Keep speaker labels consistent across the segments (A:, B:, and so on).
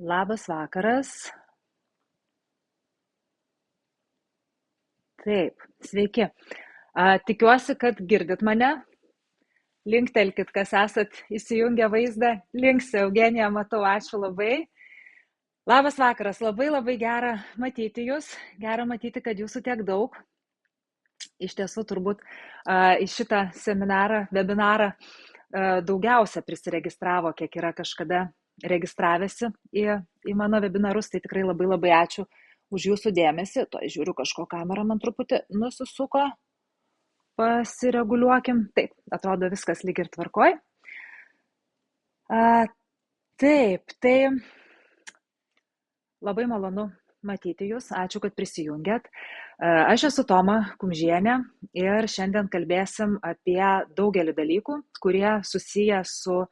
A: Labas vakaras. Taip, sveiki. Tikiuosi, kad girdit mane. Linktelkit, kas esat įsijungę vaizdą. Linksi, Eugenija, matau, ačiū labai. Labas vakaras, labai gera matyti jūs. Gera matyti, kad jūsų tiek daug. Iš tiesų, turbūt į šitą seminarą, webinarą daugiausia prisiregistravo, kiek yra kažkada registravęsi į mano webinarus. Tai tikrai labai ačiū už jūsų dėmesį. To žiūriu, kažko kamera man truputį nusisuko. Pasireguliuokim. Taip, atrodo viskas lyg ir tvarkoj. Taip, tai labai malonu matyti jūs. Ačiū, kad prisijungėt. Aš esu Toma Kumžienė ir šiandien kalbėsim apie daugelį dalykų, kurie susiję su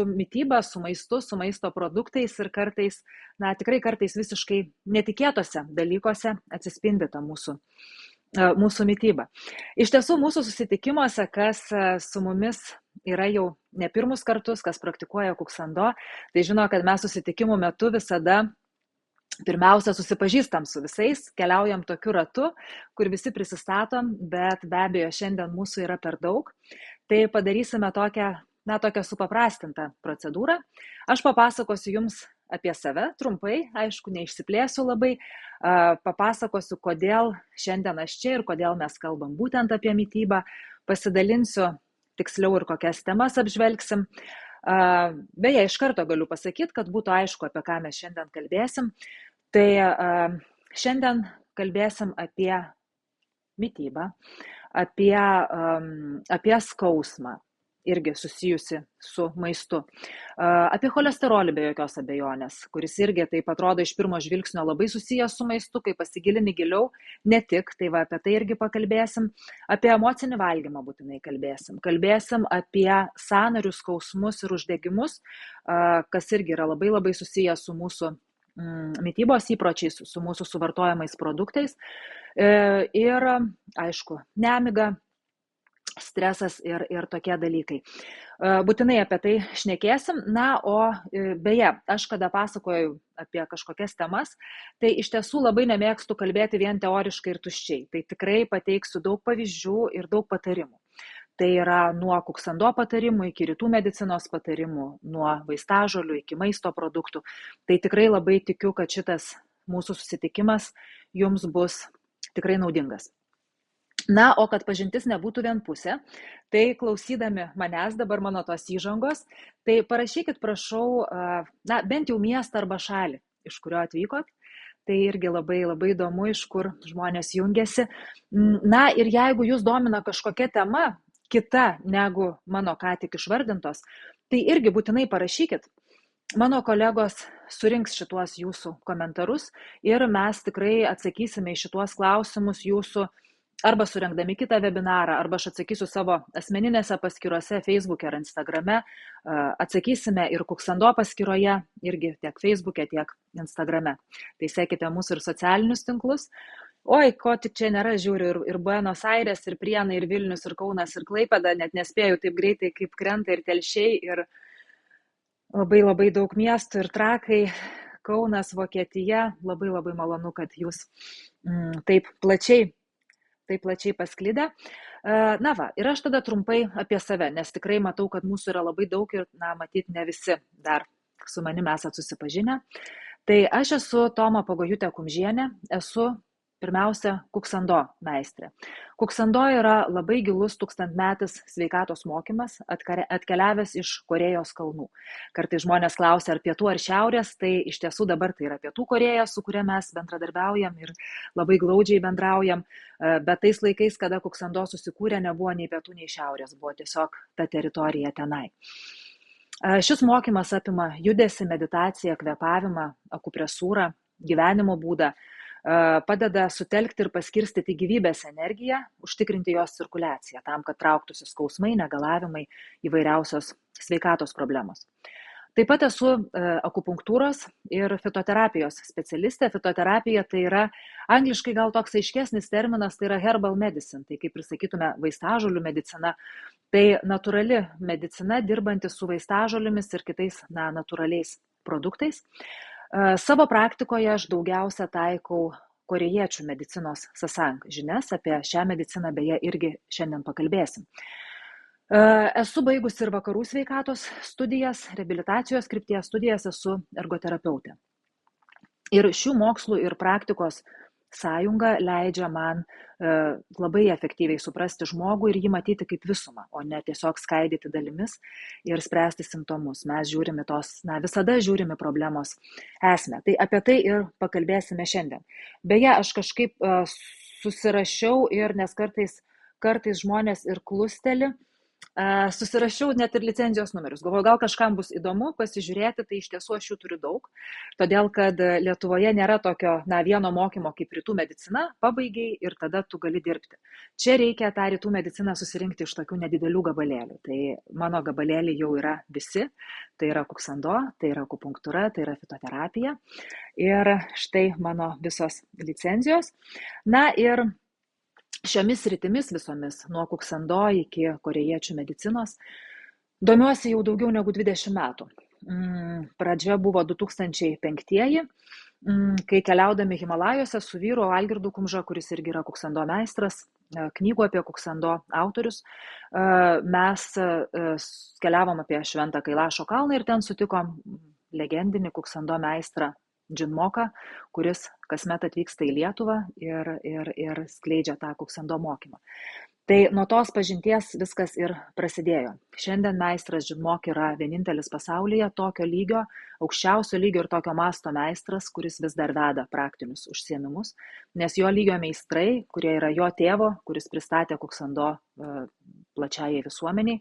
A: mityba, su maistu, su maisto produktais ir kartais, tikrai kartais visiškai netikėtose dalykuose atsispindi ta mūsų mityba. Iš tiesų, mūsų susitikimuose, kas su mumis yra jau ne pirmus kartus, kas praktikuoja kuksando, tai žino, kad mes susitikimų metu visada pirmiausia susipažįstam su visais, keliaujam tokiu ratu, kur visi prisistatom, bet be abejo šiandien mūsų yra per daug. Tai padarysime tokią supaprastintą procedūrą. Aš papasakosiu jums apie save trumpai, aišku, neišsiplėsiu labai, papasakosiu, kodėl šiandien aš čia ir kodėl mes kalbam būtent apie mitybą, pasidalinsiu tiksliau ir kokias temas apžvelgsim. Beje, iš karto galiu pasakyti, kad būtų aišku, apie ką mes šiandien kalbėsim. Tai šiandien kalbėsim apie mitybą, apie skausmą, irgi susijusi su maistu, apie cholesterolį be jokios abejonės, kuris irgi taip atrodo iš pirmo žvilgsnio labai susijęs su maistu, kai pasigilini giliau, ne tik, tai apie tai irgi pakalbėsim, apie emocinį valgymą būtinai kalbėsim apie sąnarių skausmus ir uždegimus, kas irgi yra labai susijęs su mūsų mitybos įpročiais, su mūsų suvartojamais produktais ir, aišku, nemiga, stresas ir tokie dalykai. Būtinai apie tai šnekėsim. O beje, aš kada pasakoju apie kažkokias temas, tai iš tiesų labai nemėgstu kalbėti vien teoriškai ir tuščiai. Tai tikrai pateiksiu daug pavyzdžių ir daug patarimų. Tai yra nuo kuksando patarimų iki rytų medicinos patarimų, nuo vaistažolių iki maisto produktų. Tai tikrai labai tikiu, kad šitas mūsų susitikimas jums bus tikrai naudingas. O kad pažintis nebūtų vienpusė, tai klausydami manęs dabar mano tos įžangos, tai parašykit, prašau, bent jau miestą arba šalį, iš kurio atvykot. Tai irgi labai įdomu, iš kur žmonės jungiasi. Ir jeigu jūs domina kažkokia tema kita negu mano ką tik išvardintos, tai irgi būtinai parašykit. Mano kolegos surinks šituos jūsų komentarus ir mes tikrai atsakysime į šituos klausimus jūsų arba surengdami kitą webinarą, arba aš atsakysiu savo asmeninėse paskyrose, Facebook'e ar Instagram'e, atsakysime ir kuksando paskyroje, irgi tiek Facebook'e, tiek Instagram'e. Tai sekite mūsų ir socialinius tinklus. Oi, ko tik čia nėra, žiūriu, ir Buenos Aires, ir Prienai, ir Vilnius, ir Kaunas, ir Klaipėda, net nespėju taip greitai, kaip krenta, ir Telšiai, ir labai daug miestų, ir Trakai, Kaunas, Vokietija. Labai malonu, kad jūs taip plačiai pasklidę. Ir aš tada trumpai apie save, nes tikrai matau, kad mūsų yra labai daug ir, matyt, ne visi dar su manimi esat susipažinę. Tai aš esu Toma Pagojutė Kumžienė, esu pirmiausia kuksando meistrė. Kuksando yra labai gilus 1000-metis sveikatos mokymas, atkeliavęs iš Korėjos kalnų. Kartais žmonės klausia, ar pietų ar šiaurės, tai iš tiesų dabar tai yra Pietų Korėja, su kuria mes bendradarbiaujam ir labai glaudžiai bendraujam, bet tais laikais, kada kuksando susikūrė, nebuvo nei pietų, nei šiaurės, buvo tiesiog ta teritorija tenai. Šis mokymas apima judesį, meditaciją, kvėpavimą, akupresūrą, gyvenimo būdą, padeda sutelkti ir paskirstyti gyvybės energiją, užtikrinti jos cirkuliaciją, tam, kad trauktųsi skausmai, negalavimai, įvairiausios sveikatos problemos. Taip pat esu akupunktūros ir fitoterapijos specialistė. Fitoterapija tai yra, angliškai gal toks aiškesnis terminas, tai yra herbal medicine, tai kaip ir sakytume vaistažolių medicina. Tai natūrali medicina, dirbanti su vaistažolėmis ir kitais natūraliais produktais. Savo praktikoje aš daugiausia taikau korėjiečių medicinos sasang žinias, apie šią mediciną beje irgi šiandien pakalbėsim. Esu baigusi ir vakarų sveikatos studijas, reabilitacijos krypties studijas, esu ergoterapeutė. Ir šių mokslų ir praktikos sąjunga leidžia man labai efektyviai suprasti žmogų ir jį matyti kaip visumą, o ne tiesiog skaidyti dalimis ir spręsti simptomus. Mes žiūrime visada žiūrime problemos esmę. Tai apie tai ir pakalbėsime šiandien. Beje, aš kažkaip susirašiau ir nes kartais žmonės ir klusteli, susirašiau net ir licenzijos numerius. Galvoju, gal kažkam bus įdomu pasižiūrėti, tai iš tiesų aš jų turiu daug, todėl kad Lietuvoje nėra tokio vieno mokymo kaip rytų medicina, pabaigiai ir tada tu gali dirbti. Čia reikia tą rytų mediciną susirinkti iš tokių nedidelių gabalėlių. Tai mano gabalėliai jau yra visi, tai yra kuksando, tai yra akupunktūra, tai yra fitoterapija ir štai mano visos licenzijos. Na ir šiomis sritimis visomis, nuo kuksando iki korėjiečių medicinos, domiuosi jau daugiau negu 20 metų. Pradžia buvo 2005, kai keliaudami Himalajuose su vyru Algirdu Kumža, kuris irgi yra kuksando meistras, knygų apie kuksando autorius, mes keliavom apie Šventą Kailašo kalną ir ten sutikom legendinį kuksando meistrą Džinmoką, kuris kasmet atvyksta į Lietuvą ir skleidžia tą kuksando mokymą. Tai nuo tos pažinties viskas ir prasidėjo. Šiandien meistras Džinmok yra vienintelis pasaulyje tokio lygio, aukščiausio lygio ir tokio masto meistras, kuris vis dar veda praktinius užsiėmimus, nes jo lygio meistrai, kurie yra jo tėvo, kuris pristatė kuksando plačiajai visuomeniai,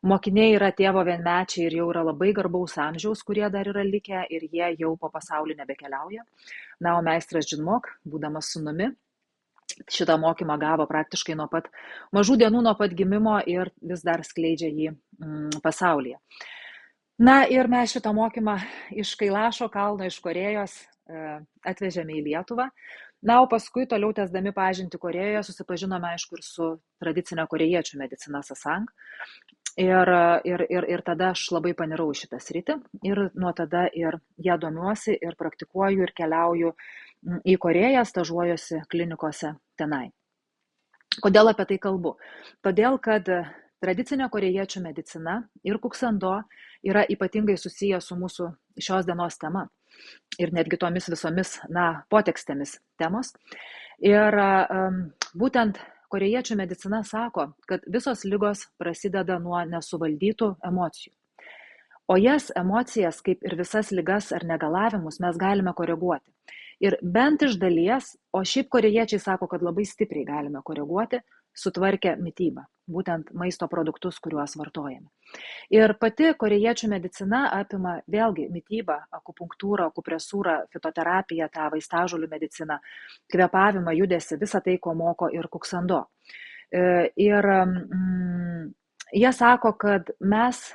A: mokiniai yra tėvo vienmečiai ir jau yra labai garbaus amžiaus, kurie dar yra likę ir jie jau po pasaulį nebekeliauja. Na, o meistras Džinmok, būdamas sūnumi, šitą mokymą gavo praktiškai nuo pat mažų dienų, nuo pat gimimo ir vis dar skleidžia jį pasaulyje. Na ir mes šitą mokymą iš Kailašo kalno, iš Korėjos atvežėme į Lietuvą. Na, o paskui toliau tęsdami pažintį Korėjoje susipažinome, aišku, ir su tradicinė korėjiečių medicina sasang. Ir tada aš labai panirau į šitą sritį ir nuo tada ir ją domiuosi ir praktikuoju ir keliauju į Korėją, stažuojuosi klinikose tenai. Kodėl apie tai kalbu? Todėl, kad tradicinė korėjiečių medicina ir kuksando yra ypatingai susiję su mūsų šios dienos tema ir netgi tomis visomis potekstėmis temos. Ir būtent korėjiečių medicina sako, kad visos ligos prasideda nuo nesuvaldytų emocijų. O emocijas, kaip ir visas ligas ar negalavimus, mes galime koreguoti. Ir bent iš dalies, o šiaip korėjiečiai sako, kad labai stipriai galime koreguoti, sutvarkę mitybą, būtent maisto produktus, kuriuos vartojame. Ir pati korėjiečių medicina apima vėlgi mitybą, akupunktūrą, akupresūrą, fitoterapiją, tą vaistažolių mediciną, kvėpavimą, judesį, visą tai, ko moko ir kuksando. Ir jie sako, kad mes,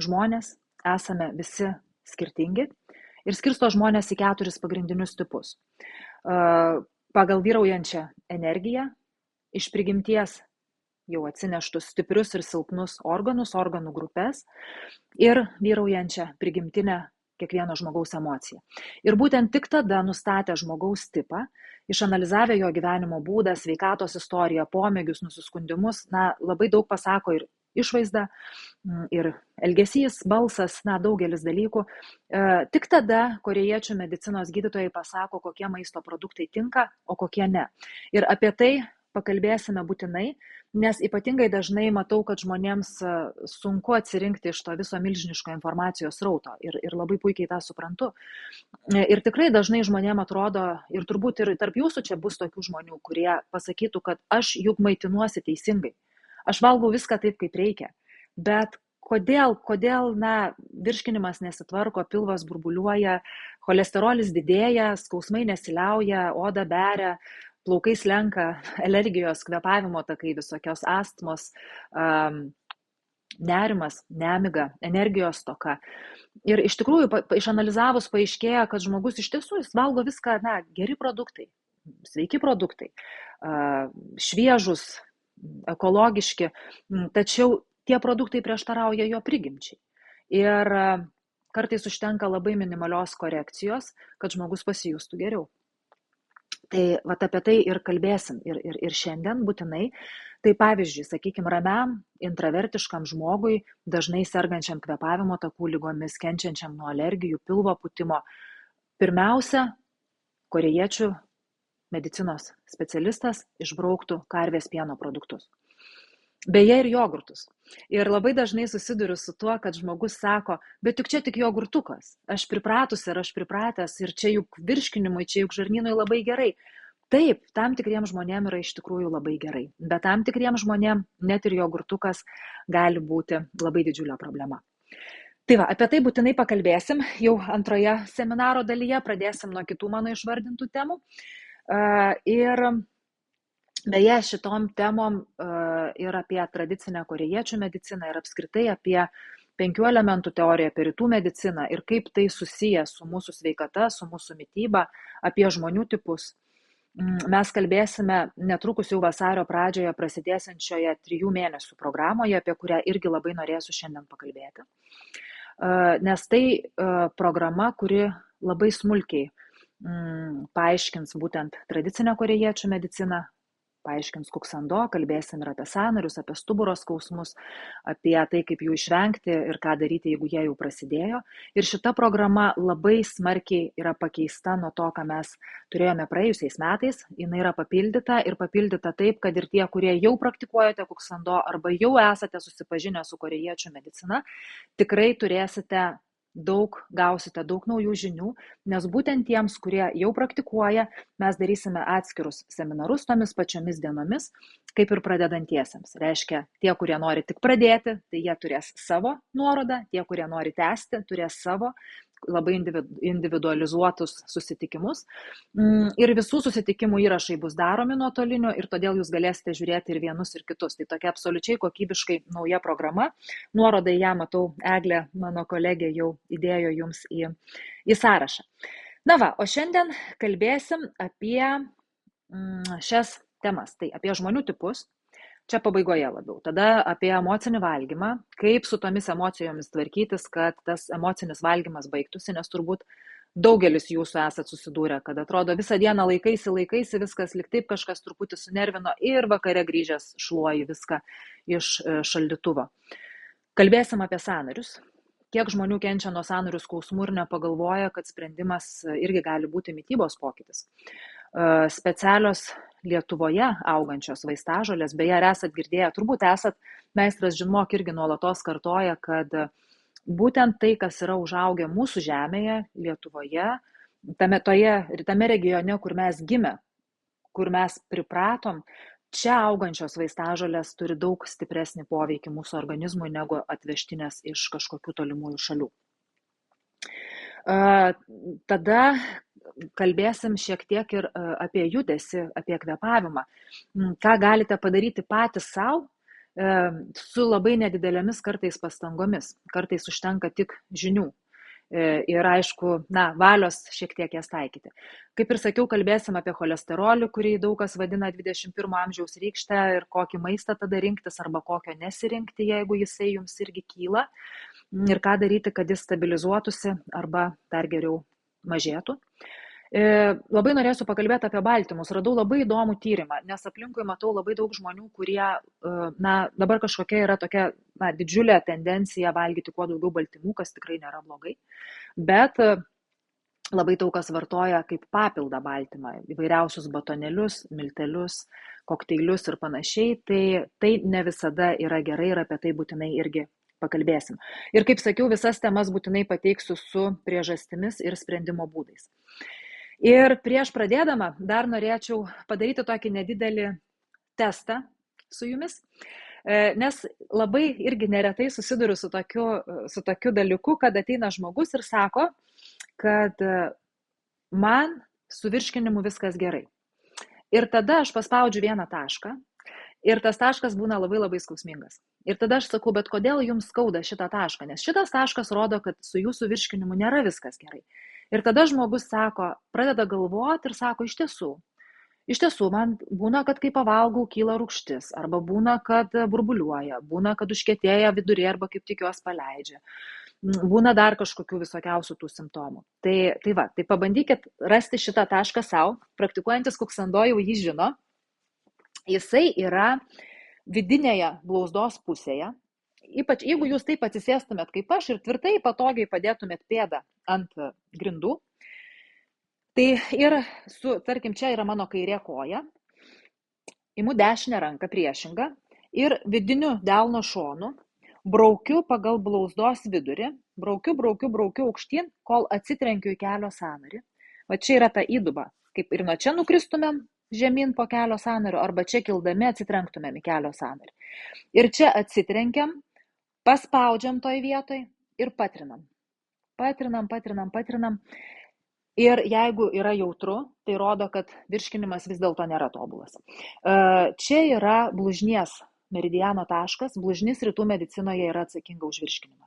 A: žmonės, esame visi skirtingi ir skirsto žmonės į 4 pagrindinius tipus. Pagal vyraujančią energiją, iš prigimties jau atsineštus stiprius ir silpnus organus, organų grupės ir vyraujančią prigimtinę kiekvieno žmogaus emociją. Ir būtent tik tada nustatę žmogaus tipą, išanalizavę jo gyvenimo būdą, sveikatos istoriją, pomėgius, nusiskundimus, labai daug pasako ir išvaizda, ir elgesys, balsas, daugelis dalykų. Tik tada korėjiečių medicinos gydytojai pasako, kokie maisto produktai tinka, o kokie ne. Ir apie tai pakalbėsime būtinai, nes ypatingai dažnai matau, kad žmonėms sunku atsirinkti iš to viso milžiniško informacijos srauto ir labai puikiai tą suprantu. Ir tikrai dažnai žmonėms atrodo, ir turbūt ir tarp jūsų čia bus tokių žmonių, kurie pasakytų, kad aš juk maitinuosi teisingai, aš valgau viską taip, kaip reikia, bet kodėl virškinimas nesitvarko, pilvas burbuliuoja, cholesterolis didėja, skausmai nesiliauja, oda beria, plaukai slenka, alergijos, kvėpavimo takai, visokios astmos, nerimas, nemiga, energijos stoka. Ir iš tikrųjų, išanalizavus paaiškėja, kad žmogus iš tiesų jis valgo viską, geri produktai, sveiki produktai, šviežus, ekologiški, tačiau tie produktai prieštarauja jo prigimčiai. Ir Kartais užtenka labai minimalios korekcijos, kad žmogus pasijustų geriau. Tai vat apie tai ir kalbėsim ir šiandien būtinai. Tai pavyzdžiui, sakykime, ramiam, intravertiškam žmogui, dažnai sergančiam kvėpavimo takų lygomis, kenčiančiam nuo alergijų, pilvo pūtimo, pirmiausia, korėjiečių medicinos specialistas išbrauktų karvės pieno produktus. Beje, ir jogurtus. Ir labai dažnai susiduriu su tuo, kad žmogus sako, bet juk čia tik jogurtukas, aš pripratus ir aš pripratęs ir čia juk virškinimui, čia juk žarnynui labai gerai. Taip, tam tikriem žmonėm yra iš tikrųjų labai gerai, bet tam tikriem žmonėm net ir jogurtukas gali būti labai didžiulė problema. Tai va, apie tai būtinai pakalbėsim, jau antroje seminaro dalyje pradėsim nuo kitų mano išvardintų temų. Ir beje, šitom temom ir apie tradicinę korėjiečių mediciną ir apskritai apie 5 elementų teoriją, apie rytų mediciną ir kaip tai susiję su mūsų sveikata, su mūsų mityba, apie žmonių tipus. Mes kalbėsime netrukus jau vasario pradžioje prasidėsiančioje 3 mėnesių programoje, apie kurią irgi labai norėsiu šiandien pakalbėti. Nes tai programa, kuri labai smulkiai paaiškins būtent tradicinę korėjiečių mediciną, paaiškins kuksando, kalbėsim ir apie sąnarius, apie stuburo skausmus, apie tai, kaip jų išvengti ir ką daryti, jeigu jie jau prasidėjo. Ir šita programa labai smarkiai yra pakeista nuo to, ką mes turėjome praėjusiais metais. Jis yra papildyta ir papildyta taip, kad ir tie, kurie jau praktikuojate kuksando arba jau esate susipažinę su korėjiečių medicina, tikrai gausite daug naujų žinių, nes būtent tiems, kurie jau praktikuoja, mes darysime atskirus seminarus tomis pačiomis dienomis, kaip ir pradedantiesiems. Reiškia, tie, kurie nori tik pradėti, tai jie turės savo nuorodą, tie, kurie nori tęsti, turės savo labai individualizuotus susitikimus. Ir visų susitikimų įrašai bus daromi nuotoliniu ir todėl jūs galėsite žiūrėti ir vienus, ir kitus. Tai tokia absoliučiai kokybiškai nauja programa. Nuorodą į ją, matau, Eglė, mano kolegė, jau įdėjo jums į sąrašą. Na va, o šiandien kalbėsim apie šias temas. Tai apie žmonių tipus. Čia pabaigoje labiau. Tada apie emocinį valgymą, kaip su tomis emocijomis tvarkytis, kad tas emocinis valgymas baigtųsi, nes turbūt daugelis jūsų esat susidūrę, kad atrodo visą dieną laikaisi, viskas lyg taip kažkas truputį sunervino ir vakare grįžęs šluoji viską iš šaldytuvo. Kalbėsim apie sąnarius. Kiek žmonių kenčia nuo sąnarių skausmų ir nepagalvoja, kad sprendimas irgi gali būti mitybos pokytis. Specialios Lietuvoje augančios vaistažolės, beje, ar esat girdėję, turbūt esat, meistras Žinmok irgi nuolatos kartoja, kad būtent tai, kas yra užaugę mūsų žemėje, Lietuvoje, tame regione, kur mes gimė, kur mes pripratom, čia augančios vaistažolės turi daug stipresnį poveikį mūsų organizmui negu atvežtinės iš kažkokių tolimųjų šalių. Tada kalbėsim šiek tiek ir apie judesį, apie kvėpavimą. Ką galite padaryti patys savo su labai nedidelėmis kartais pastangomis. Kartais užtenka tik žinių. Ir aišku, valios šiek tiek jas taikyti. Kaip ir sakiau, kalbėsim apie cholesterolį, kurį daug kas vadina 21 amžiaus rykšte ir kokį maistą tada rinktis arba kokio nesirinkti, jeigu jisai jums irgi kyla. Ir ką daryti, kad jis stabilizuotųsi arba dar geriau mažėtų. Labai norėsiu pakalbėti apie baltymus. Radau labai įdomų tyrimą, nes aplinkui matau labai daug žmonių, kurie, dabar kažkokia yra tokia didžiulė tendencija valgyti kuo daugiau baltymų, kas tikrai nėra blogai, bet labai daug kas vartoja kaip papildą baltymą, įvairiausius batonėlius, miltelius, kokteilius ir panašiai, tai ne visada yra gerai ir apie tai būtinai irgi pakalbėsim. Ir kaip sakiau, visas temas būtinai pateiksiu su priežastimis ir sprendimo būdais. Ir prieš pradėdama dar norėčiau padaryti tokį nedidelį testą su jumis, nes labai irgi neretai susiduriu su tokiu dalyku, kad ateina žmogus ir sako, kad man su virškinimu viskas gerai. Ir tada aš paspaudžiu vieną tašką ir tas taškas būna labai labai skausmingas. Ir tada aš sakau, bet kodėl jums skauda šitą tašką? Nes šitas taškas rodo, kad su jūsų virškinimu nėra viskas gerai. Ir tada žmogus pradeda galvoti ir sako, iš tiesų, man būna, kad kai pavalgau, kyla rūgštis, arba būna, kad burbuliuoja, būna, kad užkietėja vidurė arba kaip tik juos paleidžia. būna dar kažkokių visokiausių tų simptomų. Tai pabandykit rasti šitą tašką savo, praktikuojantis kuksando jau jį žino, jisai yra vidinėje blauzdos pusėje, ypač jeigu jūs taip atsisėstumėt kaip aš ir tvirtai, patogiai padėtumėt pėdą ant grindų, tai ir tarkim, čia yra mano kairė koja, imu dešinę ranką priešingą ir vidiniu delno šonu braukiu pagal blauzdos vidurį, braukiu aukštyn, kol atsitrenkiu į kelio sąnarį. Va čia yra ta įduba, kaip ir nuo čia nukristumėm žemyn po kelio sąnario, arba čia kildami atsitrenktumėm į kelio sąnarį. Ir čia atsitrenkiam, paspaudžiam toj vietoj ir patrinam. Patrinam. Ir jeigu yra jautru, tai rodo, kad virškinimas vis dėlto nėra tobulas. Čia yra blužnies meridiano taškas, blužnis rytų medicinoje yra atsakinga už virškinimą.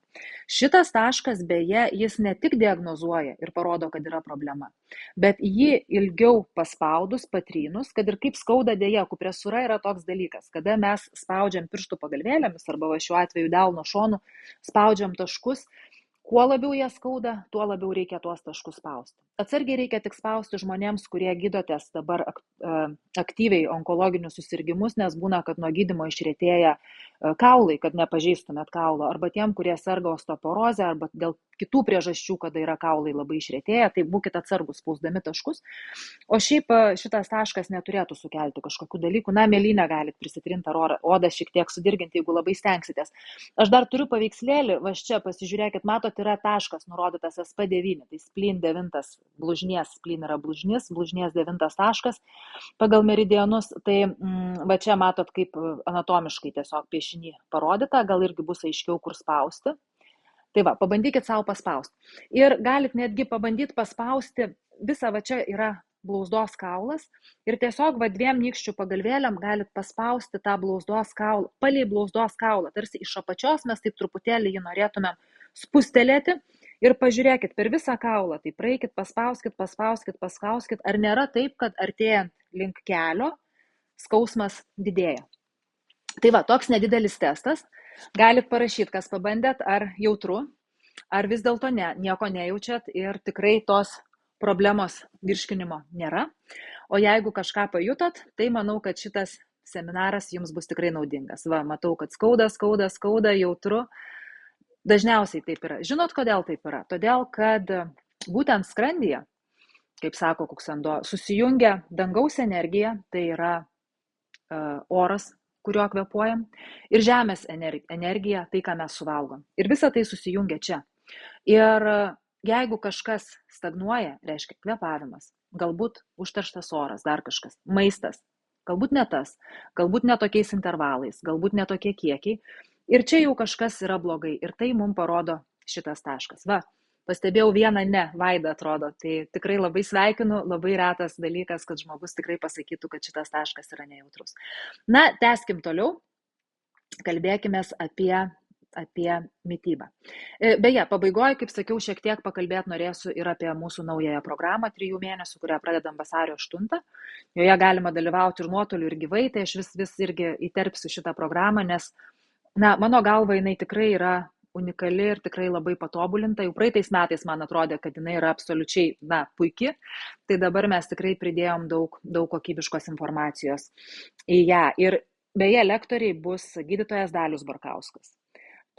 A: Šitas taškas, beje, jis ne tik diagnozuoja ir parodo, kad yra problema, bet jį ilgiau paspaudus, patrynus, kad ir kaip skauda, dėja, akupresūra yra toks dalykas, kada mes spaudžiam pirštų pagalvėlėmis arba šiuo atveju delno šonu, spaudžiam taškus, kuo labiau jie skauda, tuo labiau reikia tuos taškus spausti. Atsargiai reikia tik spausti žmonėms, kurie gydotės dabar aktyviai onkologinius susirgymus, nes būna, kad nuo gydymo išretėja kaulai, kad nepažeistumėt kaulo, arba tiem, kurie serga osteoporozę, arba dėl kitų priežasčių, kada yra kaulai labai išretėję, tai būkite atsargus spausdami taškus. O šiaip šitas taškas neturėtų sukelti kažkokių dalykų. Na, mėlynę galit prisitrinti ar odą šiek tiek sudirginti, jeigu labai stengsitės. Aš dar turiu paveikslėlį, va čia pasižiūrėkit, matot, yra taškas nurodytas SP9, tai splyn 9, blužnies, splyn yra blužnies 9 taškas pagal meridianus, tai va čia matot, kaip anatomiškai tiesiog piešinį parodyta, gal irgi bus aiškiau, kur spausti. Tai va, pabandykit savo paspausti. Ir galit netgi pabandyti paspausti, visą va čia yra blauzdos kaulas ir tiesiog va 2 nykščių pagalvėlėm galit paspausti tą blauzdos kaulą, palei blauzdos kaulą, tarsi iš apačios mes taip truputėlį jį norėtumėm spustelėti ir pažiūrėkit per visą kaulą, tai praeikit, paspauskit, ar nėra taip, kad artėjant link kelio skausmas didėja. Tai va, toks nedidelis testas. Galit parašyti, kas pabandėt, ar jautru, ar vis dėlto ne, nieko nejaučiat ir tikrai tos problemos virškinimo nėra. O jeigu kažką pajutot, tai manau, kad šitas seminaras jums bus tikrai naudingas. Va, matau, kad skauda, jautru. Dažniausiai taip yra. Žinot, kodėl taip yra? Todėl, kad būtent skrandyje, kaip sako kuksando, susijungia dangaus energija, tai yra oras, kurio kvėpuojam, ir žemės energija, tai, ką mes suvalgom. Ir visa tai susijungia čia. Ir jeigu kažkas stagnuoja, reiškia kvėpavimas, galbūt užterštas oras, dar kažkas, maistas, galbūt ne tas, galbūt ne tokiais intervalais, galbūt ne tokie kiekiai, ir čia jau kažkas yra blogai, ir tai mums parodo šitas taškas. Va, pastebėjau vieną ne, Vaida atrodo, tai tikrai labai sveikinu, labai retas dalykas, kad žmogus tikrai pasakytų, kad šitas taškas yra nejautrus. Na, tęskim toliau, kalbėkime apie mitybą. Beje, pabaigoje, kaip sakiau, šiek tiek pakalbėti norėsiu ir apie mūsų naująją programą 3 mėnesių, kurią pradedam vasario 8. Joje galima dalyvauti ir nuotoliu, ir gyvai, tai aš vis irgi įterpsiu šitą programą, nes, na, mano galva, jinai tikrai yra unikali ir tikrai labai patobulinta. Jau praeitais metais man atrodė, kad jinai yra absoliučiai, puiki. Tai dabar mes tikrai pridėjom daug kokybiškos informacijos į ją. Ir beje, lektoriai bus gydytojas Dalius Barkauskas.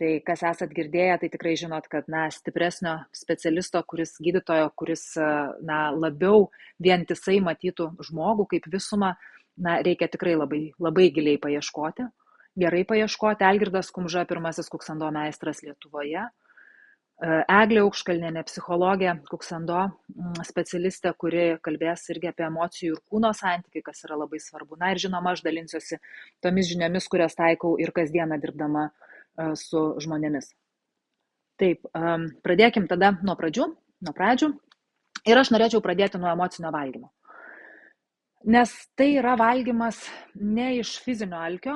A: Tai kas esat girdėję, tai tikrai žinot, kad stipresnio specialisto, gydytojo, kuris labiau vientisai matytų žmogų kaip visumą, reikia tikrai labai, labai giliai paieškoti. Gerai paieškoti. Algirdas Kumža, pirmasis kuksando meistras Lietuvoje. Eglė Aukškalnienė, psichologė, kuksando specialistė, kuri kalbės irgi apie emocijų ir kūno santykį, kas yra labai svarbu. Na ir žinoma, aš dalinsiuosi tomis žiniomis, kurias taikau ir kasdieną dirbdama su žmonėmis. Taip, pradėkim tada nuo pradžių. Ir aš norėčiau pradėti nuo emocinio valgymo. Nes tai yra valgymas ne iš fizinio alkio,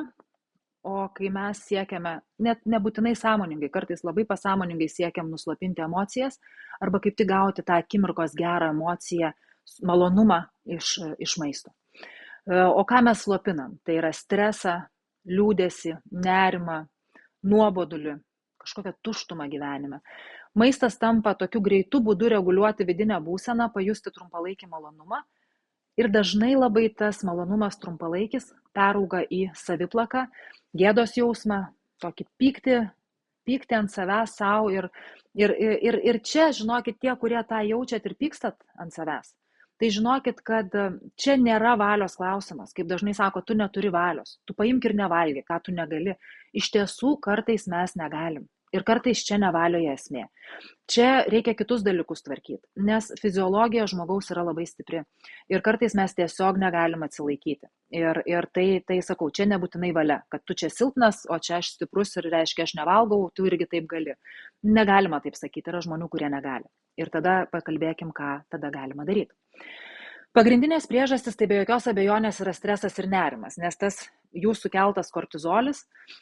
A: o kai mes siekiame, net nebūtinai sąmoningai, kartais labai pasąmoningai siekiam nuslopinti emocijas, arba kaip tik gauti tą akimirkos gerą emociją, malonumą iš maisto. O ką mes slopinam? Tai yra stresą, liūdesį, nerimą, nuobodulį, kažkokią tuštumą gyvenime. Maistas tampa tokiu greitu būdu reguliuoti vidinę būseną, pajusti trumpalaikį malonumą ir dažnai labai tas malonumas trumpalaikis perauga į saviplaką, gėdos jausmą, tokį pyktį ant savęs savo ir čia, žinokit, tie, kurie tą jaučiat ir pykstat ant savęs, tai žinokit, kad čia nėra valios klausimas. Kaip dažnai sako, tu neturi valios, tu paimk ir nevalgyk, ką tu negali. Iš tiesų, kartais mes negalim. Ir kartais čia nevalioje esmė. Čia reikia kitus dalykus tvarkyti, nes fiziologija žmogaus yra labai stipri. Ir kartais mes tiesiog negalim atsilaikyti. Ir tai sakau, čia nebūtinai valia, kad tu čia silpnas, o čia aš stiprus ir reiškia, aš nevalgau, tu irgi taip gali. Negalima taip sakyti, yra žmonių, kurie negali. Ir tada pakalbėkim, ką tada galima daryti. Pagrindinės priežastys tai be jokios abejonės yra stresas ir nerimas, nes tas jų sukeltas kortizolis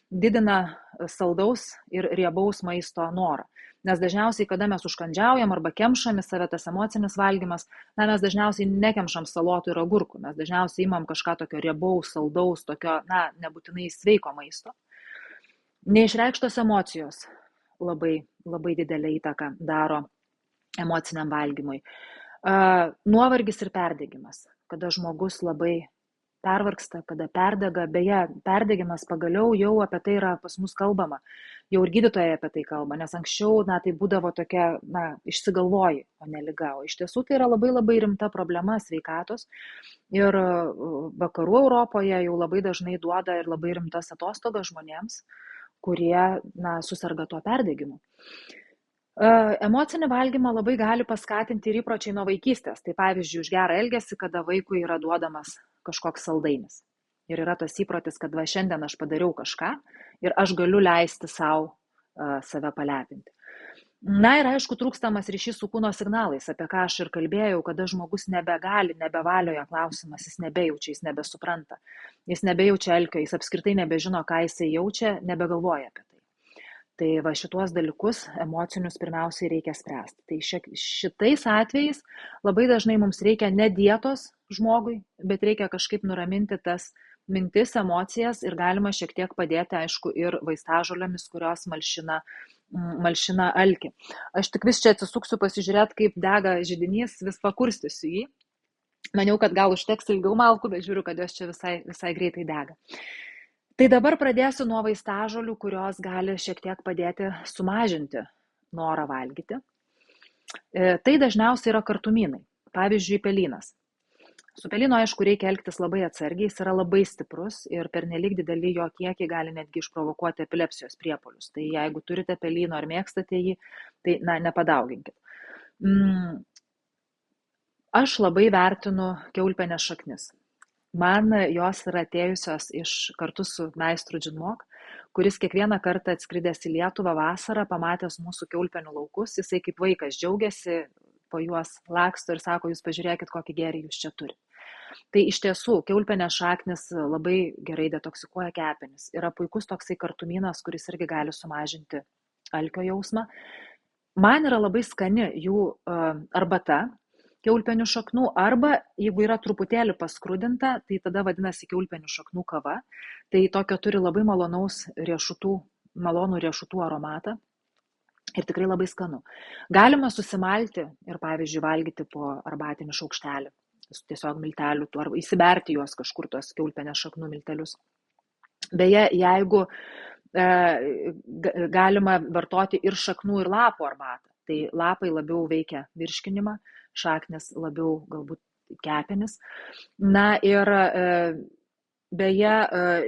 A: didina saldaus ir riebaus maisto norą. Nes dažniausiai, kada mes užkandžiaujam arba kemšam į save tas emocinis valgymas, mes dažniausiai nekemšam salotų ir agurkų, mes dažniausiai imam kažką tokio riebaus, saldaus, tokio, nebūtinai sveiko maisto. Neišreikštos emocijos labai, labai didelę įtaką daro emociniam valgymui. Nuovargis ir perdegimas, kada žmogus labai pervargsta, kada perdega, beje, perdegimas pagaliau jau apie tai yra pas mus kalbama, jau ir gydytojai apie tai kalba, nes anksčiau, tai būdavo tokia, išsigalvoji, o ne liga, o iš tiesų tai yra labai labai rimta problema sveikatos ir vakarų Europoje jau labai dažnai duoda ir labai rimtas atostogas žmonėms, kurie, susirga tuo perdegimu. Emocinį valgymą labai gali paskatinti ir įpročiai nuo vaikystės. Tai pavyzdžiui, už gerą elgesį, kada vaikui yra duodamas kažkoks saldainis. Ir yra tas įprotis, kad šiandien aš padariau kažką ir aš galiu leisti savo save palepinti. Ir aišku, trūkstamas ryšys su kūno signalais, apie ką aš ir kalbėjau, kada žmogus nebegali, nebevalioja klausimas, jis nebejaučia, jis nebesupranta. Jis nebejaučia alkio, jis apskritai nebežino, ką jisai jaučia, nebegalvoja apie tai. Tai šituos dalykus emocinius pirmiausiai reikia spręsti. Tai šitais atvejais labai dažnai mums reikia ne dietos žmogui, bet reikia kažkaip nuraminti tas mintis, emocijas ir galima šiek tiek padėti, aišku, ir vaistažolėmis, kurios malšina alkį. Aš tik vis čia atsisuksiu pasižiūrėti, kaip dega židinys, vis pakurstysiu jį. Maniau, kad gal užteks ilgiau malkų, bet žiūriu, kad jos čia visai greitai dega. Tai dabar pradėsiu nuo vaistažolių, kurios gali šiek tiek padėti sumažinti norą valgyti. Tai dažniausiai yra kartumynai, pavyzdžiui, pelynas. Su pelynu, aišku, reikia elgtis labai atsargiai, jis yra labai stiprus ir pernelyg dideli jo kiekiai gali netgi išprovokuoti epilepsijos priepuolius. Tai jeigu turite pelyno ar mėgstate jį, tai nepadauginkit. Aš labai vertinu kiaulpienės šaknis. Man jos yra atėjusios kartu su meistru Džinmok, kuris kiekvieną kartą atskridęs į Lietuvą vasarą, pamatęs mūsų kiaulpienių laukus, jisai kaip vaikas džiaugiasi, po juos laksto ir sako, jūs pažiūrėkit, kokį gėrį jūs čia turite. Tai iš tiesų, kiaulpienės šaknis labai gerai detoksikuoja kepenis. Yra puikus toksai kartumynas, kuris irgi gali sumažinti alkio jausmą. Man yra labai skani jų arbata, kiaulpienių šaknų, arba jeigu yra truputėlį paskrudinta, tai tada vadinasi kiaulpienių šaknų kava. Tai tokio turi labai malonų riešutų aromatą ir tikrai labai skanu. Galima susimalti ir, pavyzdžiui, valgyti po arbatinį šaukštelį, tiesiog miltelių, arba įsiberti juos kažkur tos kiaulpienės šaknų miltelius. Beje, jeigu galima vartoti ir šaknų ir lapų arbatą, tai lapai labiau veikia virškinimą, šaknis labiau galbūt kepenis. Ir beje,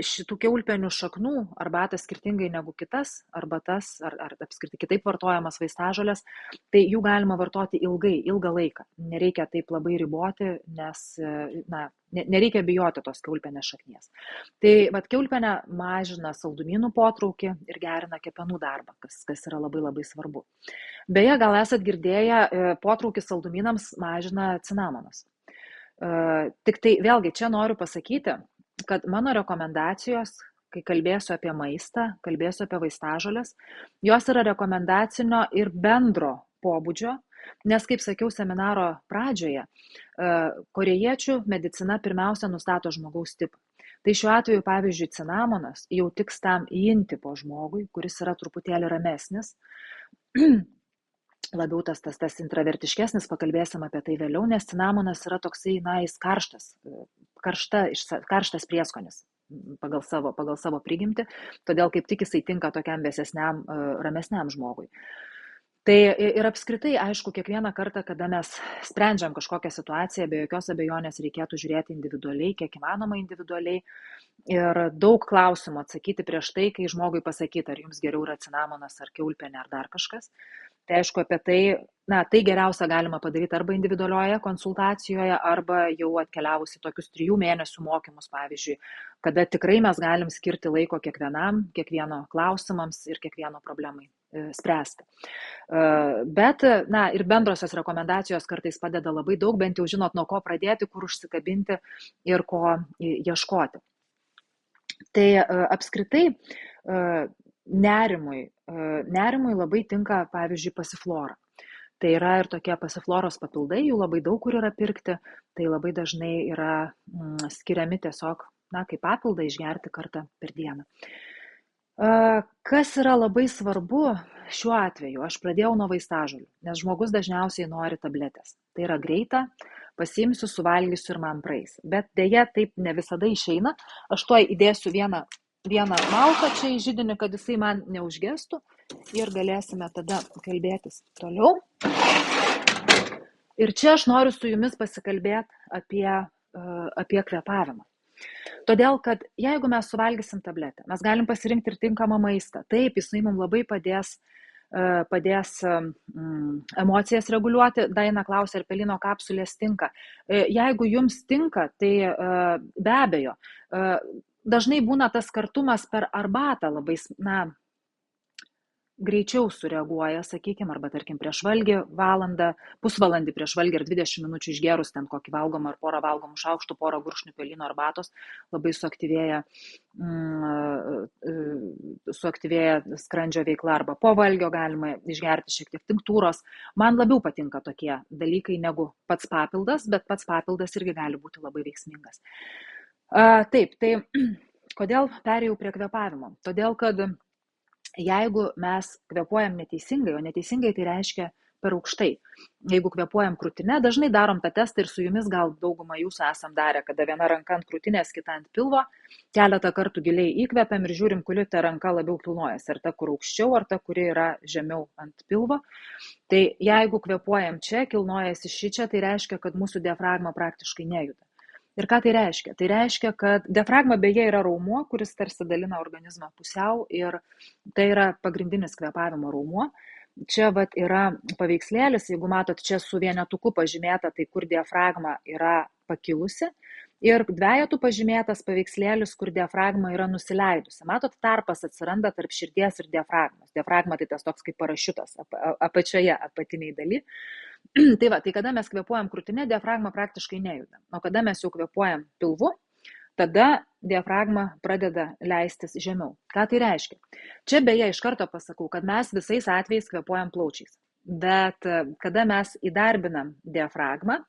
A: šitų kiaulpienių šaknų arbatas skirtingai negu kitas arbatas ar apskritai kitaip vartojamas vaistažolės, tai jų galima vartoti ilgą laiką. Nereikia taip labai riboti, nes nereikia bijoti tos kiaulpienės šaknies. Tai kiaulpienė mažina saldumynų potraukį ir gerina kepenų darbą, kas yra labai labai svarbu. Beje, gal esat girdėję, potraukį saldumynams mažina cinamonas. Tik tai vėlgi čia noriu pasakyti, kad mano rekomendacijos, kai kalbėsiu apie maistą, kalbėsiu apie vaistažolės, jos yra rekomendacinio ir bendro pobūdžio, nes, kaip sakiau seminaro pradžioje, korėjiečių medicina pirmiausia nustato žmogaus tipą. Tai šiuo atveju, pavyzdžiui, cinamonas jau tiks tam yin tipo žmogui, kuris yra truputėlį ramesnis, labiau tas intravertiškesnis, pakalbėsim apie tai vėliau, nes cinamonas yra toksai, jis karštas prieskonis pagal savo prigimtį, todėl kaip tik jisai tinka tokiam vėsesniam, ramesniam žmogui. Tai ir apskritai, aišku, kiekvieną kartą, kada mes sprendžiam kažkokią situaciją, be jokios abejonės reikėtų žiūrėti individualiai, kiek įmanoma individualiai ir daug klausimų atsakyti prieš tai, kai žmogui pasakyti, ar jums geriau yra cinamonas, ar kiaulpienė, ar dar kažkas. Tai aišku, apie tai, tai geriausia galima padaryti arba individualioje konsultacijoje, arba jau atkeliavusi tokius 3 mėnesių mokymus, pavyzdžiui, kada tikrai mes galim skirti laiko kiekvieno klausimams ir kiekvieno problemai spręsti. Bet, ir bendrosios rekomendacijos kartais padeda labai daug, bent jau žinot, nuo ko pradėti, kur užsikabinti ir ko ieškoti. Tai apskritai nerimui labai tinka, pavyzdžiui, pasiflora. Tai yra ir tokie pasifloros papildai, jų labai daug kur yra pirkti, tai labai dažnai yra skiriami tiesiog, kaip papildą išgerti kartą per dieną. Kas yra labai svarbu šiuo atveju, aš pradėjau nuo vaistažolių, nes žmogus dažniausiai nori tabletės. Tai yra greita, pasiimsiu, suvalgysiu ir man praeis. Bet dėja taip ne visada išeina. Aš tuoj įdėsiu vieną malką čia į židinį, kad jisai man neužgestų ir galėsime tada kalbėtis toliau. Ir čia aš noriu su jumis pasikalbėti apie kvėpavimą. Todėl, kad jeigu mes suvalgysim tabletę, mes galim pasirinkti ir tinkamą maistą. Taip, jisai mums labai padės emocijas reguliuoti. Daina klausia, ar pelino kapsulės tinka. Jeigu jums tinka, tai be abejo, dažnai būna tas kartumas per arbatą labai, greičiau sureaguoja, sakykime, arba tarkim prieš valgį pusvalandį prieš valgį ir 20 minučių išgerus ten kokį valgomą ar porą valgomų šaukštų, porą gurkšnių pelino arbatos, labai suaktyvėja skrandžio veikla, arba po valgio galima išgerti šiek tiek tinktūros. Man labiau patinka tokie dalykai negu pats papildas, bet pats papildas irgi gali būti labai veiksmingas. Taip, tai kodėl perėjau prie kvėpavimo? Todėl, kad jeigu mes kvėpuojam neteisingai, o neteisingai tai reiškia per aukštai. Jeigu kvėpuojam krūtinę, dažnai darom tą testą ir su jumis gal daugumą jūsų esam darę, kada viena ranka ant krūtinės, kita ant pilvo, keletą kartų giliai įkvepiam ir žiūrim, kuri ta ranka labiau kilnojasi, ar ta, kur aukščiau, ar ta, kuri yra žemiau ant pilvo. Tai jeigu kvėpuojam čia, kilnojasi šičia, tai reiškia, kad mūsų diafragma praktiškai nejuda. Ir ką tai reiškia? Tai reiškia, kad diafragma beje yra raumuo, kuris tarsi dalina organizmą pusiau ir tai yra pagrindinis kvėpavimo raumuo. Čia yra paveikslėlis, jeigu matot, čia su vienetuku pažymėta, tai kur diafragma yra pakilusi ir dvejetų pažymėtas paveikslėlis, kur diafragma yra nusileidusi. Matot, tarpas atsiranda tarp širdies ir diafragmos. Diafragma tai tas toks kaip parašiutas apačioje, apatiniai daly. Tai kada mes kvėpuojam krūtinę, diafragma praktiškai nejuda. O kada mes jau kvėpuojam pilvu, tada diafragma pradeda leistis žemiau. Ką tai reiškia? Čia beje iš karto pasakau, kad mes visais atvejais kvėpuojam plaučiais. Bet kada mes įdarbinam diafragmą,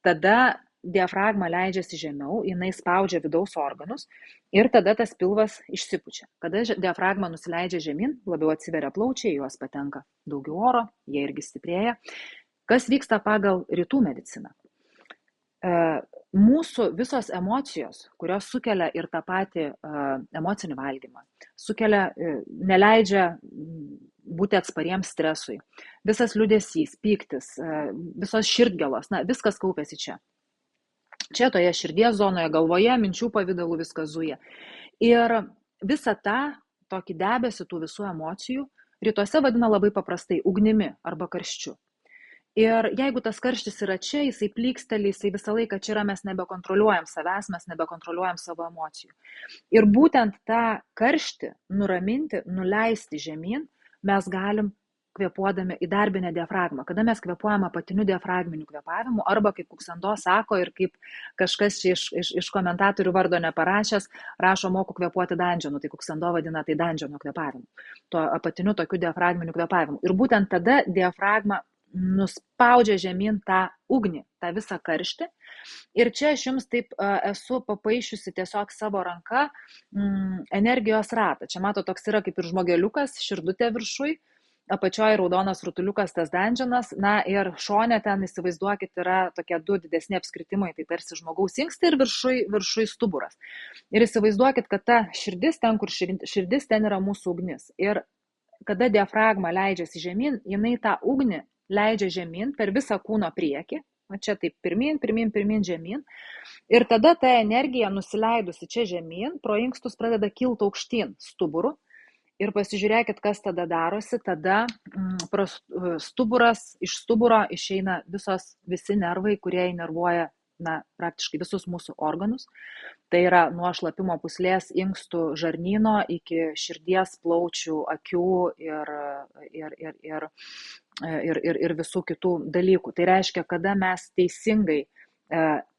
A: tada diafragma leidžiasi žemiau, jinai spaudžia vidaus organus ir tada tas pilvas išsipučia. Kada diafragma nusileidžia žemyn, labiau atsiveria plaučiai, juos patenka daugiau oro, jie irgi stiprėja. Kas vyksta pagal rytų mediciną? Mūsų visos emocijos, kurios sukelia ir tą patį emocinį valgymą, neleidžia būti atspariems stresui. Visas liūdesys, pyktis, visos širdgėlos, viskas kaupiasi čia. Čia toje širdies zonoje, galvoje, minčių pavydalų viskas zuja. Ir visą tą tokį debesį tų visų emocijų rytuose vadina labai paprastai ugnimi arba karščiu. Ir jeigu tas karštis yra čia, jisai plyksteli, jisai visą laiką čia yra, mes nebekontroliuojam savęs, mes nebekontroliuojam savo emocijų. Ir būtent tą karštį nuraminti, nuleisti žemyn, mes galim kvėpuodami įdarbinę diafragmą. Kada mes kvėpuojam apatiniu diafragminiu kvėpavimu, arba kaip Kuksando sako ir kaip kažkas čia iš komentatorių vardo neparašęs, rašo, moku kvėpuoti dandžionu, tai Kuksando vadina tai dandžiono kvėpavimu, tuo apatiniu tokiu diafragminiu kvėpavimu. Ir būtent tada diafragma nuspaudžia žemyn tą ugnį, tą visą karštį. Ir čia aš jums taip esu papaišiusi tiesiog savo ranka energijos ratą. Čia mato, toks yra kaip ir žmogeliukas, širdutė viršui, apačioje raudonas rutuliukas, tas danžinas, na ir šone ten įsivaizduokit yra tokie du didesni apskritimai, tai tarsi žmogaus inkstai ir viršui stuburas. Ir įsivaizduokit, kad ta širdis, ten kur širdis, ten yra mūsų ugnis. Ir kada diafragma leidžiasi žemyn, jinai tą ugnį leidžia žemyn per visą kūno priekį, o čia taip pirmin, žemyn. Ir tada ta energija nusileidusi čia žemyn, pro inkstus pradeda kilti aukštyn stuburu. Ir pasižiūrėkit, kas tada darosi, tada iš stuburo išeina visi nervai, kurie įnervuoja praktiškai visus mūsų organus. Tai yra nuo šlapimo pūslės, inkstų, žarnyno iki širdies, plaučių, akių ir visų kitų dalykų. Tai reiškia, kada mes teisingai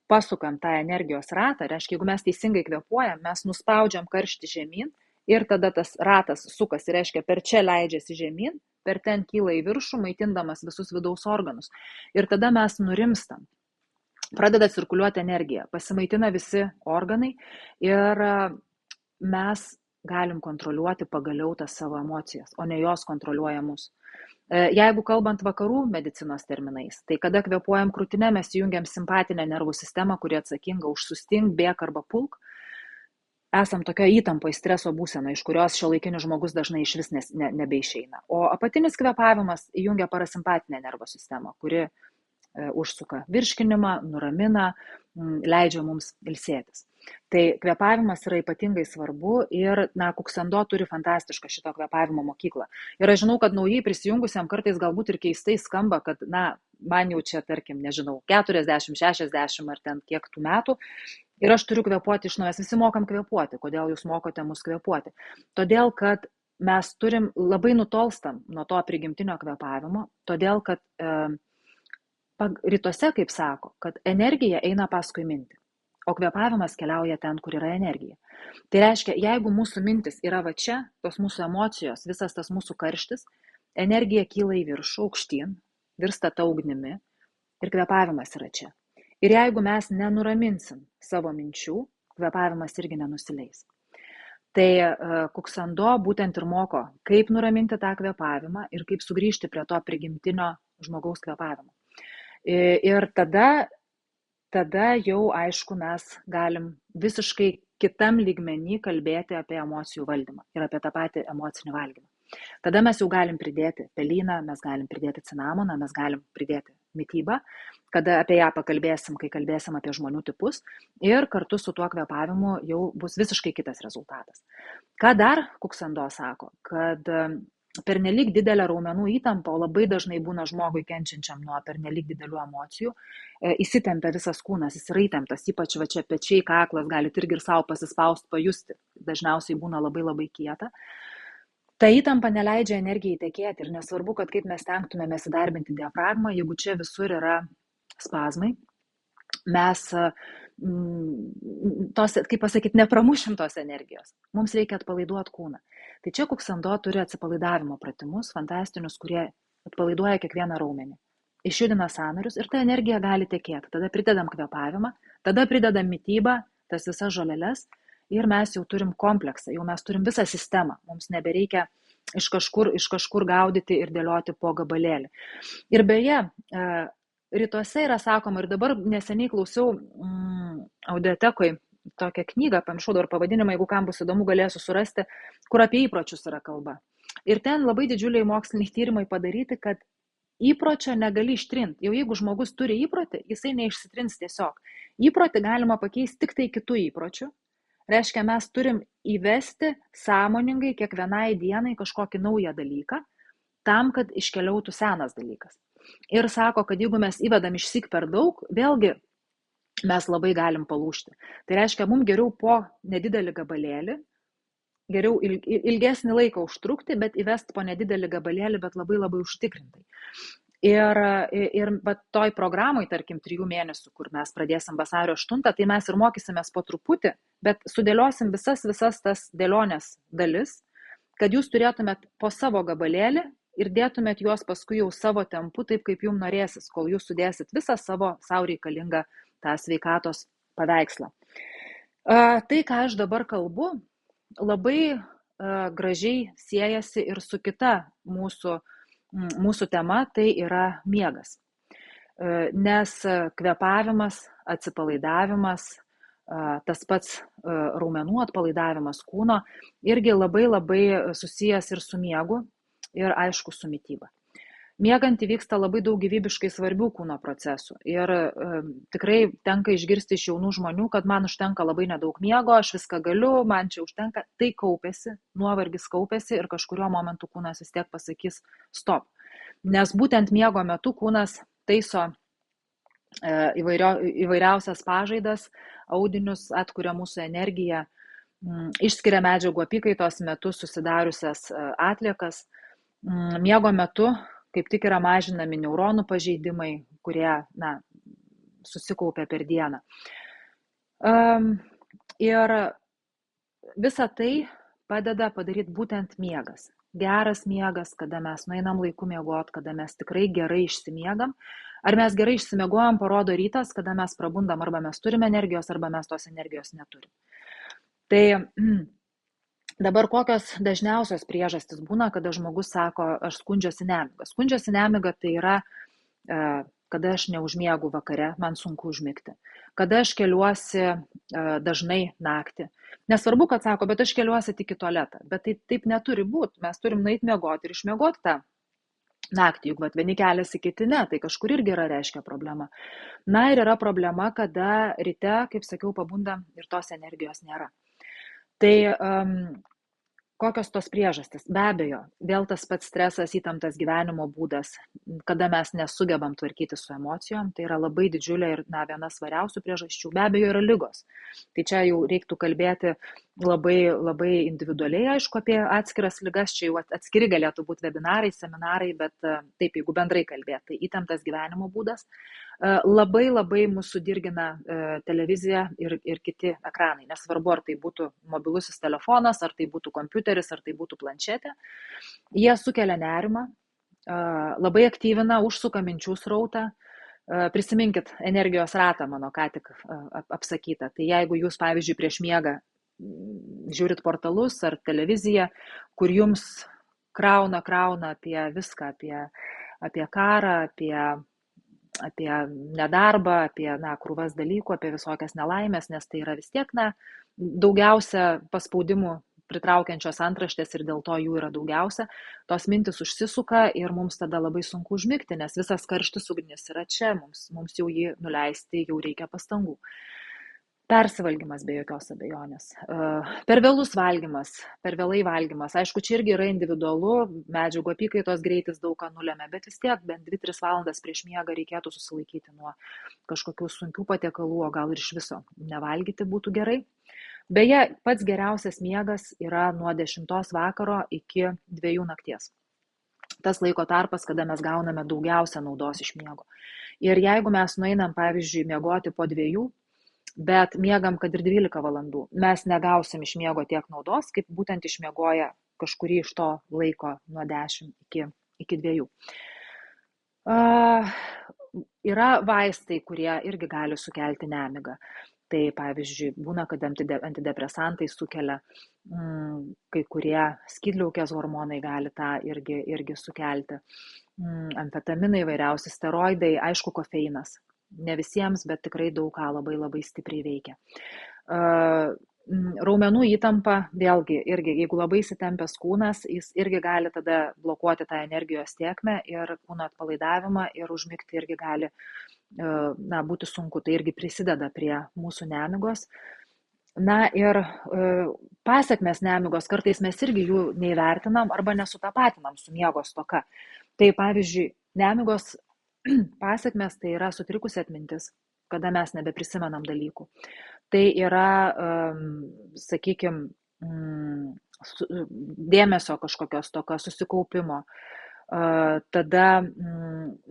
A: pasukam tą energijos ratą, reiškia, jeigu mes teisingai kvėpuojam, mes nuspaudžiam karštį žemyn ir tada tas ratas sukasi, reiškia, per čia leidžiasi žemyn, per ten kyla į viršų, maitindamas visus vidaus organus. Ir tada mes nurimstam. Pradeda cirkuliuoti energija, pasimaitina visi organai ir mes galim kontroliuoti pagaliau tas savo emocijas, o ne jos kontroliuoja mus. Jeigu kalbant vakarų medicinos terminais, tai kada kvėpuojam krūtinę, mes įjungiam simpatinę nervų sistemą, kuri atsakinga už sustink, bėk arba pulk. Esam tokio įtampoje streso būsena, iš kurios šiuolaikinis žmogus dažnai išvis nebeišeina. O apatinis kvėpavimas įjungia parasimpatinę nervų sistemą, kuri užsuka virškinimą, nuramina, leidžia mums ilsėtis. Tai kvėpavimas yra ypatingai svarbu ir Kuksando turi fantastišką šito kvėpavimo mokyklą. Ir aš žinau, kad naujai prisijungusiam kartais galbūt ir keistai skamba, kad man jau čia, tarkim, nežinau, 40, 60 ar ten kiek tų metų ir aš turiu kvėpuoti iš naujo. Visi mokam kvėpuoti. Kodėl jūs mokote mus kvėpuoti? Todėl, kad mes labai nutolstam nuo to prigimtinio kvėpavimo, todėl, kad rytuose, kaip sako, kad energija eina paskui mintį, o kvėpavimas keliauja ten, kur yra energija. Tai reiškia, jeigu mūsų mintis yra va čia, tos mūsų emocijos, visas tas mūsų karštis, energija kyla į viršų, aukštyn, virsta ta ugnimi ir kvėpavimas yra čia. Ir jeigu mes nenuraminsim savo minčių, kvėpavimas irgi nenusileis. Tai Kuksando būtent ir moko, kaip nuraminti tą kvėpavimą ir kaip sugrįžti prie to prigimtinio žmogaus kvėpavimo. Ir tada jau, aišku, mes galim visiškai kitam lygmenį kalbėti apie emocijų valdymą ir apie tą patį emocinį valgymą. Tada mes jau galim pridėti pelyną, mes galim pridėti cinamoną, mes galim pridėti mitybą, kada apie ją pakalbėsim, kai kalbėsim apie žmonių tipus ir kartu su tuo kvėpavimu jau bus visiškai kitas rezultatas. Ką dar Kuksando sako, kad pernelyg didelė raumenų įtampa, o labai dažnai būna žmogui kenčiančiam nuo pernelyg didelių emocijų, įsitempia visas kūnas, jis yra įtemptas, ypač va čia pečiai, kaklas, galite irgi ir savo pasispausti, pajusti, dažniausiai būna labai labai kieta. Ta įtampa neleidžia energijai tekėti ir nesvarbu, kad kaip mes stengtumėmės įdarbinti diafragmą, jeigu čia visur yra spazmai, mes, nepramušim tos energijos, mums reikia atpalaiduoti kūną. Tai čia Kuksando turi atsipalaidavimo pratimus, fantastinius, kurie atpalaiduoja kiekvieną raumenį. Išjudina sąnarius ir ta energija gali tekėti. Tada pridedam kvėpavimą, tada pridedam mitybą, tas visas žoleles ir mes jau turim kompleksą, jau mes turim visą sistemą. Mums nebereikia iš kažkur gaudyti ir dėlioti po gabalėlį. Ir beje, rytuose yra sakoma, ir dabar neseniai klausiau audiotekoj tokią knygą, pamiršau dar pavadinimą, jeigu kam bus įdomu, galėsiu surasti, kur apie įpročius yra kalba. Ir ten labai didžiuliai moksliniai tyrimai padaryti, kad įpročio negali ištrinti. Jau jeigu žmogus turi įprotį, jisai neišsitrins tiesiog. Įprotį galima pakeisti tik tai kitų įpročių. Reiškia, mes turim įvesti sąmoningai kiekvienai dienai kažkokį naują dalyką, tam, kad iškeliautų senas dalykas. Ir sako, kad jeigu mes įvedam išsyk per daug, vėlgi mes labai galim palūžti. Tai reiškia, mums geriau po nedidelį gabalėlį, geriau ilgesnį laiką užtrukti, bet įvesti po nedidelį gabalėlį, bet labai labai užtikrintai. Ir toj programoj, tarkim, 3 mėnesių, kur mes pradėsim vasario 8, tai mes ir mokysimės po truputį, bet sudėliosim visas tas dėlionės dalis, kad jūs turėtumėt po savo gabalėlį ir dėtumėt juos paskui jau savo tempu, taip kaip jums norėsis, kol jūs sudėsit visą savo reikalingą tą sveikatos paveikslą. Tai, ką aš dabar kalbu, labai gražiai siejasi ir su kita mūsų tema, tai yra miegas. Nes kvėpavimas, atsipalaidavimas, tas pats raumenų atpalaidavimas kūno irgi labai labai susijęs ir su miegu, ir aišku su mityba. Miegant įvyksta labai daug gyvybiškai svarbių kūno procesų ir tikrai tenka išgirsti iš jaunų žmonių, kad man užtenka labai nedaug miego, aš viską galiu, man čia užtenka, tai kaupiasi, nuovargis kaupiasi ir kažkurio momentu kūnas vis tiek pasakys stop. Nes būtent miego metu kūnas taiso įvairiausias pažaidas, audinius, atkuria mūsų energiją, išskiria medžiagų apykaitos metu susidariusias atliekas. Miego metu kaip tik yra mažinami neuronų pažeidimai, kurie susikaupia per dieną. Ir visą tai padeda padaryti būtent miegas. Geras miegas, kada mes nueinam laiku miegot, kada mes tikrai gerai išsimiegam. Ar mes gerai išsimiegojam, parodo rytas, kada mes prabundam, arba mes turime energijos, arba mes tos energijos neturim. Tai dabar kokios dažniausios priežastys būna, kada žmogus sako, aš skundžiuosi nemiga. Skundžiuosi nemiga tai yra, kada aš neužmiegu vakare, man sunku užmigti. Kada aš keliuosi dažnai naktį. Nesvarbu, kad sako, bet aš keliuosi tik į tualetą. Bet taip neturi būti. Mes turim nueiti miegoti ir išmiegoti tą naktį. Juk vieni keliasi, kiti ne. Tai kažkur irgi yra reiškia problema. Na ir yra problema, kada ryte, kaip sakiau, pabunda ir tos energijos nėra. Tai kokios tos priežastys? Be abejo, vėl tas pats stresas, įtemptas gyvenimo būdas, kada mes nesugebam tvarkyti su emocijom, tai yra labai didžiulė ir viena svariausių priežasčių. Be abejo, yra ligos. Tai čia jau reiktų kalbėti labai, labai individualiai, aišku, apie atskiras ligas, čia jau atskiri galėtų būti webinarai, seminarai, bet taip, jeigu bendrai kalbėti, tai įtemptas gyvenimo būdas. Labai labai mūsų dirgina televizija ir kiti ekranai, nesvarbu, ar tai būtų mobilusis telefonas, ar tai būtų kompiuteris, ar tai būtų planšetė. Jie sukelia nerimą, labai aktyvina, užsuka minčių srautą. Prisiminkit energijos ratą mano ką tik apsakytą. Tai jeigu jūs, pavyzdžiui, prieš miegą žiūrit portalus ar televiziją, kur jums krauna apie viską, apie karą, apie nedarbą, apie krūvas dalykų, apie visokias nelaimės, nes tai yra vis tiek daugiausia paspaudimų pritraukiančios antraštės ir dėl to jų yra daugiausia, tos mintis užsisuka ir mums tada labai sunku užmigti, nes visas karštis ugnis yra čia, mums jau jį nuleisti jau reikia pastangų. Persivalgymas be jokios abejonės. Per vėlus valgymas, per vėlai valgymas. Aišku, čia irgi yra individualu, medžiagų apykaitos greitis daug ką nulemia, bet vis tiek bent 2-3 valandas prieš miegą reikėtų susilaikyti nuo kažkokių sunkių patiekalų, o gal ir iš viso nevalgyti būtų gerai. Beje, pats geriausias miegas yra nuo 10 vakaro iki 2 nakties. Tas laiko tarpas, kada mes gauname daugiausia naudos iš miego. Ir jeigu mes nueinam, pavyzdžiui, miegoti po 2, bet miegam, kad ir 12 valandų, mes negausim iš miego tiek naudos, kaip būtent išmiegoja kažkurį iš to laiko nuo 10 iki 2. Yra vaistai, kurie irgi gali sukelti nemigą. Tai pavyzdžiui, būna, kad antidepresantai sukelia, kai kurie skydliaukės hormonai gali tą irgi sukelti. Amfetaminai, įvairiausi steroidai, aišku, kofeinas. Ne visiems, bet tikrai daug ką labai labai stipriai veikia. Raumenų įtampa, vėlgi, irgi, jeigu labai įsitempęs kūnas, jis irgi gali tada blokuoti tą energijos tėkmę ir kūno atpalaidavimą ir užmigti irgi gali būti sunku, tai irgi prisideda prie mūsų nemigos. Na ir pasekmės nemigos, kartais mes irgi jų neįvertinam arba nesutapatinam su miego stoka. Tai pavyzdžiui, nemigos pasekmės tai yra sutrikusi atmintis, kada mes nebeprisimenam dalykų. Tai yra, sakykime, dėmesio kažkokios stoka, susikaupimo, tada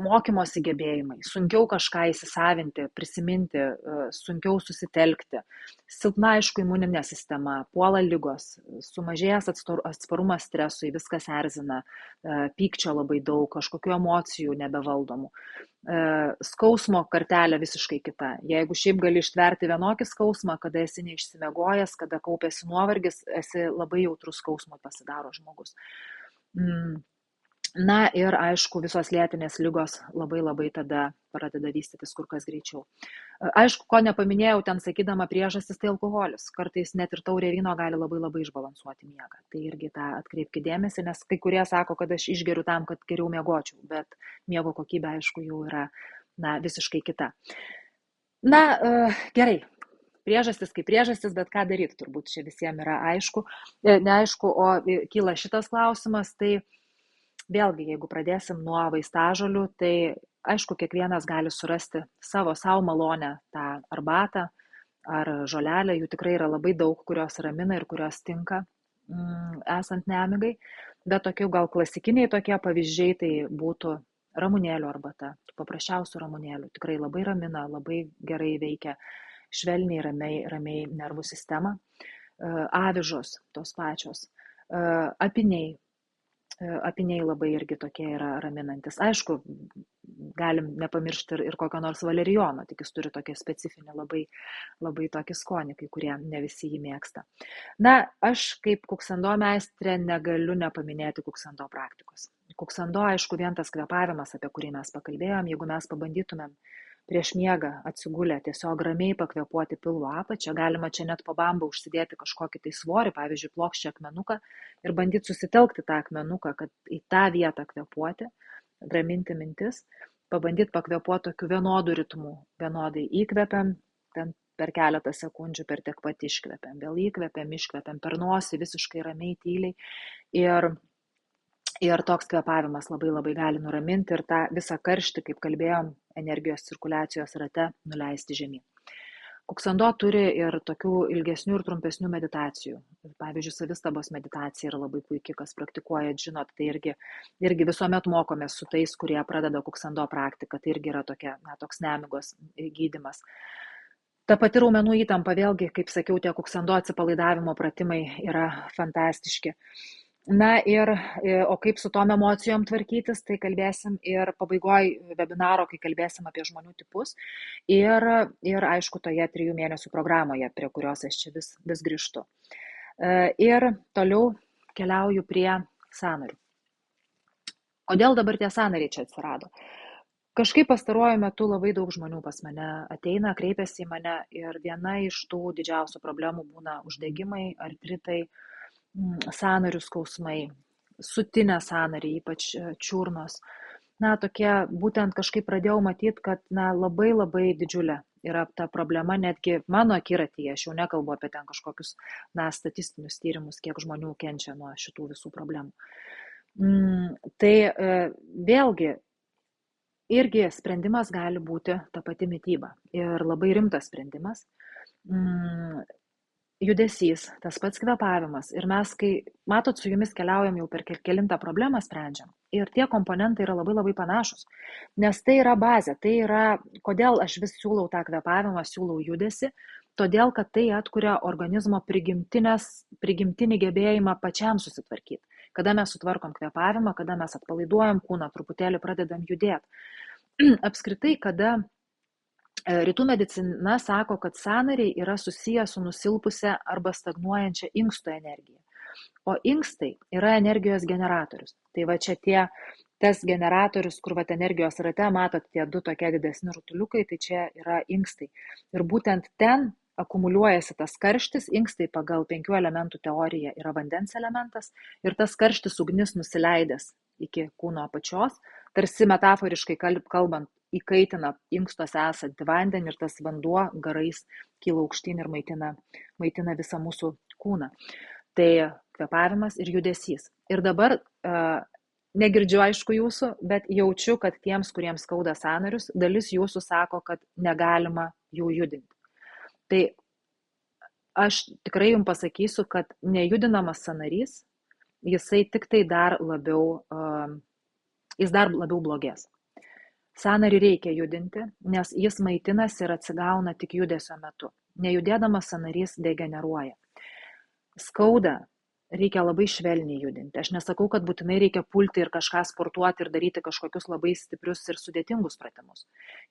A: mokymosi gebėjimai, sunkiau kažką įsisavinti, prisiminti, sunkiau susitelkti, silpna, aišku, imuninė sistema, puola ligos, sumažėjęs atsparumas stresui, viskas erzina, pykčio labai daug, kažkokių emocijų nebevaldomų. Skausmo kartelė visiškai kita. Jeigu šiaip gali ištverti vienokį skausmą, kada esi neišsimiegojęs, kada kaupėsi nuovargis, esi labai jautrus skausmui pasidaro žmogus. Na ir aišku, visos lėtinės ligos labai tada pradeda vystytis kur kas greičiau. Aišku, ko nepaminėjau ten sakydama priežastis, tai alkoholis. Kartais net ir taurė vyno gali labai išbalansuoti miegą. Tai irgi tą atkreipkite dėmesį, nes kai kurie sako, kad aš išgeriu tam, kad geriau miegočiau, bet miego kokybė, aišku, jau yra visiškai kita. Gerai. Priežastis kaip priežastis, bet ką daryti, turbūt čia visiems yra aišku. Neaišku, o kyla šitas klausimas, tai vėlgi, jeigu pradėsim nuo vaistažolių, tai aišku, kiekvienas gali surasti savo malonę tą arbatą ar žolelę, jų tikrai yra labai daug, kurios ramina ir kurios tinka esant nemigai, bet tokių gal klasikiniai tokie pavyzdžiai tai būtų ramunėlių arbata, paprasčiausių ramunėlių, tikrai labai ramina, labai gerai veikia, švelniai, ramiai nervų sistemą, avižos tos pačios, apiniai labai irgi tokie yra raminantis. Aišku, galim nepamiršti ir kokio nors valerijono, tik jis turi tokį specifinį labai tokį skonį, kai kurie ne visi jį mėgsta. Aš kaip kuksando meistrė negaliu nepaminėti kuksando praktikos. Kuksando, aišku, vien tas kvėpavimas, apie kurį mes pakalbėjom, jeigu mes pabandytumėm prieš miegą atsigulę tiesiog ramiai pakvėpuoti pilvo apačią, galima čia net po bambą užsidėti kažkokį tai svorį, pavyzdžiui, plokščią akmenuką ir bandyti susitelkti tą akmenuką, kad į tą vietą kvėpuoti, raminti mintis, pabandyti pakvėpuoti tokiu vienodu ritmu, vienodai įkvepiam, ten per keletą sekundžių per tiek pat iškvepiam, vėl įkvepiam, iškvepiam per nosį visiškai ramiai, tyliai ir toks kvėpavimas labai gali nuraminti ir tą visą karštį, kaip kalbėjom, energijos cirkuliacijos rate nuleisti žemyn. Kuksando turi ir tokių ilgesnių ir trumpesnių meditacijų. Pavyzdžiui, savistabos meditacija yra labai puikiai, kas praktikuojat, žinot, tai irgi visuomet mokomės su tais, kurie pradeda kuksando praktiką, tai irgi yra toks nemigos gydymas. Ta pati raumenų įtampa, vėlgi, kaip sakiau, tie kuksando atsipalaidavimo pratimai yra fantastiški. O kaip su tom emocijom tvarkytis, tai kalbėsim ir pabaigoje webinaro, kai kalbėsim apie žmonių tipus ir aišku, toje 3 mėnesių programoje, prie kurios aš čia vis grįžtu. Ir toliau keliauju prie sąnarių. Kodėl dabar tie sąnariai čia atsirado? Kažkaip pastaruoju metu labai daug žmonių pas mane ateina, kreipiasi į mane ir viena iš tų didžiausių problemų būna uždegimai, artritai, sąnarių skausmai, sutinę sąnarį, ypač čiurnos. Tokie būtent kažkaip pradėjau matyti, kad labai didžiulė yra ta problema, netgi mano akiratyje, aš jau nekalbu apie ten kažkokius statistinius tyrimus, kiek žmonių kenčia nuo šitų visų problemų. Tai vėlgi, irgi sprendimas gali būti ta pati mityba ir labai rimtas sprendimas. Judesys, tas pats kvėpavimas ir mes, kai matot, su jumis keliaujam jau per kelintą problemą sprendžiam ir tie komponentai yra labai panašus, nes tai yra bazė, tai yra, kodėl aš vis siūlau tą kvėpavimą, siūlau judesį, todėl, kad tai atkuria organizmo prigimtinį gebėjimą pačiam susitvarkyti. Kada mes sutvarkom kvėpavimą, kada mes atpalaiduojam kūną, truputėlį pradedam judėti. Apskritai, kada rytų medicina sako, kad sąnariai yra susiję su nusilpusią arba stagnuojančią inkstų energiją. O inkstai yra energijos generatorius. Tai va čia tas generatorius, kur energijos rate, matot, tie 2 tokie didesni rutuliukai, tai čia yra inkstai. Ir būtent ten akumuliuojasi tas karštis, inkstai pagal 5 elementų teoriją yra vandens elementas ir tas karštis ugnis nusileidęs iki kūno apačios, tarsi metaforiškai kalbant, įkaitina inkstuose esantį vandenį ir tas vanduo garais kyla aukštyn ir maitina visą mūsų kūną. Tai kvėpavimas ir judesys. Ir dabar negirdžiu, aišku, jūsų, bet jaučiu, kad tiems, kuriems skauda sąnarius, dalis jūsų sako, kad negalima jų judinti. Tai aš tikrai jums pasakysiu, kad nejudinamas sąnarys, jisai tik tai dar labiau jis dar labiau blogės. Sąnarį reikia judinti, nes jis maitinasi ir atsigauna tik judesio metu. Nejudėdamas sąnarys degeneruoja. Skauda, reikia labai švelniai judinti. Aš nesakau, kad būtinai reikia pulti ir kažką sportuoti ir daryti kažkokius labai stiprius ir sudėtingus pratimus.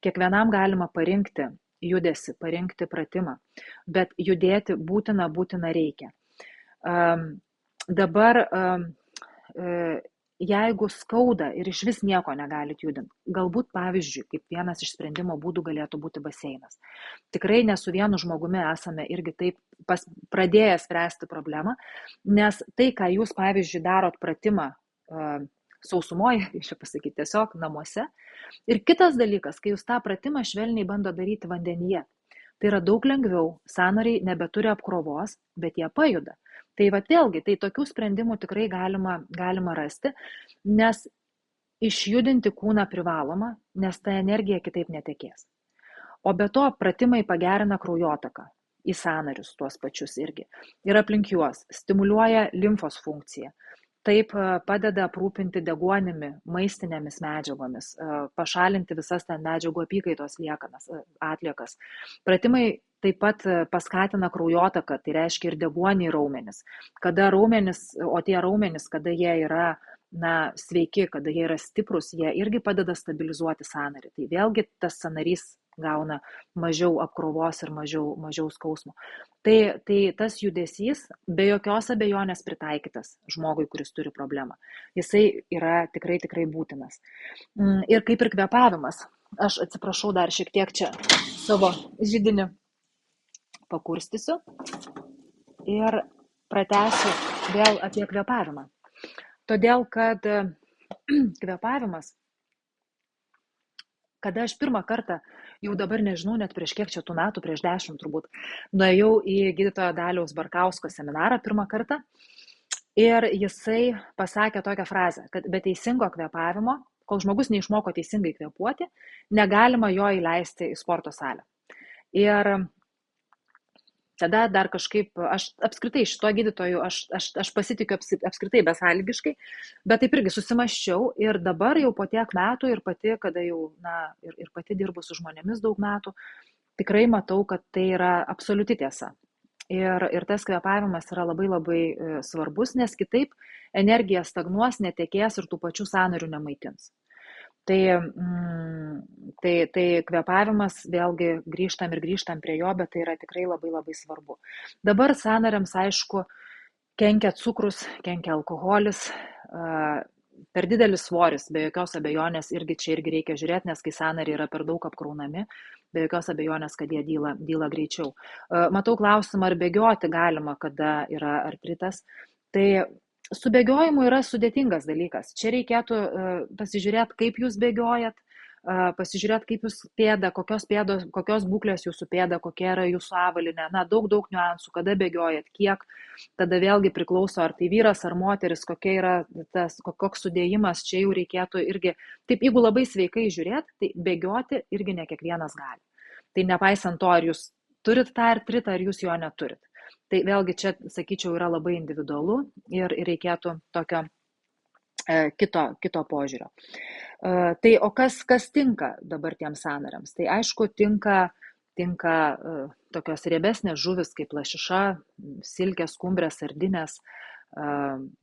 A: Kiekvienam galima parinkti judesi, parinkti pratimą, bet judėti būtina reikia. Dabar jeigu skauda ir iš vis nieko negalit judinti, galbūt pavyzdžiui, kaip vienas iš sprendimo būdų galėtų būti baseinas. Tikrai ne su vienu žmogumi esame irgi taip pradėję spręsti problemą, nes tai, ką jūs pavyzdžiui darot pratimą sausumoje, iš pasakyti, tiesiog namuose. Ir kitas dalykas, kai jūs tą pratimą švelniai bando daryti vandenyje, tai yra daug lengviau, sąnariai nebeturi apkrovos, bet jie pajuda. Tai va vėlgi, tai tokių sprendimų tikrai galima rasti, nes išjudinti kūną privaloma, nes ta energija kitaip netekės. O be to pratimai pagerina kraujotaką į sąnarius tuos pačius irgi. Ir aplink juos stimuliuoja limfos funkciją. Taip padeda aprūpinti deguonimi, maistinėmis medžiagomis, pašalinti visas ten medžiagų apykaitos atliekas. Pratimai taip pat paskatina kraujotaką, tai reiškia ir deguonį raumenis. Kada raumenis, o tie raumenis, kada jie yra sveiki, kada jie yra stiprus, jie irgi padeda stabilizuoti sąnarį. Tai vėlgi tas sąnarys gauna mažiau apkrovos ir mažiau skausmo. Tai tas judesys be jokios abejonės pritaikytas žmogui, kuris turi problemą. Jisai yra tikrai būtinas. Ir kaip ir kvėpavimas. Aš atsiprašau, dar šiek tiek čia savo židinį pakurstysiu ir pratęsiu vėl apie kvėpavimą. Todėl, kad kvėpavimas, kada aš pirmą kartą, jau dabar nežinau, net prieš kiek čia tų metų, prieš 10 turbūt, nuėjau į gydytojo Daliaus Barkausko seminarą pirmą kartą ir jisai pasakė tokią frazę, kad be teisingo kvėpavimo, kol žmogus neišmoko teisingai kvėpuoti, negalima jo įleisti į sporto salę. Ir tada dar kažkaip, aš apskritai šito gydytoju, aš pasitikiu apskritai besąlygiškai, bet taip irgi susimaščiau ir dabar jau po tiek metų ir pati, kada jau, ir pati dirbu su žmonėmis daug metų, tikrai matau, kad tai yra absoliuti tiesa. Ir tas kvėpavimas yra labai svarbus, nes kitaip energija stagnuos, netekės ir tų pačių sąnarių nemaitins. Tai kvėpavimas, vėlgi grįžtam prie jo, bet tai yra tikrai labai svarbu. Dabar sąnariams, aišku, kenkia cukrus, kenkia alkoholis, per didelis svoris, be jokios abejonės, čia irgi reikia žiūrėti, nes kai sąnariai yra per daug apkraunami, be jokios abejonės, kad jie dyla greičiau. Matau klausimą, ar bėgioti galima, kada yra artritas. Tai su bėgiojimu yra sudėtingas dalykas. Čia reikėtų pasižiūrėti, kaip jūs bėgiojat, pasižiūrėti, kaip jūs pėda, kokios būklės jūsų pėda, kokia yra jūsų avalinė, daug niuansų, kada bėgiojat, kiek, tada vėlgi priklauso, ar tai vyras, ar moteris, kokia yra koks sudėjimas, čia jau reikėtų irgi, taip, jeigu labai sveikai žiūrėti, tai bėgioti irgi ne kiekvienas gali. Tai nepaisant to, ar jūs turit tą artritą, ar jūs jo neturit. Tai vėlgi čia, sakyčiau, yra labai individualu ir reikėtų tokio kito požiūrio. Tai o kas tinka dabar tiems sąnariams? Tai aišku, tinka tokios riebesnės žuvis kaip lašiša, silkės, skumbrės, sardinės,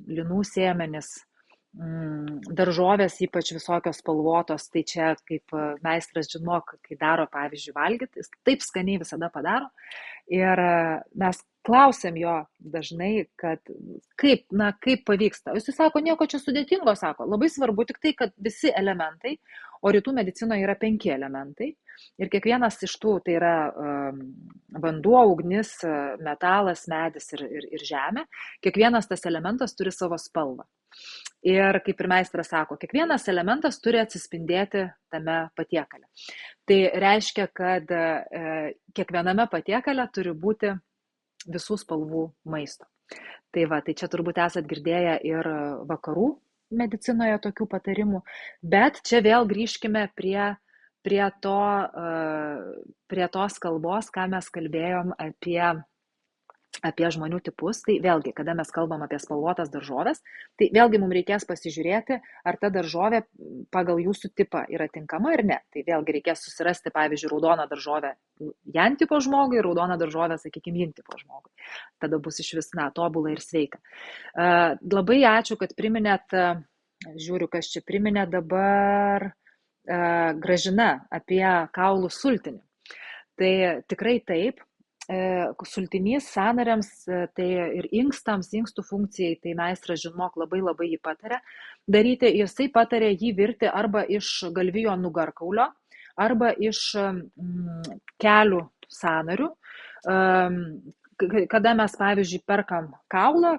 A: linų sėmenys, daržovės, ypač visokios spalvotos. Tai čia kaip meistras Džinok, kai daro, pavyzdžiui, valgyti, jis taip skaniai visada padaro. Ir mes klausiam jo dažnai, kad kaip pavyksta. Jis sako, nieko čia sudėtingo, sako. Labai svarbu tik tai, kad visi elementai, o rytų medicinoje yra 5 elementai. Ir kiekvienas iš tų, tai yra vanduo, ugnis, metalas, medis ir žemė. Kiekvienas tas elementas turi savo spalvą. Ir kaip ir meistras sako, kiekvienas elementas turi atsispindėti tame patiekale. Tai reiškia, kad kiekviename patiekale turi būti visų spalvų maisto. Tai čia turbūt esat girdėję ir vakarų medicinoje tokių patarimų, bet čia vėl grįžkime prie tos kalbos, ką mes kalbėjom apie apie žmonių tipus, tai vėlgi, kada mes kalbam apie spalvotas daržovės, tai vėlgi mums reikės pasižiūrėti, ar ta daržovė pagal jūsų tipą yra tinkama ar ne. Tai vėlgi reikės susirasti, pavyzdžiui, raudoną daržovę Jan tipo žmogui, raudoną daržovę, sakykime, Yin tipo žmogui. Tada bus iš vis, tobula ir sveika. Labai ačiū, kad priminėt, žiūriu, kas čia priminė dabar, Gražina apie kaulų sultinį. Tai tikrai taip. Sultinys sąnariams, tai ir inkstams, inkstų funkcijai, tai meistras Žinmok labai jį patarė daryti. Jisai patarė jį virti arba iš galvijo nugarkaulio, arba iš kelių sąnarių. Kada mes, pavyzdžiui, perkam kaulą,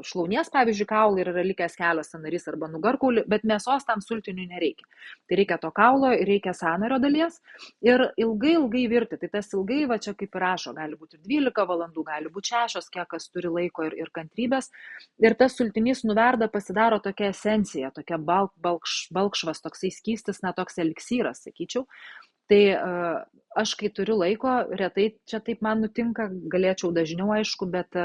A: šlaunies, pavyzdžiui, kaulą ir yra likęs kelio sąnarys arba nugarkaulį, bet mėsos tam sultiniui nereikia. Tai reikia to kaulo ir reikia sąnario dalies ir ilgai virti. Tai tas ilgai, va čia kaip ir rašo, gali būti ir 12 valandų, gali būti 6, kiek kas turi laiko ir kantrybės. Ir tas sultinys nuverda, pasidaro tokia esencija, tokia balkšvas, toksai skystis, toks eliksyras, sakyčiau. Tai aš, kai turiu laiko, retai čia taip man nutinka, galėčiau dažniau, aišku, bet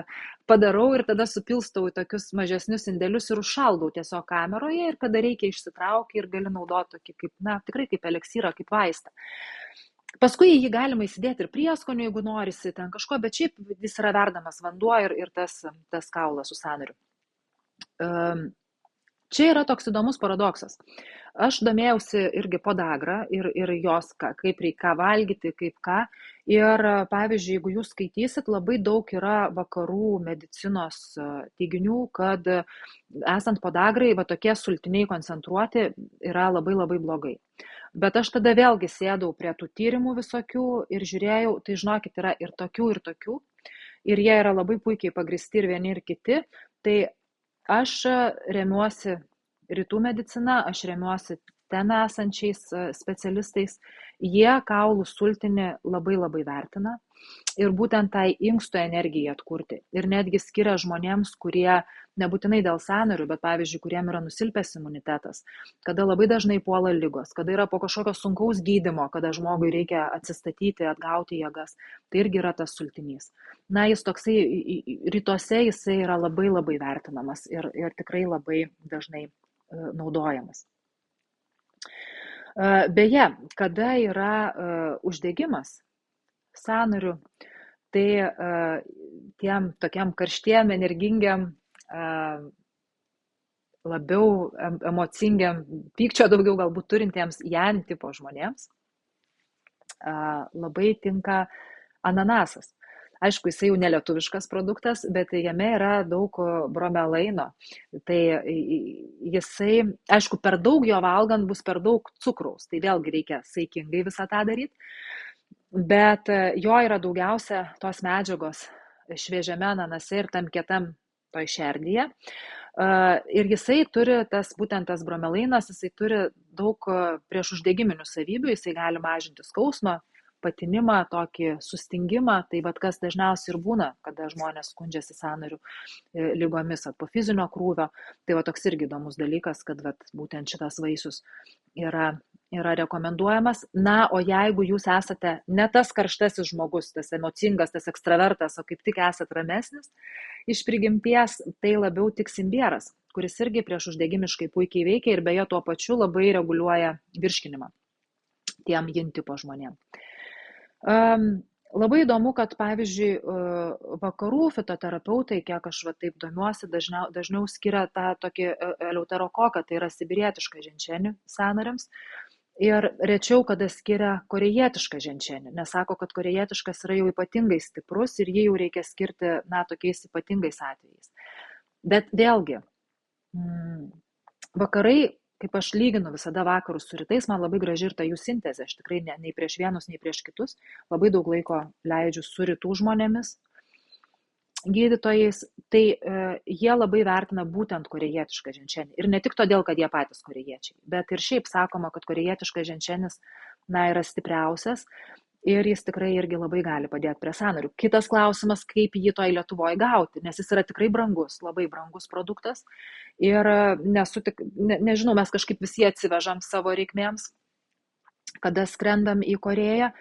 A: padarau ir tada supilstau į tokius mažesnius indelius ir užšaldau tiesiog kameroje ir kada reikia išsitraukti ir gali naudoti tokį kaip, tikrai kaip eliksyrą, kaip vaistą. Paskui jį galima įsidėti ir prieskonių, jeigu norisi ten kažko, bet šiaip jis yra verdamas vanduo ir tas kaulas su sąnariu. Čia yra toks įdomus paradoksas. Aš domėjausi irgi podagrą ir jos, kaip reikia valgyti, kaip ką. Ir pavyzdžiui, jeigu jūs skaitysit, labai daug yra vakarų medicinos teiginių, kad esant podagrai, tokie sultiniai koncentruoti yra labai blogai. Bet aš tada vėlgi sėdau prie tų tyrimų visokių ir žiūrėjau, tai žinokit, yra ir tokių. Ir jie yra labai puikiai pagristi ir vieni ir kiti. Tai aš remiuosi rytų medicina, aš remiuosi ten esančiais specialistais. Jie kaulų sultinį labai vertina ir būtent tai inksto energijai atkurti. Ir netgi skiria žmonėms, kurie nebūtinai dėl sąnarių, bet pavyzdžiui, kuriem yra nusilpęs imunitetas, kada labai dažnai puola ligos, kada yra po kažkokio sunkaus gydymo, kada žmogui reikia atsistatyti, atgauti jėgas. Tai irgi yra tas sultinys. Jis toksai, rytuose jisai yra labai vertinamas ir tikrai labai dažnai naudojamas. Beje, kada yra uždegimas sąnarių, tai tiem tokiam karštiem, energingiem, labiau emocingiam, pykčio daugiau galbūt turintiems Jan tipo žmonėms labai tinka ananasas. Aišku, jisai jau nelietuviškas produktas, bet jame yra daug bromelaino. Tai jisai, aišku, per daug jo valgant bus per daug cukraus. Tai vėlgi reikia saikingai visą tą daryti. Bet jo yra daugiausia tos medžiagos šviežiame ananase ir tam kietam toj šerdyje. Ir jisai turi būtent tas bromelainas, jisai turi daug priešuždegiminių savybių, jisai gali mažinti skausmą, patinimą, tokį sustingimą, tai kas dažniausiai ir būna, kada žmonės skundžiasi sąnarių lygomis po fizinio krūvio. Tai toks irgi įdomus dalykas, kad būtent šitas vaisius yra rekomenduojamas. O jeigu jūs esate ne tas karštasis žmogus, tas emocingas, tas ekstravertas, o kaip tik esate ramesnis iš prigimties, tai labiau tiks imbieras, kuris irgi priešuždegimiškai puikiai veikia ir beje tuo pačiu labai reguliuoja virškinimą tiem Yin tipo žmonėm. Labai įdomu, kad pavyzdžiui vakarų fitoterapeutai, kiek aš taip domiuosi, dažniau skiria tą tokį eleuterokoką, tai yra sibirietišką ženšenį sąnariams. Ir rečiau, kada skiria korejietišką ženšenį, nes sako, kad korejietiškas yra jau ypatingai stiprus ir jį jau reikia skirti tokiais ypatingais atvejais. Bet vėlgi, vakarai, kaip aš lyginu visada vakarus su rytais, man labai graži ir ta jų sintezė. Aš tikrai nei prieš vienus, nei prieš kitus labai daug laiko leidžiu su rytų žmonėmis, gydytojais. Tai jie labai vertina būtent korejietišką ženšenį. Ir ne tik todėl, kad jie patys korejiečiai, bet ir šiaip sakoma, kad korejietiškas ženšenis yra stipriausias ir jis tikrai irgi labai gali padėti prie sąnarių. Kitas klausimas, kaip jį toj Lietuvoje gauti, nes jis yra tikrai brangus, labai brangus produktas. Ir nežinau, mes kažkaip visi atsivežam savo reikmėms, kada skrendam į Koreją.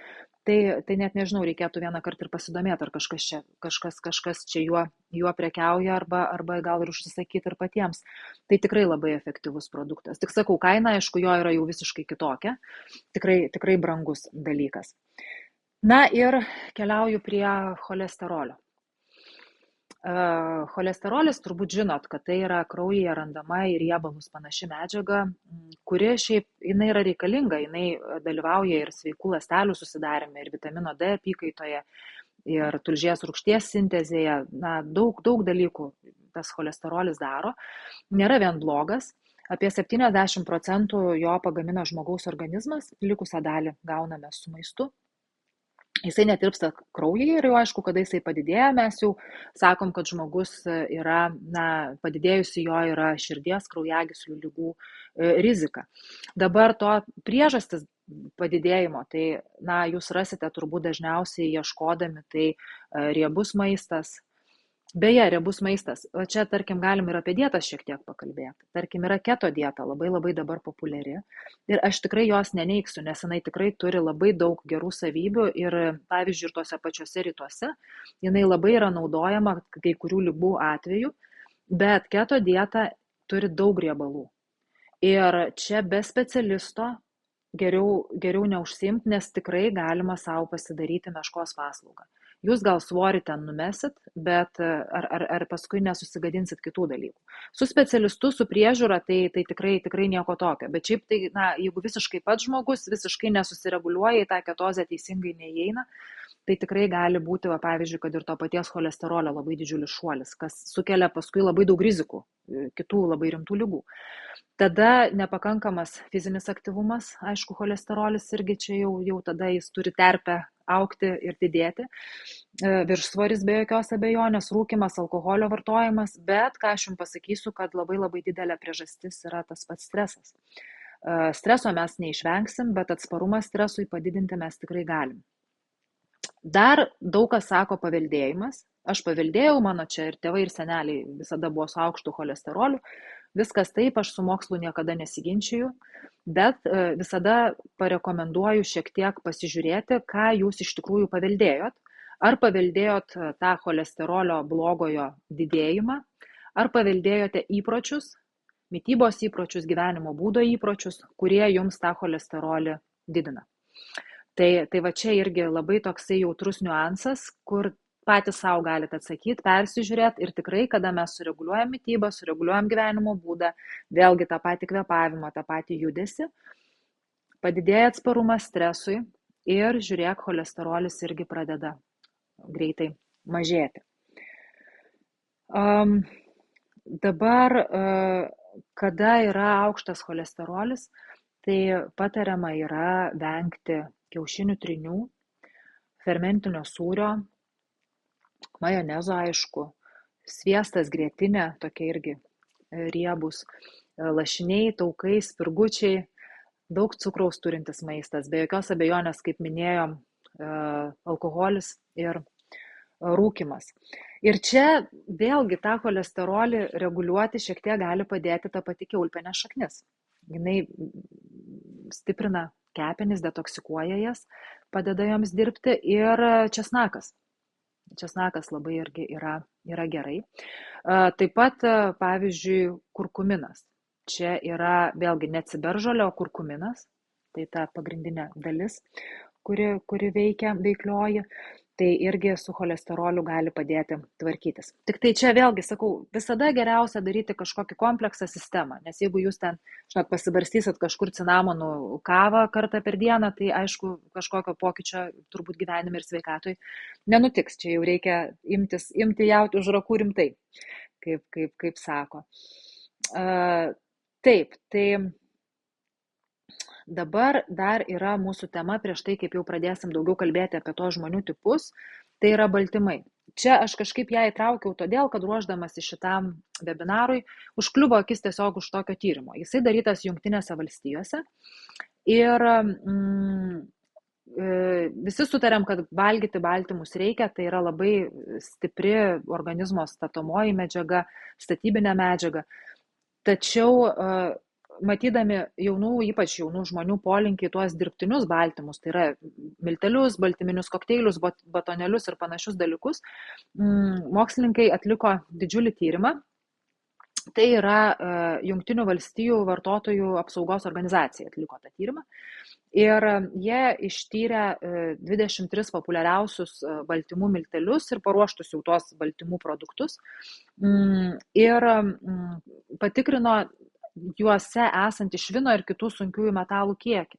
A: tai net nežinau, reikėtų vieną kartą ir pasidomėti, ar kažkas čia juo prekiauja arba gal ir užsisakyti ir patiems. Tai tikrai labai efektyvus produktas. Tik sakau, kaina, aišku, jo yra jau visiškai kitokia. Tikrai brangus dalykas. Na ir keliauju prie cholesterolio. Cholesterolis, turbūt žinot, kad tai yra kraujyje randama į riebalus panaši medžiaga, kuri šiaip jinai yra reikalinga, jinai dalyvauja ir sveikų ląstelių susidarime, ir vitamino D apykaitoje, ir tulžies rūgšties sintezėje, daug dalykų tas cholesterolis daro, nėra vien blogas, apie 70% jo pagamina žmogaus organizmas, likusią dalį gauname su maistu. Jisai netirpsta kraujyje ir jau aišku, kada jisai padidėja, mes jau sakom, kad žmogus yra, padidėjusi jo yra širdies, kraujagyslių ligų rizika. Dabar to priežastis padidėjimo, tai jūs rasite turbūt dažniausiai ieškodami, tai riebus maistas. Beje, riebus maistas, o čia, tarkim, galim ir apie dietas šiek tiek pakalbėti. Tarkim, yra keto dieta, labai dabar populiari. Ir aš tikrai jos neneiksiu, nes jinai tikrai turi labai daug gerų savybių ir, pavyzdžiui, ir tuose pačiuose rytuose, jinai labai yra naudojama kai kurių ligų atveju, bet keto dieta turi daug riebalų. Ir čia be specialisto geriau neužsiimti, nes tikrai galima savo pasidaryti meškos paslaugą. Jūs gal svorį ten numesit, bet ar paskui nesusigadinsit kitų dalykų. Su specialistu, su priežiūra, tai tikrai nieko tokio. Bet šiaip tai, jeigu visiškai pats žmogus visiškai nesusireguliuoja, į tą ketozę teisingai neįeina, tai tikrai gali būti, pavyzdžiui, kad ir to paties cholesterolio labai didžiulis šuolis, kas sukelia paskui labai daug rizikų, kitų labai rimtų ligų. Tada nepakankamas fizinis aktyvumas, aišku, cholesterolis irgi čia jau tada jis turi terpę augti ir didėti. Viršsvoris be jokios abejonės, rūkymas, alkoholio vartojimas, bet ką aš jums pasakysiu, kad labai didelė priežastis yra tas pats stresas. Streso mes neišvengsim, bet atsparumą stresui padidinti mes tikrai galim. Dar daug kas sako paveldėjimas. Aš paveldėjau, mano čia ir tėvai, ir seneliai visada buvo su aukštu cholesteroliu. Viskas taip, aš su mokslu niekada nesiginčiju, bet visada parekomenduoju šiek tiek pasižiūrėti, ką jūs iš tikrųjų paveldėjot. Ar paveldėjot tą cholesterolio blogojo didėjimą, ar paveldėjote įpročius, mitybos įpročius, gyvenimo būdo įpročius, kurie jums tą cholesterolį didina. Tai va čia irgi labai toksai jautrus niuansas, kur patys savo galite atsakyti, persižiūrėti ir tikrai, kada mes sureguliuojam mitybą, sureguliuojam gyvenimo būdą, vėlgi tą patį kvėpavimą, tą patį judesį, padidėja atsparumas stresui ir žiūrėk, cholesterolis irgi pradeda greitai mažėti. Dabar, kada yra aukštas cholesterolis, tai patariama yra vengti kiaušinių trynių, fermentinio sūrio, majonezo, aišku, sviestas, grietinė, tokie irgi riebus, lašiniai, taukai, spirgučiai, daug cukraus turintis maistas, be jokios abejonės, kaip minėjom, alkoholis ir rūkymas. Ir čia vėlgi tą cholesterolį reguliuoti šiek tiek gali padėti ta pati kiaulpienės šaknis. Jinai stiprina kepenis, detoksikuoja jas, padeda joms dirbti ir česnakas. Česnakas labai irgi yra gerai. Taip pat, pavyzdžiui, kurkuminas. Čia yra vėlgi ne ciberžolė, o kurkuminas. Tai ta pagrindinė dalis, kuri veikia veiklioji. Tai irgi su cholesteroliu gali padėti tvarkytis. Tik tai čia vėlgi, sakau, visada geriausia daryti kažkokį kompleksą sistemą, nes jeigu jūs ten, pasibarstysit kažkur cinamonų kavą kartą per dieną, tai aišku, kažkokio pokyčio turbūt gyvenime ir sveikatoj nenutiks. Čia jau reikia imti jauti už rakų rimtai, kaip sako. Taip, tai dabar dar yra mūsų tema, prieš tai, kaip jau pradėsim daugiau kalbėti apie tos žmonių tipus, tai yra baltymai. Čia aš kažkaip ją įtraukiau todėl, kad ruošdamasi šitam webinarui užkliuvo akis tiesiog už tokio tyrimo. Jisai darytas Jungtinėse valstijose ir visi sutarėm, kad valgyti baltymus reikia, tai yra labai stipri organizmo statomoji medžiaga, statybinė medžiaga. Tačiau matydami ypač jaunų žmonių polinkį tuos dirbtinius baltymus, tai yra miltelius, baltyminius kokteilius, batonelius ir panašius dalykus, mokslininkai atliko didžiulį tyrimą. Tai yra Jungtinių valstijų vartotojų apsaugos organizacija atliko tą tyrimą. Ir jie ištyrė 23 populiariausius baltymų miltelius ir paruoštus jau tuos baltymų produktus. Ir patikrino juose esantį švino ir kitų sunkiųjų metalų kiekį.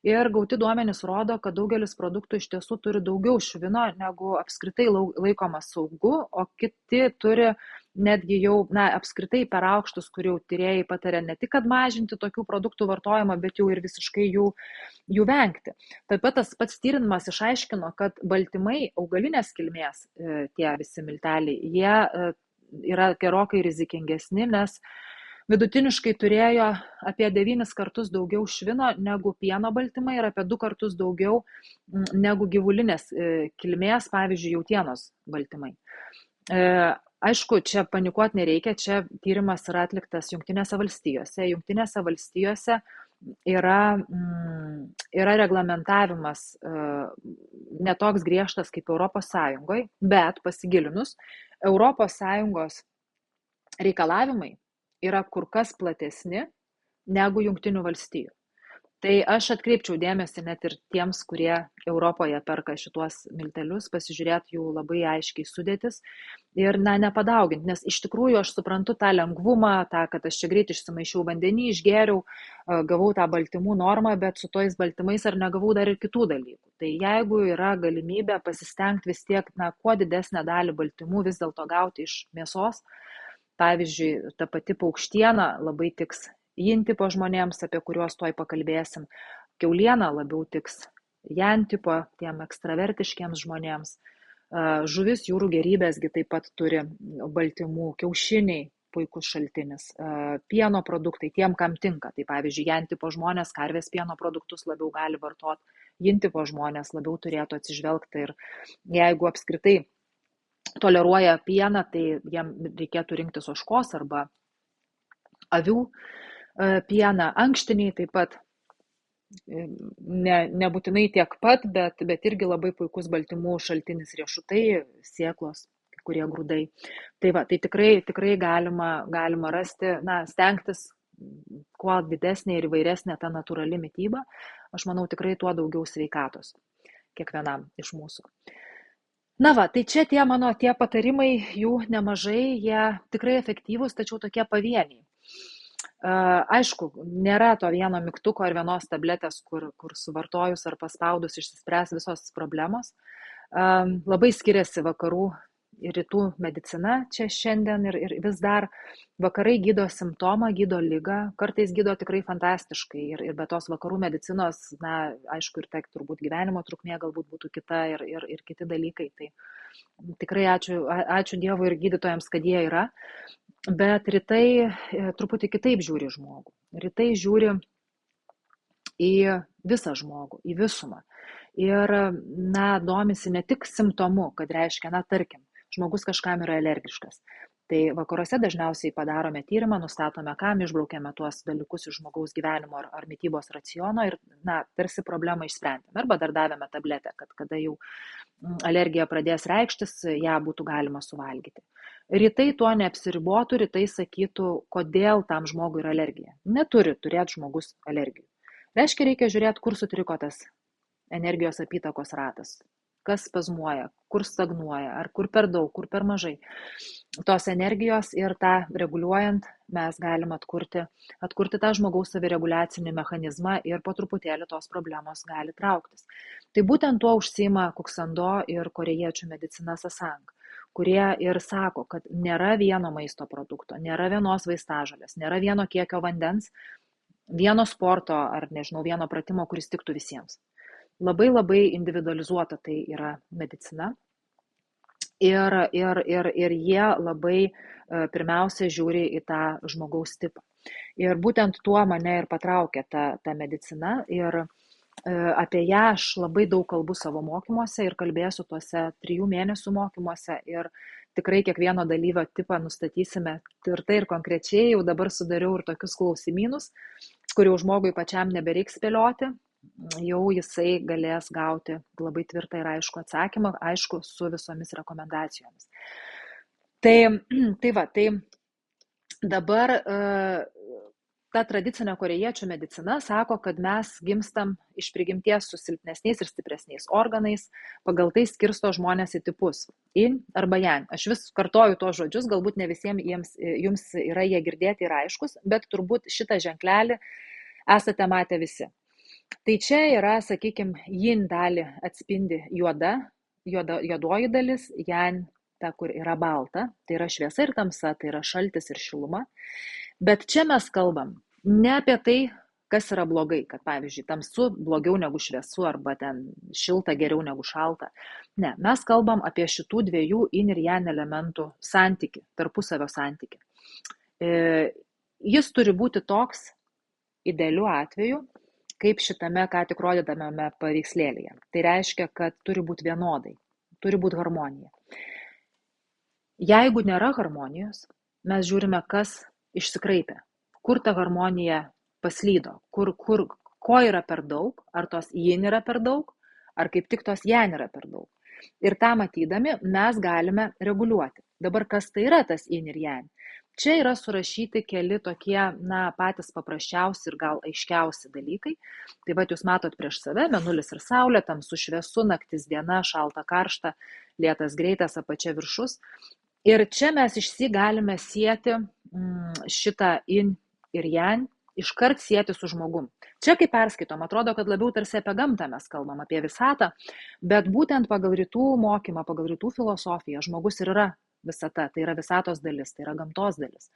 A: Ir gauti duomenys rodo, kad daugelis produktų iš tiesų turi daugiau švino, negu apskritai laikoma saugu, o kiti turi netgi jau apskritai per aukštus, kur jau tyrėjai patarė ne tik, kad mažinti tokių produktų vartojimą, bet jau ir visiškai jų vengti. Taip pat tas pats tyrimas išaiškino, kad baltymai augalinės kilmės, tie visi milteliai, jie yra gerokai rizikingesni, nes vidutiniškai turėjo apie 9 kartus daugiau švino negu pieno baltymai ir apie 2 kartus daugiau negu gyvulinės kilmės, pavyzdžiui, jautienos baltymai. Aišku, čia panikuoti nereikia, čia tyrimas yra atliktas Jungtinėse valstijose. Jungtinėse valstijose yra reglamentavimas netoks griežtas kaip Europos Sąjungoje, bet pasigilinus, Europos Sąjungos reikalavimai yra kur kas platesni negu Jungtinių valstijų. Tai aš atkreipčiau dėmesį net ir tiems, kurie Europoje perka šituos miltelius, pasižiūrėti jų labai aiškiai sudėtis ir nepadauginti, nes iš tikrųjų aš suprantu tą lengvumą, kad aš čia greit išsimaišiau vandenį, išgėriau, gavau tą baltymų normą, bet su tojais baltymais ar negavau dar ir kitų dalykų. Tai jeigu yra galimybė pasistengti vis tiek, kuo didesnę dalį baltymų vis dėlto gauti iš mėsos, pavyzdžiui, ta pati paukštiena labai tiks yin tipo žmonėms, apie kuriuos tuoj pakalbėsim. Kiauliena labiau tiks yang tipo, tiem ekstravertiškiems žmonėms. Žuvis, jūrų gerybėsgi taip pat turi baltymų, kiaušiniai puikus šaltinis, pieno produktai tiem, kam tinka. Tai pavyzdžiui, yang tipo žmonės karvės pieno produktus labiau gali vartoti, yin tipo žmonės labiau turėtų atsižvelgti ir jeigu apskritai toleruoja pieną, tai jiem reikėtų rinktis ožkos arba avių pieną. Ankštiniai taip pat nebūtinai tiek pat, bet irgi labai puikus baltymų šaltinis, riešutai, sėklos, kai kurie grūdai. Tai tikrai galima rasti, stengtis kuo didesnė ir įvairesnė ta natūrali mityba. Aš manau, tikrai tuo daugiau sveikatos kiekvienam iš mūsų. Tai čia tie patarimai, jų nemažai, jie tikrai efektyvūs, tačiau tokie pavieniai. Aišku, nėra to vieno mygtuko ar vienos tabletės, kur suvartojus ar paspaudus išsispręs visos problemos. Labai skiriasi vakarų ir rytų medicina čia šiandien ir vis dar vakarai gydo simptomą, gydo ligą, kartais gydo tikrai fantastiškai ir be tos vakarų medicinos, aišku, ir turbūt gyvenimo trukmė galbūt būtų kita ir kiti dalykai. Tai tikrai ačiū Dievui ir gydytojams, kad jie yra, bet rytai truputį kitaip žiūri žmogų. Rytai žiūri į visą žmogų, į visumą. Ir domisi ne tik simptomu, kad reiškia, tarkim, žmogus kažkam yra alergiškas. Tai vakaruose dažniausiai padarome tyrimą, nustatome, kam išbraukiame tuos dalykus iš žmogaus gyvenimo ar mitybos raciono ir, tarsi problemą išsprendėme. Arba dar davėme tabletę, kad kada jau alergija pradės reikštis, ją būtų galima suvalgyti. Rytai tuo neapsiribotų, rytai sakytų, kodėl tam žmogui yra alergija. Neturi turėti žmogus alergijų. Reiškia, reikia žiūrėti, kur sutriko tas energijos apytakos ratas. Kas spazmuoja, kur stagnuoja, ar kur per daug, kur per mažai. Tos energijos ir tą reguliuojant mes galim atkurti tą žmogaus savireguliacinį mechanizmą ir po truputėlį tos problemos gali trauktis. Tai būtent tuo užsiima Kuksando ir korėjiečių medicina Sasang, kurie ir sako, kad nėra vieno maisto produkto, nėra vienos vaistažolės, nėra vieno kiekio vandens, vieno sporto ar vieno pratimo, kuris tiktų visiems. Labai individualizuota tai yra medicina ir jie labai pirmiausia žiūri į tą žmogaus tipą. Ir būtent tuo mane ir patraukė ta medicina ir apie ją aš labai daug kalbu savo mokymuose ir kalbėsiu tuose 3 mėnesių mokymuose ir tikrai kiekvieno dalyvio tipą nustatysime tvirtai ir konkrečiai. Jau dabar sudariau ir tokius klausimynus, kur jau žmogui pačiam nebereiks spėlioti, jau jisai galės gauti labai tvirtą ir aišku atsakymą, aišku, su visomis rekomendacijomis. Tai dabar ta tradicinė korėjiečių medicina sako, kad mes gimstam iš prigimties su silpnesniais ir stipresniais organais, pagal tai skirsto žmonės į tipus, yin arba yang. Aš vis kartoju tos žodžius, galbūt ne visiems jums yra jie girdėti ir aiškus, bet turbūt šitą ženklelį esate matę visi. Tai čia yra, sakykime, yin dalį atspindi juodoji dalis, yang ta, kur yra balta, tai yra šviesa ir tamsa, tai yra šaltis ir šiluma. Bet čia mes kalbam ne apie tai, kas yra blogai, kad pavyzdžiui, tamsu blogiau negu šviesu arba ten šilta geriau negu šalta. Ne, mes kalbam apie šitų dviejų yin ir yang elementų santykį, tarpusavio santykį. Jis turi būti toks idealiu atveju, kaip šitame ką tik rodytame paveikslėlyje. Tai reiškia, kad turi būti vienodai, turi būti harmonija. Jeigu nėra harmonijos, mes žiūrime, kas išsikraipė, kur ta harmonija paslydo, ko yra per daug, ar tos yin yra per daug, ar kaip tik tos yang yra per daug. Ir tą matydami mes galime reguliuoti. Dabar kas tai yra tas yin ir yang? Čia yra surašyti keli tokie, patys paprasčiausi ir gal aiškiausi dalykai. Tai jūs matot prieš save, mėnulis ir saulė, tamsu šviesu, naktis diena, šalta karšta, lėtas greitas, apačia viršus. Ir čia mes išsi galime sieti šitą yin ir yang, iškart sieti su žmogum. Čia kaip perskaitom, atrodo, kad labiau tarsi apie gamtą mes kalbam, apie visatą, bet būtent pagal rytų mokymą, pagal rytų filosofiją žmogus ir yra visata, tai yra visatos dalis, tai yra gamtos dalis.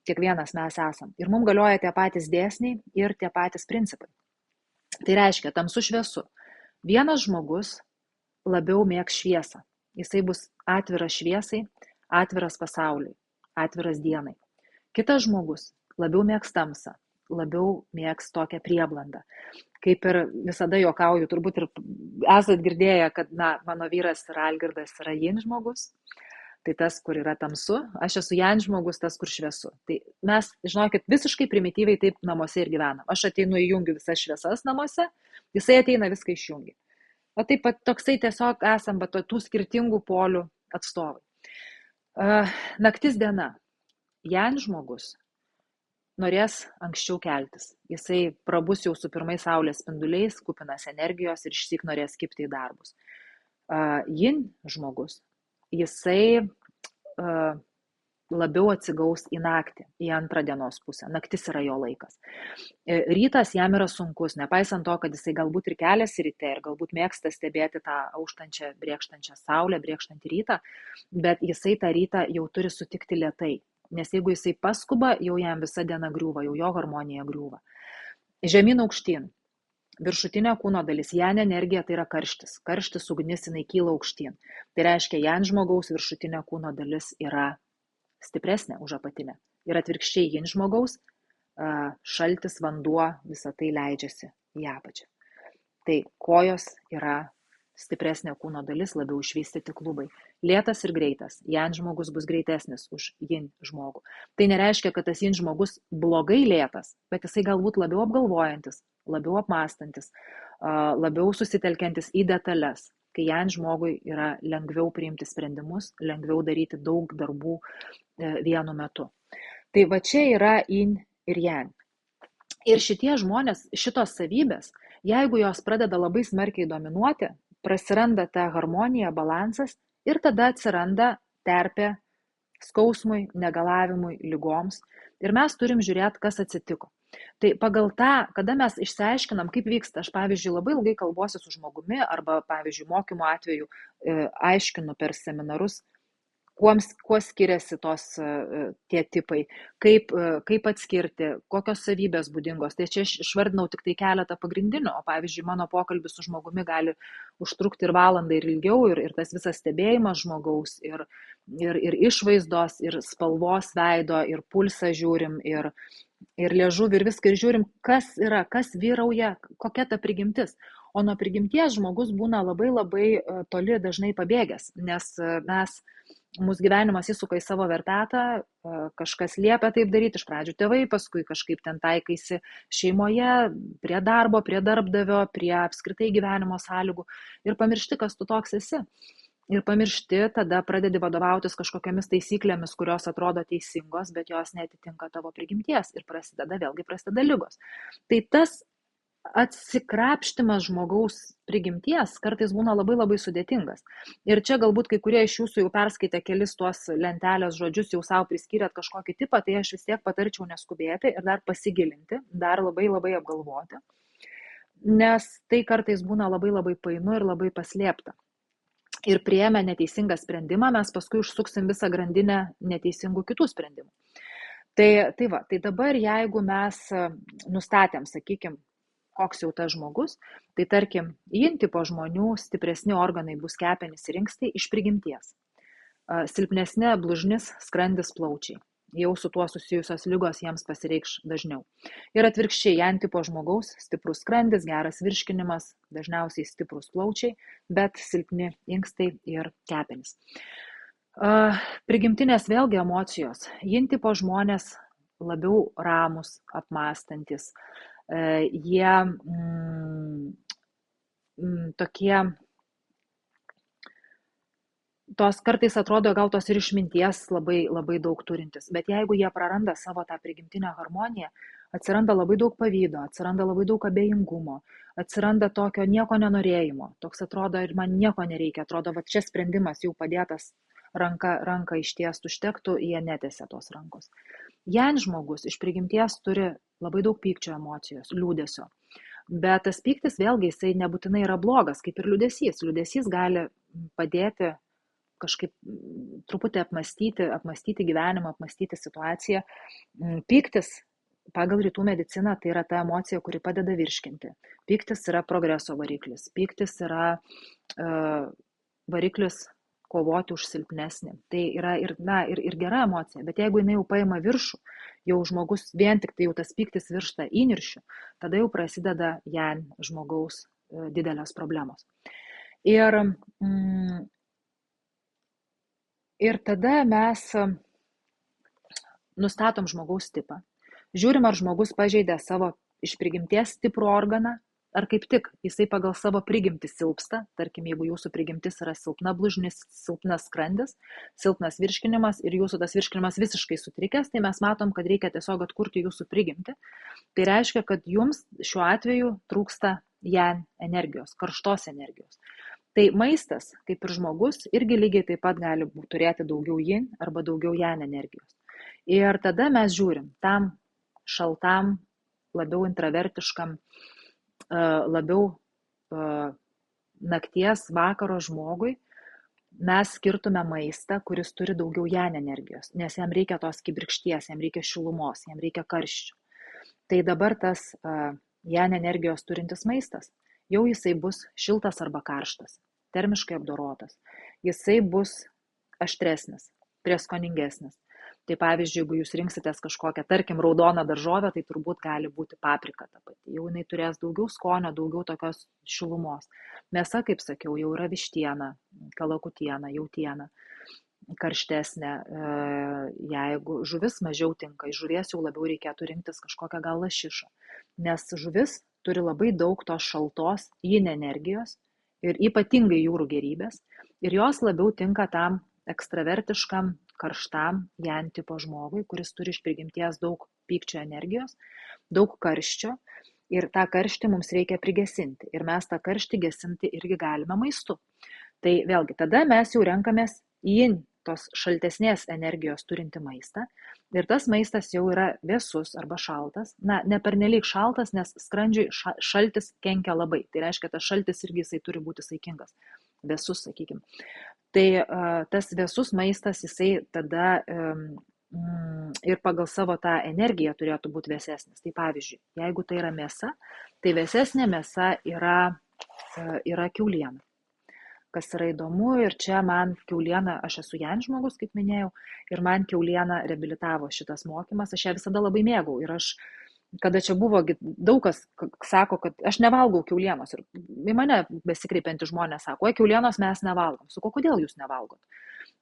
A: Kiekvienas mes esam. Ir mums galioja tie patys dėsniai ir tie patys principai. Tai reiškia, tamsu šviesu. Vienas žmogus labiau mėgs šviesą. Jisai bus atviras šviesai, atviras pasauliui, atviras dienai. Kitas žmogus labiau mėgs tamsą, labiau mėgs tokią prieblandą. Kaip ir visada juokauju, turbūt ir esat girdėję, kad mano vyras yra Algirdas, yra yin žmogus, tai tas, kur yra tamsu, aš esu yang žmogus, tas, kur šviesu. Tai mes, žinokit, visiškai primityviai taip namuose ir gyvenam. Aš ateinu įjungiu visas šviesas namuose, jisai ateina viską išjungi. O taip pat toksai tiesiog esam tų skirtingų polių atstovai. Naktis diena. Yang žmogus norės anksčiau keltis. Jisai prabus jau su pirmais saulės spinduliais, kupinas energijos ir išsyk norės kibti į darbus. Yin žmogus, jisai labiau atsigaus į naktį, į antrą dienos pusę. Naktis yra jo laikas. Rytas jam yra sunkus, nepaisant to, kad jisai galbūt ir keliasi ryte ir galbūt mėgsta stebėti tą auštančią, brėkštančią saulę, brėkštantį rytą, bet jisai tą rytą jau turi sutikti lėtai. Nes jeigu jisai paskuba, jau jam visa diena griūva, jau jo harmonija griūva. Žemyn aukštyn. Viršutinė kūno dalis, yang energija tai yra karštis. Karštis ugnis, jinai kyla aukštyn. Tai reiškia, yang žmogaus viršutinė kūno dalis yra stipresnė už apatinę. Ir atvirkščiai yin žmogaus šaltis, vanduo, visą tai leidžiasi į apačią. Tai kojos yra stipresnė kūno dalis, labiau išvystyti klubai. Lėtas ir greitas. Yang žmogus bus greitesnis už yin žmogų. Tai nereiškia, kad tas yin žmogus blogai lėtas, bet jisai galbūt labiau apgalvojantis, labiau apmąstantis, labiau susitelkiantis į detalės. Kai yang žmogui yra lengviau priimti sprendimus, lengviau daryti daug darbų vienu metu. Tai va čia yra yin ir yang. Ir šitie žmonės, šitos savybės, jeigu jos pradeda labai smarkiai dominuoti, prasiranda ta harmonija, balansas ir tada atsiranda terpė skausmui, negalavimui, ligoms. Ir mes turim žiūrėti, kas atsitiko. Tai pagal tą, kada mes išsiaiškinam, kaip vyksta, aš pavyzdžiui labai ilgai kalbuosi su žmogumi arba pavyzdžiui mokymo atveju aiškinu per seminarus, kuo skiriasi tie tipai, kaip atskirti, kokios savybės būdingos. Tai čia aš išvardinau tik tai keletą pagrindinių, o pavyzdžiui mano pokalbis su žmogumi gali užtrukti ir valandą ir ilgiau, ir tas visas stebėjimas žmogaus, ir išvaizdos, ir spalvos veido, ir pulsą žiūrim, ir liežuvį, ir viską, ir žiūrim, kas yra, kas vyrauja, kokia ta prigimtis. O nuo prigimties žmogus būna labai labai toli dažnai pabėgęs, nes mes mūsų gyvenimas įsuka į savo verpetą, kažkas liepia taip daryti, iš pradžių tėvai, paskui kažkaip ten taikaisi šeimoje, prie darbo, prie darbdavio, prie apskritai gyvenimo sąlygų ir pamiršti, kas tu toks esi. Ir pamiršti, tada pradedi vadovautis kažkokiamis taisyklėmis, kurios atrodo teisingos, bet jos netitinka tavo prigimties ir prasideda ligos. Tai tas atsikrapštimas žmogaus prigimties kartais būna labai labai sudėtingas. Ir čia galbūt kai kurie iš jūsų jau perskaitė kelis tuos lentelės žodžius, jau savo priskyrėt kažkokį tipą, tai aš vis tiek patarčiau neskubėti ir dar pasigilinti, dar labai labai apgalvoti, nes tai kartais būna labai labai painu ir labai paslėpta. Ir priėmę neteisingą sprendimą, mes paskui užsuksim visą grandinę neteisingų kitų sprendimų. Tai dabar, jeigu mes nustatėm, sakykim, koks jau tas žmogus, tai tarkim, yin tipo žmonių stipresni organai bus kepenys ir inkstai iš prigimties. Silpnesni blužnis, skrandis, plaučiai. Jau su tuo susijusios ligos jiems pasireikš dažniau. Ir atvirkščiai, jan tipo žmogaus stiprus skrandis, geras virškinimas, dažniausiai stiprus plaučiai, bet silpni inkstai ir kepenys. Prigimtinės vėlgi emocijos. Yin tipo žmonės labiau ramus, apmąstantis. Jie tokie, tos kartais atrodo gal tos ir išminties labai, labai daug turintis, bet jeigu jie praranda savo tą prigimtinę harmoniją, atsiranda labai daug pavydo, atsiranda labai daug abejingumo, atsiranda tokio nieko nenorėjimo, toks atrodo ir man nieko nereikia, atrodo, va čia sprendimas jau padėtas, ranka ištiest užtektų, jie netiesia tos rankos. Jan žmogus iš prigimties turi labai daug pykčio emocijos, liūdesio, bet tas pyktis vėlgi jisai nebūtinai yra blogas, kaip ir liūdesys. Liūdesys gali padėti kažkaip truputį apmąstyti gyvenimą, apmąstyti situaciją. Pyktis pagal rytų mediciną tai yra ta emocija, kuri padeda virškinti. Pyktis yra progreso variklis. Pyktis yra variklis kovoti už silpnesnį. Tai yra ir gera emocija, bet jeigu jinai jau paima viršų, jau žmogus vien tik tai jau tas pyktis viršta įniršiu, tada jau prasideda jan žmogaus didelės problemos. Ir tada mes nustatom žmogaus tipą, žiūrim, ar žmogus pažeidė savo iš prigimties stiprų organą, ar kaip tik jisai pagal savo prigimtį silpsta, tarkim, jeigu jūsų prigimtis yra silpna blužnis, silpnas skrandis, silpnas virškinimas ir jūsų tas virškinimas visiškai sutrikęs, tai mes matom, kad reikia tiesiog atkurti jūsų prigimtį. Tai reiškia, kad jums šiuo atveju trūksta jan energijos, karštos energijos. Tai maistas, kaip ir žmogus, irgi lygiai taip pat gali turėti daugiau yin arba daugiau jan energijos. Ir tada mes žiūrim tam šaltam, labiau intravertiškam, labiau nakties vakaro žmogui, mes skirtume maistą, kuris turi daugiau jan energijos, nes jam reikia tos kibirkšties, jam reikia šilumos, jam reikia karščių. Tai dabar tas jan energijos turintis maistas, jau jisai bus šiltas arba karštas, termiškai apdorotas. Jisai bus aštresnis, prieskoningesnis. Tai pavyzdžiui, jeigu jūs rinksitės kažkokią, tarkim, raudoną daržovę, tai turbūt gali būti paprika ta pati. Jau jinai turės daugiau skonio, daugiau tokios šilumos. Mėsa, kaip sakiau, jau yra vištiena, kalakutiena, jautiena, karštesnė. Jeigu žuvis mažiau tinka, iš žuvies jau labiau reikėtų rinktis kažkokią gal lašišą. Nes žuvis turi labai daug tos šaltos yin energijos ir ypatingai jūrų gėrybės. Ir jos labiau tinka tam ekstravertiškam, karštam jan tipo žmogui, kuris turi iš prigimties daug pykčio energijos, daug karščio ir tą karštį mums reikia prigesinti. Ir mes tą karštį gesinti irgi galime maistu. Tai vėlgi, tada mes jau renkamės yin, tos šaltesnės energijos turinti maistą. Ir tas maistas jau yra vėsus arba šaltas. Ne pernelyg šaltas, nes skrandžiui šaltis kenkia labai. Tai reiškia, tas šaltis irgi jisai turi būti saikingas. Vėsus, sakykime. Tai tas vėsus maistas, jisai tada ir pagal savo tą energiją turėtų būti vėsesnis. Tai pavyzdžiui, jeigu tai yra mėsa, tai vėsesnė mėsa yra kiauliena. Kas yra įdomu, ir čia man kiauliena, aš esu jan žmogus, kaip minėjau, ir man kiauliena reabilitavo šitas mokymas, aš ją visada labai mėgau. Ir aš, kada čia buvo, daug kas sako, kad aš nevalgau kiaulienos, ir į mane besikreipiantys žmonės sako, kiaulienos mes nevalgom. Sakau, kodėl jūs nevalgot?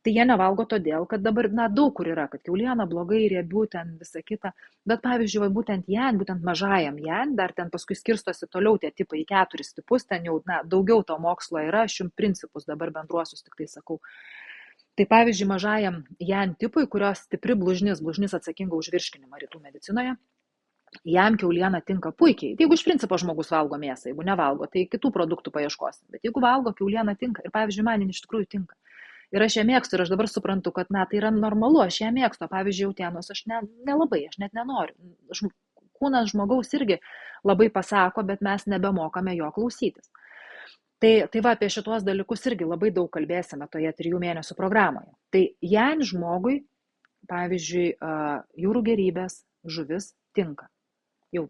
A: Tai jie nevalgo todėl, kad dabar, daug kur yra, kad kiauliena blogai, riebių, ten visa kita. Bet pavyzdžiui, būtent mažajam jan, dar ten paskui skirstosi toliau tie tipai į 4 tipus, ten jau, daugiau to mokslo yra, aš jums principus dabar bendruosius tik tai sakau. Tai pavyzdžiui, mažajam jan tipui, kurios stipri blužnis atsakinga už virškinimą rytų medicinoje, jam kiauliena tinka puikiai. Jeigu iš principo žmogus valgo mėsą, jeigu nevalgo, tai kitų produktų paieškosim. Bet jeigu valgo, kiauliena tinka. Ir pavyzdžiui, man iš tikrųjų tinka. Ir aš ją mėgstu ir aš dabar suprantu, kad tai yra normalu, aš ją mėgstu. Pavyzdžiui, jautienos aš nelabai, aš net nenoriu. Kūnas žmogaus irgi labai pasako, bet mes nebemokame jo klausytis. Tai va, apie šitos dalykus irgi labai daug kalbėsime toje 3 mėnesių programoje. Tai jan žmogui, pavyzdžiui, jūrų gėrybės, žuvis tinka. Jau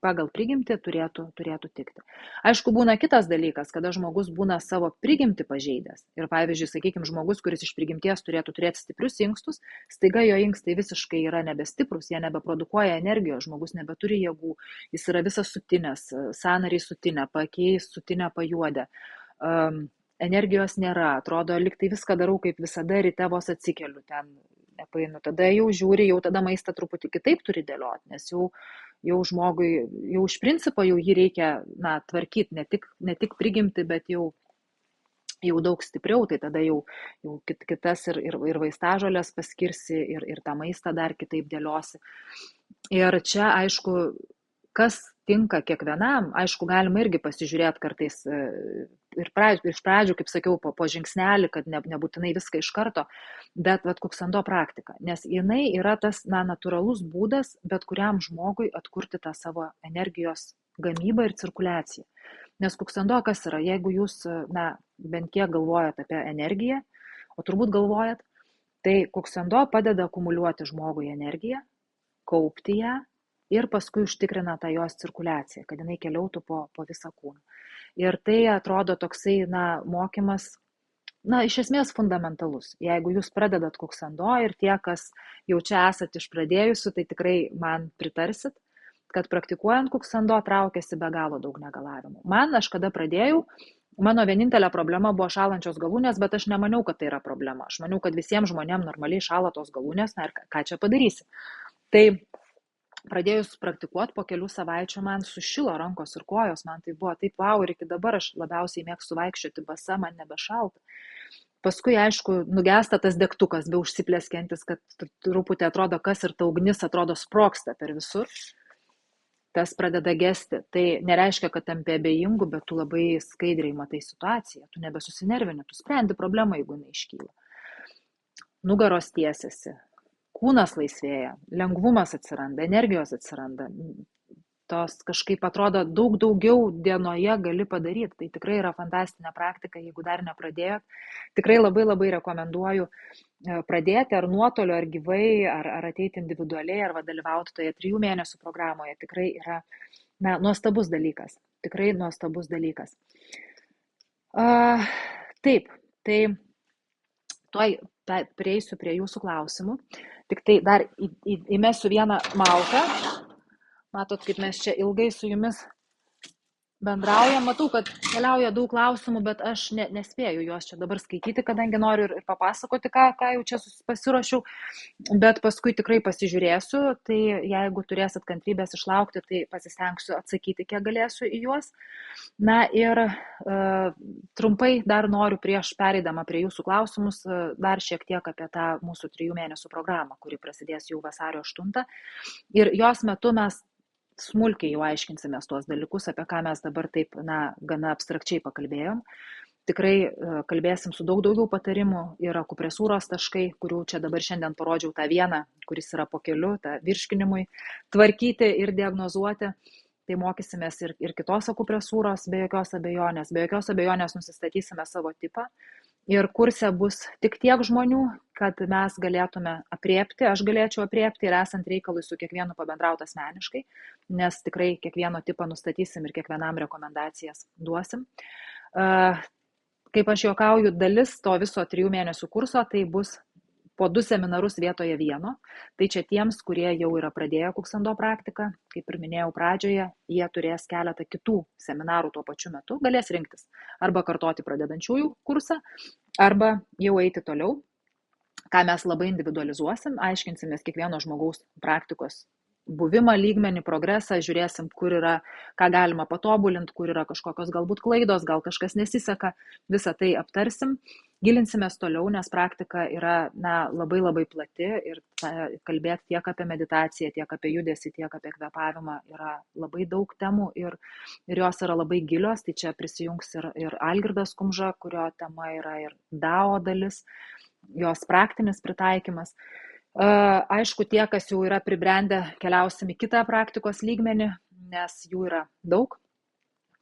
A: pagal prigimtį turėtų tikti. Aišku, būna kitas dalykas, kada žmogus būna savo prigimtį pažeidęs. Ir pavyzdžiui, sakykime, žmogus, kuris iš prigimties turėtų turėti stiprius inkstus, staiga jo inkstai visiškai yra nebestiprus, jie nebeprodukuoja energijos, žmogus nebeturi jėgų, jis yra visas sutinęs, sąnariai sutinę, paakiai sutinę pajuodę. Energijos nėra, atrodo, lyg tai viską darau kaip visada, ryte vos atsikeliu, ten nepainu, tada jau žiūri, jau tada maistą truputį kitaip turi dėlioti, nes jau žmogui, jau iš principo jau jį reikia tvarkyti, ne tik prigimti, bet jau daug stipriau, tai tada jau kitas ir vaistažolės paskirsi ir tą maistą dar kitaip dėliosi. Ir čia, aišku, kas tinka kiekvienam, aišku, galima irgi pasižiūrėti kartais ir iš pradžių, kaip sakiau, po žingsnelį, kad nebūtinai viską iš karto, bet kuksando praktika, nes jinai yra tas natūralus būdas bet kuriam žmogui atkurti tą savo energijos gamybą ir cirkuliaciją. Nes kuksando kas yra, jeigu jūs bent kiek galvojat apie energiją, o turbūt galvojat, tai kuksando padeda akumuliuoti žmogui energiją, kaupti ją ir paskui užtikrina tą jos cirkuliaciją, kad jinai keliautų po visą kūną. Ir tai atrodo toksai, mokymas, iš esmės fundamentalus. Jeigu jūs pradedat kuksando ir tie, kas jau čia esat išpradėjusių, tai tikrai man pritarsit, kad praktikuojant kuksando traukiasi be galo daug negalavimų. Aš kada pradėjau, mano vienintelė problema buvo šalančios galūnės, bet aš nemaniau, kad tai yra problema. Aš maniau, kad visiems žmonėms normaliai šala tos galūnės, ir ką čia padarysi. Tai pradėjus praktikuoti po kelių savaičių man sušilo rankos ir kojos, man tai buvo taip wow, ir iki dabar aš labiausiai mėgstu vaikščioti basa, man nebešalta. Paskui, aišku, nugesta tas degtukas, be užsipleskentis, kad truputį atrodo kas ir ta ugnis atrodo sproksta per visur. Tas pradeda gesti. Tai nereiškia, kad tampi abejingu, bet tu labai skaidriai matai situaciją, tu nebesusinervini, tu sprendi problemą, jeigu neiškyla. Nugaros tiesiasi. Kūnas laisvėja, lengvumas atsiranda, energijos atsiranda, tos kažkaip atrodo daug daugiau dienoje gali padaryti. Tai tikrai yra fantastinė praktika, jeigu dar nepradėjot. Tikrai labai labai rekomenduoju pradėti ar nuotoliu, ar gyvai, ar ateiti individualiai, ar dalyvauti toje 3 mėnesių programoje. Tikrai yra nuostabus dalykas. Tikrai nuostabus dalykas. Taip, tai tuoj prieisiu prie jūsų klausimų. Tik tai dar įmesiu vieną malką. Matot, kaip mes čia ilgai su jumis bendraujam. Matau, kad keliauja daug klausimų, bet aš nespėju juos čia dabar skaityti, kadangi noriu ir papasakoti, ką jau čia pasiruošiau. Bet paskui tikrai pasižiūrėsiu. Tai jeigu turėsit kantrybės išlaukti, tai pasistengsiu atsakyti, kiek galėsiu į juos. Ir trumpai dar noriu prieš pereidama prie jūsų klausimus dar šiek tiek apie tą mūsų 3 mėnesių programą, kuri prasidės jau vasario 8. Ir jos metu mes smulkiai jau aiškinsimės tuos dalykus, apie ką mes dabar taip, gana abstrakčiai pakalbėjom. Tikrai kalbėsim su daug daugiau patarimų, yra akupresūros taškai, kurių čia dabar šiandien parodžiau tą vieną, kuris yra po keliu, tą virškinimui tvarkyti ir diagnozuoti. Tai mokysimės ir kitos akupresūros be jokios abejonės. Be jokios abejonės nusistatysime savo tipą. Ir kurse bus tik tiek žmonių, kad mes galėtume apriepti, aš galėčiau apriepti ir esant reikalui su kiekvienu pabendrauti asmeniškai, nes tikrai kiekvieno tipą nustatysim ir kiekvienam rekomendacijas duosim. Kaip aš juokauju, dalis to viso 3 mėnesių kurso tai bus po 2 seminarus vietoje vieno. Tai čia tiems, kurie jau yra pradėję kuksando praktiką, kaip ir minėjau pradžioje, jie turės keletą kitų seminarų tuo pačiu metu, galės rinktis arba kartoti pradedančiųjų kursą, arba jau eiti toliau. ką mes labai individualizuosim, aiškinsimės kiekvieno žmogaus praktikos buvimą, lygmenį, progresą, žiūrėsim, kur yra, ką galima patobulinti, kur yra kažkokios galbūt klaidos, gal kažkas nesiseka, visą tai aptarsim, gilinsimės toliau, nes praktika yra labai labai plati ir kalbėti tiek apie meditaciją, tiek apie judesį, tiek apie kvėpavimą yra labai daug temų ir jos yra labai gilios, tai čia prisijungs ir Algirdas Kumža, kurio tema yra ir DAO dalis, jos praktinis pritaikymas. Aišku, tie, kas jau yra pribrendę, keliausim į kitą praktikos lygmenį, nes jų yra daug.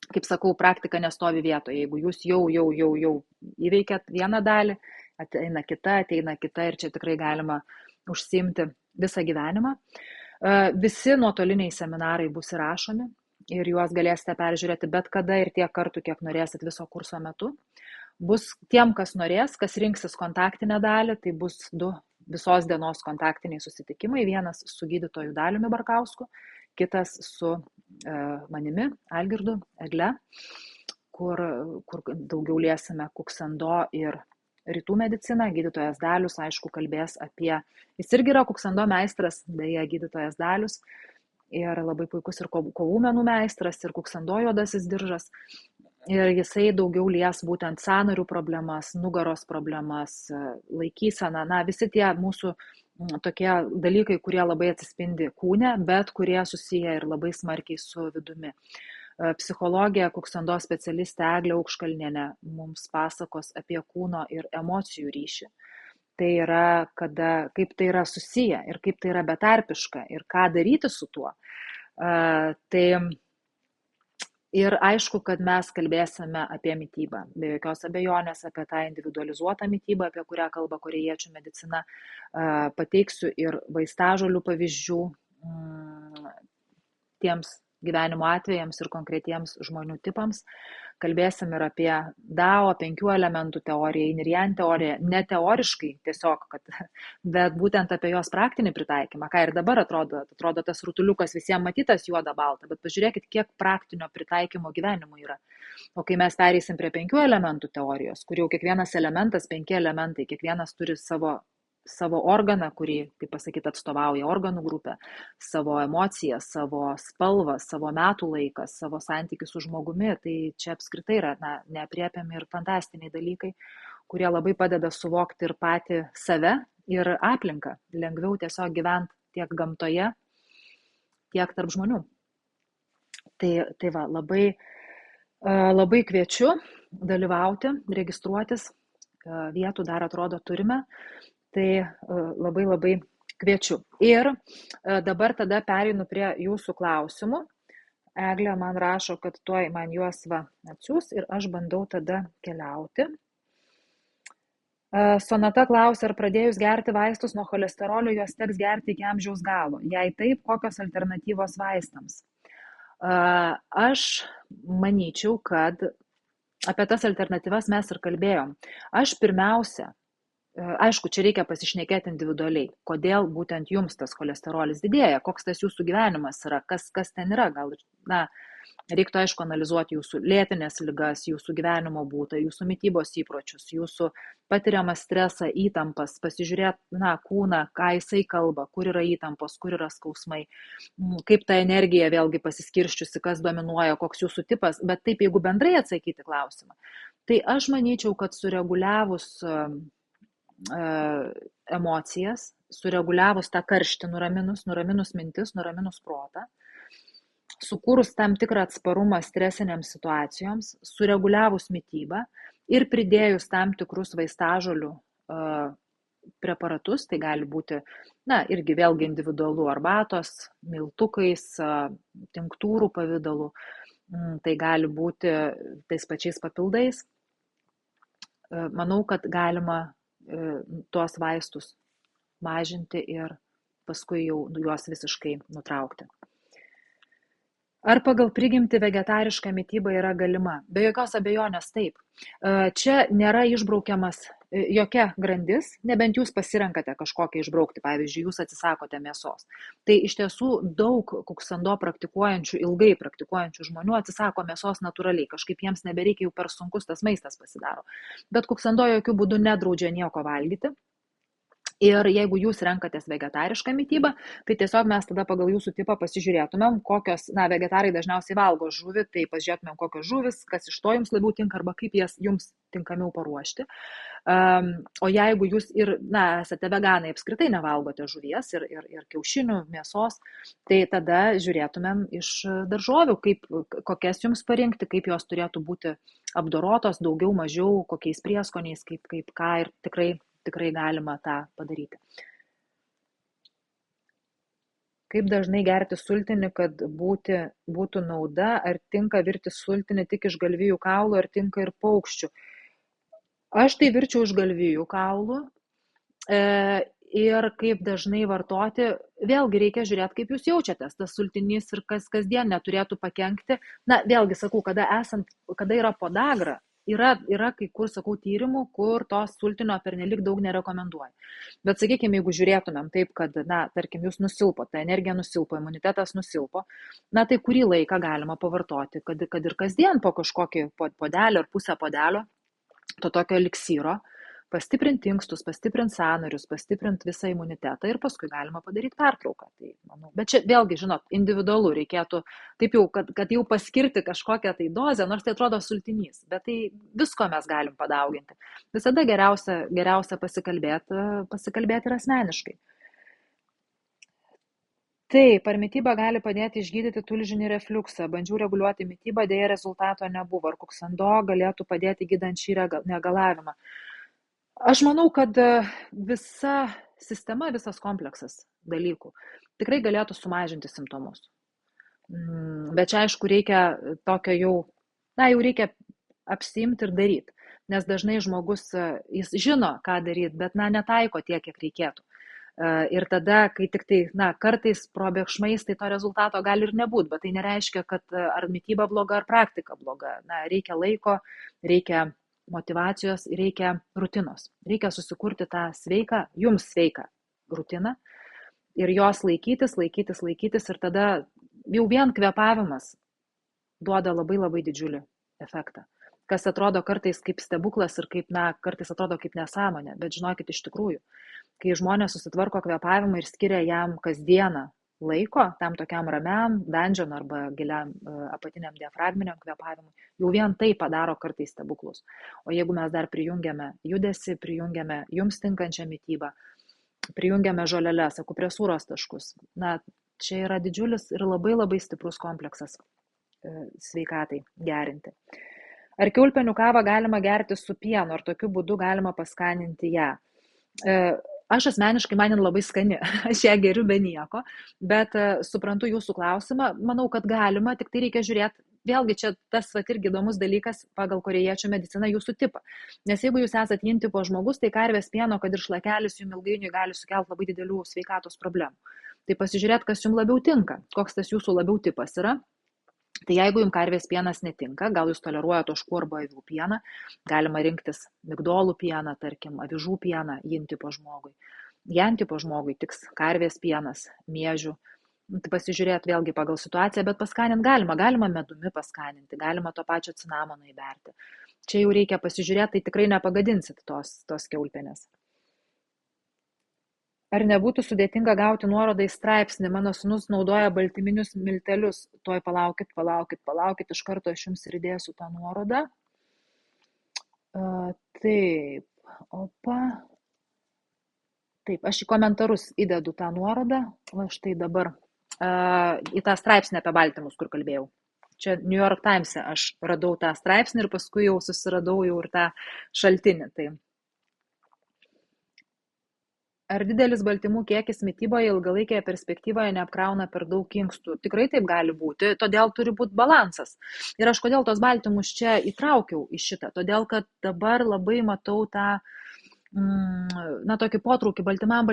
A: Kaip sakau, praktika nestovi vietoje. Jeigu jūs jau įveikėt vieną dalį, ateina kita ir čia tikrai galima užsiimti visą gyvenimą. Visi nuotoliniai seminarai bus įrašomi ir juos galėsite peržiūrėti bet kada ir tiek kartų, kiek norėsit viso kurso metu. Bus tiem, kas norės, kas rinksis kontaktinę dalį, tai bus 2 visos dienos kontaktiniai susitikimai, vienas su gydytoju Daliumi Barkausku, kitas su manimi, Algirdu, Egle, kur daugiau liesime kuksando ir rytų mediciną. Gydytojas Dalius, aišku, kalbės apie, jis irgi yra kuksando meistras, beje, gydytojas Dalius, ir labai puikus ir kovų menų meistras, ir kuksando juodasis diržas. Ir jisai daugiau lies būtent sąnarių problemas, nugaros problemas, laikyseną, visi tie mūsų tokie dalykai, kurie labai atsispindi kūne, bet kurie susiję ir labai smarkiai su vidumi. Psichologija, kuksando specialistė Eglė Aukškalnienė mums pasakos apie kūno ir emocijų ryšį. Tai yra, kaip tai yra susiję ir kaip tai yra betarpiška ir ką daryti su tuo. Ir aišku, kad mes kalbėsime apie mitybą, be jokios abejonės apie tą individualizuotą mitybą, apie kurią kalba korėjiečių medicina. Pateiksiu ir vaistažolių pavyzdžių tiems gyvenimo atvejams ir konkretiems žmonių tipams. Kalbėsim ir apie DAO, 5 elementų teoriją, Yin ir Yang teoriją, ne teoriškai tiesiog, bet būtent apie jos praktinį pritaikymą, ką ir dabar atrodo tas rutuliukas visiems matytas juoda balta, bet pažiūrėkit, kiek praktinio pritaikymo gyvenimui yra. O kai mes pereisim prie 5 elementų teorijos, kur jau kiekvienas elementas, 5 elementai, kiekvienas turi savo organą, kurį, kaip pasakyti, atstovauja organų grupę, savo emocijas, savo spalvą, savo metų laiką, savo santykius su žmogumi, tai čia apskritai yra neapriepiami ir fantastiniai dalykai, kurie labai padeda suvokti ir patį save ir aplinką, lengviau tiesiog gyventi tiek gamtoje, tiek tarp žmonių. Tai va, labai kviečiu dalyvauti, registruotis, vietų dar atrodo turime. Tai labai kviečiu. Ir dabar tada pereinu prie jūsų klausimų. Eglė man rašo, kad tuoj man juos atsiūs ir aš bandau tada keliauti. Sonata klausia, ar pradėjus gerti vaistus nuo cholesterolio, juos teks gerti iki amžiaus galo. Jei taip, kokios alternatyvos vaistams? Aš manyčiau, kad apie tas alternatyvas mes ir kalbėjom. Aš pirmiausia, aišku, čia reikia pasišnekėti individualiai, kodėl būtent jums tas cholesterolis didėja, koks tas jūsų gyvenimas yra, kas ten yra, gal, reiktų aišku analizuoti jūsų lėtinės ligas, jūsų gyvenimo būdą, jūsų mitybos įpročius, jūsų patiriamą stresą, įtampas, pasižiūrėti, kūną, ką jisai kalba, kur yra įtampos, kur yra skausmai, kaip ta energija vėlgi pasiskirščiusi, kas dominuoja, koks jūsų tipas, bet taip, jeigu bendrai atsakyti klausimą, tai aš manyčiau, kad sureguliavus emocijas, sureguliavus tą karštį, nuraminus mintis, nuraminus protą, sukūrus tam tikrą atsparumą stresinėms situacijoms, sureguliavus mitybą ir pridėjus tam tikrus vaistažolių preparatus, tai gali būti, irgi vėlgi individualu, arbatos, miltukais, tinktūrų pavidalu, tai gali būti tais pačiais papildais. Manau, kad galima tuos vaistus mažinti ir paskui jau juos visiškai nutraukti. Ar pagal prigimtį vegetariška mityba yra galima? Be jokios abejonės taip. Čia nėra išbraukiamas jokia grandis, nebent jūs pasirenkate kažkokią išbraukti, pavyzdžiui, jūs atsisakote mėsos. Tai iš tiesų daug kuksando praktikuojančių, ilgai praktikuojančių žmonių atsisako mėsos natūraliai, kažkaip jiems nebereikia, jau per sunkus tas maistas pasidaro. Bet kuksando jokių būdų nedraudžia nieko valgyti. Ir jeigu jūs renkatės vegetarišką mitybą, tai tiesiog mes tada pagal jūsų tipą pasižiūrėtumėm, kokios, vegetarai dažniausiai valgo žuvį, tai pasižiūrėtumėm, kokios žuvis, kas iš to jums labiau tinka arba kaip jas jums tinkamiau paruošti. O jeigu jūs ir, esate veganai, apskritai nevalgote žuvies ir kiaušinių, mėsos, tai tada žiūrėtumėm iš daržovių, kokias jums parinkti, kaip jos turėtų būti apdorotos, daugiau, mažiau, kokiais prieskoniais, kaip ką ir tikrai galima tą padaryti. Kaip dažnai gerti sultinį, kad būtų nauda, ar tinka virti sultinį tik iš galvijų kaulų, ar tinka ir paukščių? Aš tai virčiau iš galvijų kaulų ir kaip dažnai vartoti, vėlgi reikia žiūrėti, kaip jūs jaučiatės, tas sultinys ir kasdien neturėtų pakenkti. Vėlgi sakau, kada yra podagra, yra kai kur, sakau, tyrimų, kur tos sultinio pernelik daug nerekomenduoja. Bet sakykime, jeigu žiūrėtumėm taip, kad, tarkim, jūs nusilpo, ta energija nusilpo, imunitetas nusilpo, tai kurį laiką galima pavartoti, kad ir kasdien po kažkokį podelį ar pusę podelio, to tokio eliksyro, pastiprinti inkstus, pastiprinti sąnarius, pastiprinti visą imunitetą ir paskui galima padaryti pertrauką. Tai, manau, bet čia vėlgi, žinot, individualu reikėtų taip jau, kad jau paskirti kažkokią tai dozę, nors tai atrodo sultinys, bet tai visko mes galim padauginti. Visada geriausia pasikalbėti ir asmeniškai. Taip, ar mityba gali padėti išgydyti tulžinį refliuksą? Bandžiau reguliuoti mitybą, dėja rezultato nebuvo. Ar kuksando galėtų padėti gydant šį negalavimą? Aš manau, kad visa sistema, visas kompleksas dalykų tikrai galėtų sumažinti simptomus. Bet čia, aišku, reikia tokio jau reikia apsiimti ir daryti, nes dažnai žmogus, jis žino, ką daryti, bet netaiko tiek, kiek reikėtų. Ir tada, kai tik tai, kartais probėgšmais, tai to rezultato gali ir nebūti, bet tai nereiškia, kad ar mityba bloga, ar praktika bloga. Reikia laiko, reikia motyvacijos ir reikia rutinos. Reikia susikurti tą jums sveiką rutiną ir jos laikytis ir tada jau vien kvėpavimas duoda labai labai didžiulį efektą. Kas atrodo kartais kaip stebuklas ir kartais atrodo kaip nesąmonė, bet žinokit, iš tikrųjų, kai žmonės susitvarko kvėpavimą ir skiria jam kasdieną laiko, tam tokiam ramiam, dungeon arba giliam apatiniam diafragminiam kvėpavimui, jau vien tai padaro kartais stebuklus. O jeigu mes dar prijungiame judesį, prijungiame jums tinkančią mitybą, prijungiame žoleles, akupresūros taškus, čia yra didžiulis ir labai labai stiprus kompleksas sveikatai gerinti. Ar kiaulpienių kavą galima gerti su pienu, ar tokiu būdu galima paskaninti ją? Aš asmeniškai, man labai skani, aš ją geriu be nieko, bet suprantu jūsų klausimą, manau, kad galima, tik tai reikia žiūrėti, vėlgi čia tas irgi įdomus dalykas pagal korėjiečių mediciną jūsų tipą. Nes jeigu jūs esat yin tipo žmogus, tai karvės pieno, kad ir šlakelis jums ilgainiui gali sukelti labai didelių sveikatos problemų. Tai pasižiūrėt, kas jums labiau tinka, koks tas jūsų labiau tipas yra. Tai jeigu jums karvės pienas netinka, gal jūs toleruojate ožkų arba avių pieną, galima rinktis migdolų pieną, tarkim, avižų pieną, yin tipo žmogui. Yang tipo žmogui tiks karvės pienas, miežių. Tai pasižiūrėti vėlgi pagal situaciją, bet paskaninti galima medumi paskaninti, galima to pačio cinamono įberti. Čia jau reikia pasižiūrėti, tai tikrai nepagadinsit tos kiaulpienės. Ar nebūtų sudėtinga gauti nuorodą į straipsnį? Mano sūnus naudoja baltyminius miltelius. Tuoj palaukit, iš karto aš jums ir įdėsiu tą nuorodą. Taip, Taip, aš į komentarus įdedu tą nuorodą. Va štai dabar į tą straipsnį apie baltymus, kur kalbėjau. Čia New York Times'e aš radau tą straipsnį ir paskui jau susiradau jau ir tą šaltinį. Tai ar didelis baltymų kiekis mityboje ilgalaikėje perspektyvoje neapkrauna per daug inkstų? Tikrai taip gali būti, todėl turi būti balansas. Ir aš kodėl tos baltymus čia įtraukiau į šitą? Todėl, kad dabar labai matau tą tokį potraukį baltymam.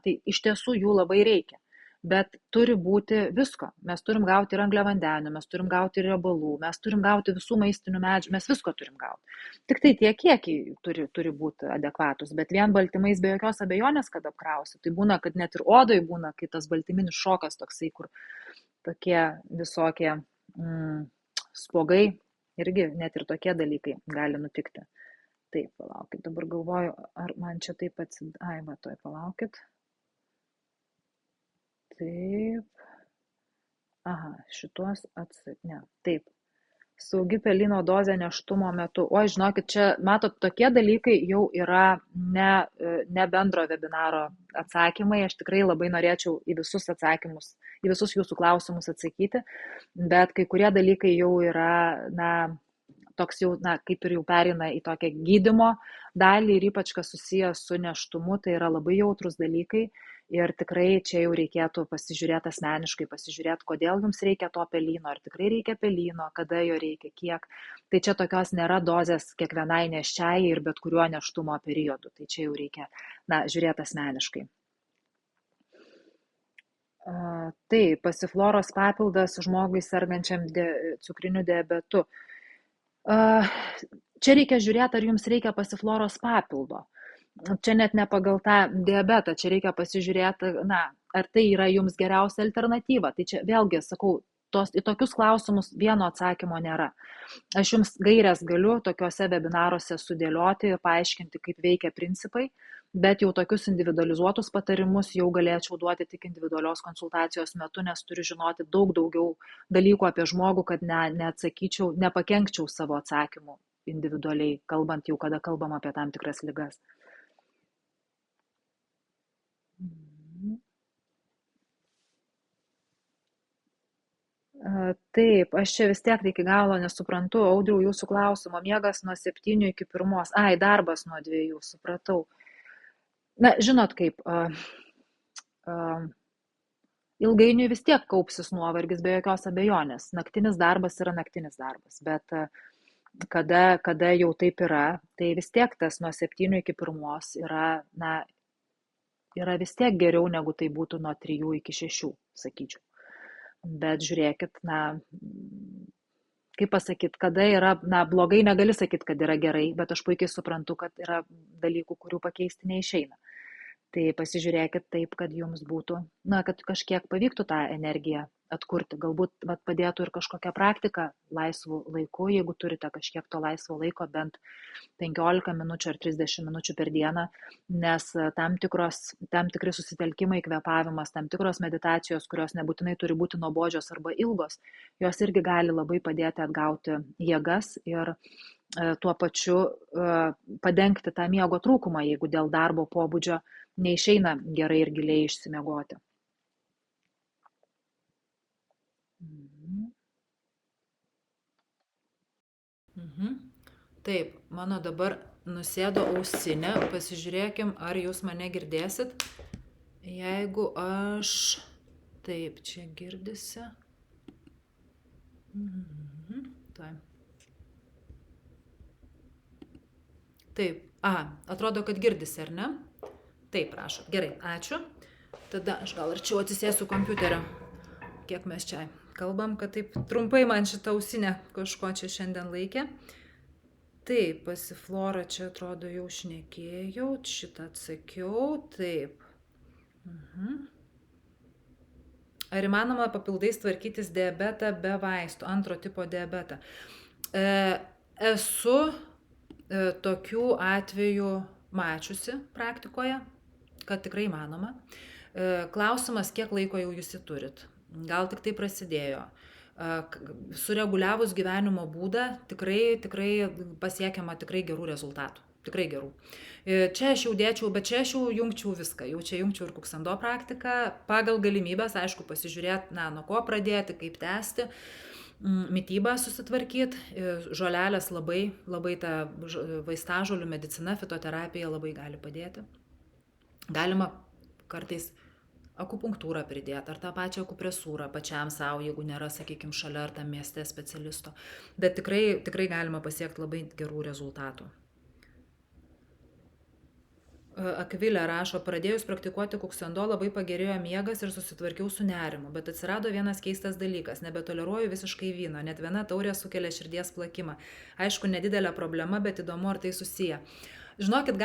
A: Tai iš tiesų jų labai reikia. Bet turi būti visko. Mes turim gauti ir angliavandenių, mes turim gauti ir riebalų, mes turim gauti visų maistinių medžiagų, mes visko turim gauti. Tik tai tie kiekiai turi būti adekvatus, bet vien baltymais be jokios abejonės, kad apkrausi. Tai būna, kad net ir odoj būna, kai tas baltyminis šokas toksai, kur tokie visokie spuogai, irgi net ir tokie dalykai gali nutikti. Taip, palaukit, dabar galvoju, ar man čia taip Ai, va, toj palaukit. Taip. Aha, šituos ne, taip. Saugi pelyno dozė nėštumo metu. Oi, žinokit, čia, matot, tokie dalykai jau yra ne bendro webinaro atsakymai. Aš tikrai labai norėčiau į visus atsakymus, į visus jūsų klausimus atsakyti, bet kai kurie dalykai jau yra, toks jau, kaip ir jau pereina į tokią gydymo dalį ir ypač kas susijęs su nėštumu, tai yra labai jautrus dalykai ir tikrai čia jau reikėtų pasižiūrėti asmeniškai, pasižiūrėti, kodėl jums reikia to pelyno, ar tikrai reikia pelyno, kada jo reikia, kiek. Tai čia tokios nėra dozės kiekvienai nėščiai ir bet kuriuo nėštumo periodu, tai čia jau reikia, žiūrėti asmeniškai. Tai pasifloros papildas žmogui sergančiam cukriniu diabetu. Čia reikia žiūrėti, ar jums reikia pasifloros papildo. Čia net ne pagal tą diabetą, čia reikia pasižiūrėti, ar tai yra jums geriausia alternatyva. Tai čia vėlgi, sakau, į tokius klausimus vieno atsakymo nėra. Aš jums gairias galiu tokiuose webinaruose sudėlioti ir paaiškinti, kaip veikia principai, bet jau tokius individualizuotus patarimus jau galėčiau duoti tik individualios konsultacijos metu, nes turiu žinoti daug daugiau dalykų apie žmogų, kad neatsakyčiau, nepakenkčiau savo atsakymų individualiai, kalbant jau, kada kalbam apie tam tikras ligas. Taip, aš čia vis tiek iki galo nesuprantu, Audriau, jūsų klausimo. Miegas nuo 7 iki 1. Ai, darbas nuo 2, supratau. Žinot kaip, ilgainiui vis tiek kaupsis nuovargis be jokios abejonės. Naktinis darbas yra naktinis darbas, bet kada jau taip yra, tai vis tiek tas nuo 7 iki 1 yra vis tiek geriau, negu tai būtų nuo 3 iki 6, sakyčiau. Bet žiūrėkit, kaip pasakyti, kada yra, blogai negali sakyti, kad yra gerai, bet aš puikiai suprantu, kad yra dalykų, kurių pakeisti neišeina. Tai pasižiūrėkit taip, kad jums būtų, kad kažkiek pavyktų tą energiją atkurti. Galbūt padėtų ir kažkokią praktiką laisvų laikų, jeigu turite kažkiek to laisvo laiko, bent 15 minučių ar 30 minučių per dieną, nes tam tikri susitelkimai, kvėpavimas, tam tikros meditacijos, kurios nebūtinai turi būti nuobodžios arba ilgos, jos irgi gali labai padėti atgauti jėgas ir tuo pačiu padengti tą miego trūkumą, jeigu dėl darbo pobūdžio neišeina gerai ir giliai išsimiegoti. Taip, mano dabar nusėdo ausinė, pasižiūrėkim, ar jūs mane girdėsit. Jeigu aš... Taip, čia girdisi. Taip, atrodo, kad girdisi, ar ne? Taip, prašau. Gerai, ačiū. Tada aš gal arčiau atsisėsiu kompiuterio. Kiek mes čia kalbam, kad taip trumpai man šitą ausinę kažko čia šiandien laikė. Taip, pasiflora čia atrodo jau šnekėjau, šitą atsakiau, taip. Ar įmanoma papildais tvarkytis diabetą be vaistų, antro tipo diabetą? Esu tokių atvejų mačiusi praktikoje, kad tikrai įmanoma. Klausimas, kiek laiko jau jūs jį turit. Gal tik tai prasidėjo. Sureguliavus gyvenimo būdą tikrai pasiekiama tikrai gerų rezultatų. Tikrai gerų. Čia aš jau dėčiau, bet čia aš jau jungčiau viską. Jau čia jungčiau ir kuksando praktiką. Pagal galimybės, aišku, pasižiūrėti, nuo ko pradėti, kaip tęsti. Mitybą susitvarkyti. Žolelės labai ta vaistažolių medicina, fitoterapija labai gali padėti. Galima kartais akupunktūrą pridėti, ar tą pačią akupresūrą pačiam savo, jeigu nėra, sakykime, šalia ar tam mieste specialisto. Bet tikrai galima pasiekti labai gerų rezultatų. Akvilė rašo, pradėjus praktikuoti kuksando labai pagerėjo miegas ir susitvarkiau su nerimu, bet atsirado vienas keistas dalykas, nebetoleruoju visiškai vyno, net viena taurė sukelia širdies plakimą. Aišku, nedidelė problema, bet įdomu, ar tai susiję. Žinokit,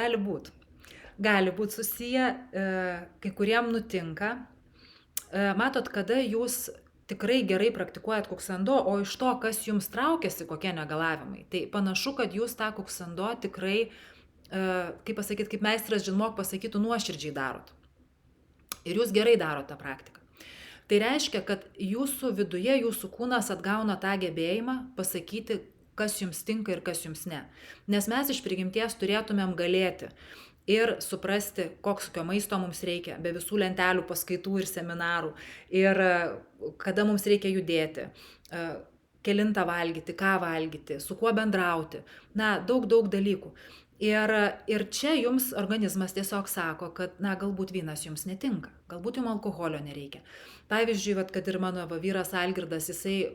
A: gali būti susiję, kai kuriem nutinka. Matot, kada jūs
B: tikrai gerai praktikuojat kuksando, o iš to, kas jums traukiasi, kokie negalavimai, tai panašu, kad jūs tą kuksando tikrai, kaip pasakyti, kaip meistras Žinmok pasakytų, nuoširdžiai darot. Ir jūs gerai darot tą praktiką. Tai reiškia, kad jūsų viduje, jūsų kūnas atgauna tą gebėjimą pasakyti, kas jums tinka ir kas jums ne. Nes mes iš prigimties turėtumėm galėti ir suprasti, kokio maisto mums reikia, be visų lentelių, paskaitų ir seminarų, ir kada mums reikia judėti, kelintą valgyti, ką valgyti, su kuo bendrauti, daug dalykų. Ir čia jums organizmas tiesiog sako, kad, galbūt vynas jums netinka, galbūt jums alkoholio nereikia. Pavyzdžiui, kad ir mano vyras Algirdas, jisai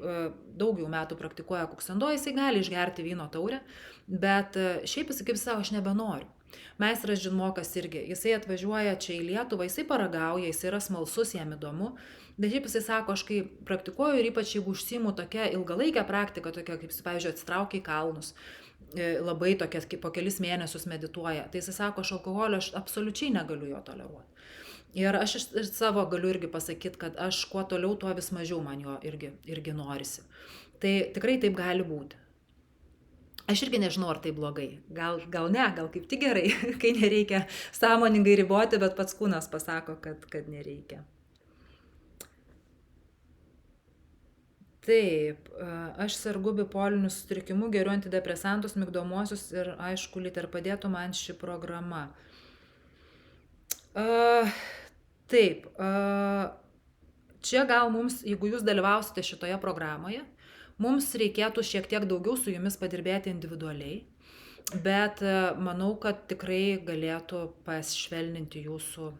B: daugiau metų praktikuoja kuksando, jisai gali išgerti vyno taurę, bet šiaip jisai kaip savo, aš nebenoriu. Meistras Žinmokas irgi, jisai atvažiuoja čia į Lietuvą, jisai paragauja, jisai yra smalsus, jam įdomu, bet šiaip jisai sako, aš kai praktikuoju ir ypač jeigu užsiimu tokia ilgalaikė praktika, tokia kaip, pavyzdžiui, atsitraukia į kalnus, labai tokias, kaip po kelis mėnesius medituoja, tai jisai sako, aš alkoholio aš absoliučiai negaliu jo toleruoti. Ir aš iš savo galiu irgi pasakyti, kad aš kuo toliau, tuo vis mažiau man jo irgi norisi. Tai tikrai taip gali būti. Aš irgi nežinau, ar tai blogai. Gal ne, gal kaip tik gerai, kai nereikia sąmoningai riboti, bet pats kūnas pasako, kad nereikia. Taip, aš sergu bipoliniu sutrikimu, geriu antidepresantus, migdomuosius ir aišku, ar padėtų man ši programa. Taip, čia gal mums, jeigu jūs dalyvausite šitoje programoje, mums reikėtų šiek tiek daugiau su jumis padirbėti individualiai, bet manau, kad tikrai galėtų pašvelninti jūsų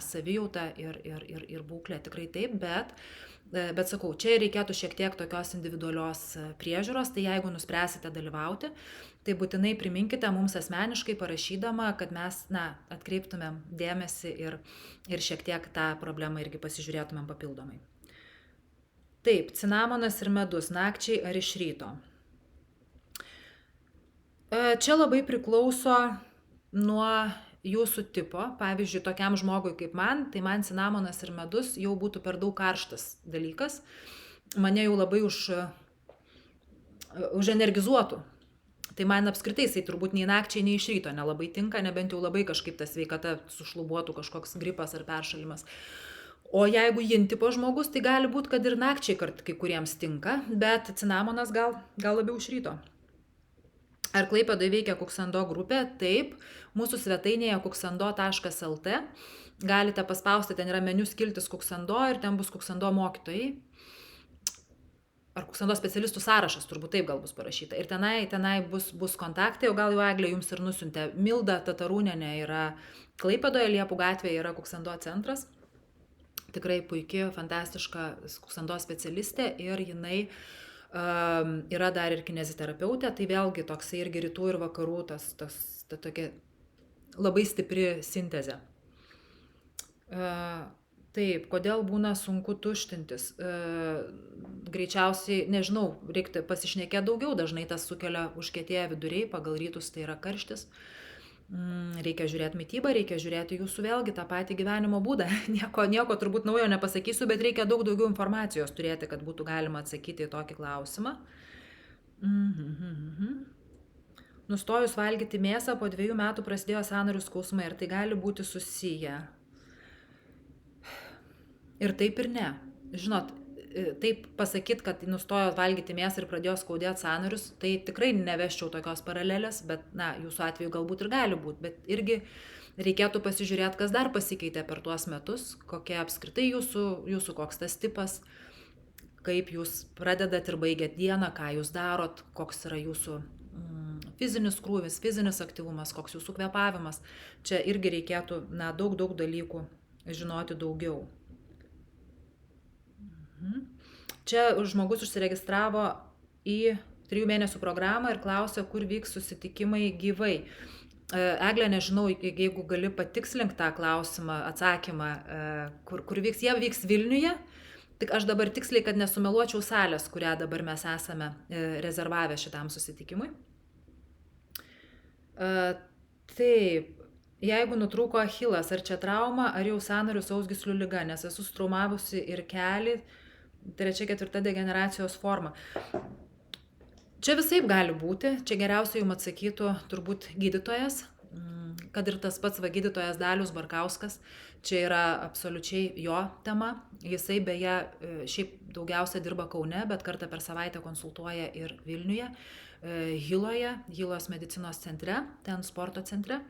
B: savijautą ir būklę, tikrai taip, bet sakau, čia reikėtų šiek tiek tokios individualios priežiūros, tai jeigu nuspręsite dalyvauti, tai būtinai priminkite mums asmeniškai parašydama, kad mes atkreiptumėm dėmesį ir šiek tiek tą problemą irgi pasižiūrėtumėm papildomai. Taip, cinamonas ir medus, nakčiai ar iš ryto. Čia labai priklauso nuo jūsų tipo. Pavyzdžiui, tokiam žmogui kaip man, tai man cinamonas ir medus jau būtų per daug karštas dalykas. Mane jau labai uženergizuotų. Tai man apskritai jisai turbūt nei nakčiai, nei iš ryto nelabai tinka, nebent jau labai kažkaip ta sveikata sušlubuotų, kažkoks gripas ar peršalimas. O jeigu yin tipo žmogus, tai gali būti, kad ir nakčiai kai kuriems tinka, bet cinamonas gal labiau iš ryto. Ar Klaipėdoje veikia kuksando grupė? Taip, mūsų svetainėje kuksando.lt galite paspausti, ten yra meniu skiltis kuksando ir ten bus kuksando mokytojai. Ar kuksando specialistų sąrašas, turbūt taip gal bus parašyta. Ir tenai bus kontaktai, o gal jau Eglė jums ir nusiuntė. Milda Tatarūnienė yra Klaipėdoje, Liepų gatvėje yra kuksando centras. Tikrai puikia, fantastiška kuksando specialistė ir jinai yra dar ir kineziterapeutė, tai vėlgi toksai irgi rytų ir vakarų ta tokia labai stipri sintezė. Taip, kodėl būna sunku tuštintis? Greičiausiai, nežinau, reikia pasišnekėti daugiau, dažnai tas sukelia užkietėję viduriai, pagal rytus tai yra karštis. Reikia žiūrėti mitybą, reikia žiūrėti jūsų vėlgi tą patį gyvenimo būdą. Nieko turbūt naujo nepasakysiu, bet reikia daug daugiau informacijos turėti, kad būtų galima atsakyti į tokį klausimą. Nustojus valgyti mėsą, po 2 metų prasidėjo sąnarių skausmai, ir tai gali būti susiję. Ir taip ir ne. Žinot, taip pasakyti, kad nustojo valgyti mėsą ir pradėjo skaudėti sąnarius, tai tikrai neveščiau tokios paralelės, bet jūsų atveju galbūt ir gali būti, bet irgi reikėtų pasižiūrėti, kas dar pasikeitė per tuos metus, kokia apskritai jūsų koks tas tipas, kaip jūs pradedat ir baigiat dieną, ką jūs darot, koks yra jūsų fizinis krūvis, fizinis aktyvumas, koks jūsų kvėpavimas. Čia irgi reikėtų daug dalykų žinoti daugiau. Čia žmogus užsiregistravo į 3 mėnesių programą ir klausia, kur vyks susitikimai gyvai. Eglė, nežinau, jeigu gali patikslinti tą klausimą, atsakymą, kur vyks, jie vyks Vilniuje, tik aš dabar tiksliai, kad nesumeluočiau salės, kurią dabar mes esame rezervavę šitam susitikimui. Taip, jeigu nutrūko achilas, ar čia trauma, ar jau sąnarių sausgyslių liga, nes esu straumavusi ir kelį, trečia, ketvirta degeneracijos forma. Čia visaip gali būti, čia geriausiai jums atsakytų turbūt gydytojas, kad ir tas pats gydytojas Dalius Barkauskas, čia yra absoliučiai jo tema. Jisai beje šiaip daugiausia dirba Kaune, bet kartą per savaitę konsultuoja ir Vilniuje, Hilos medicinos centre, ten sporto centre.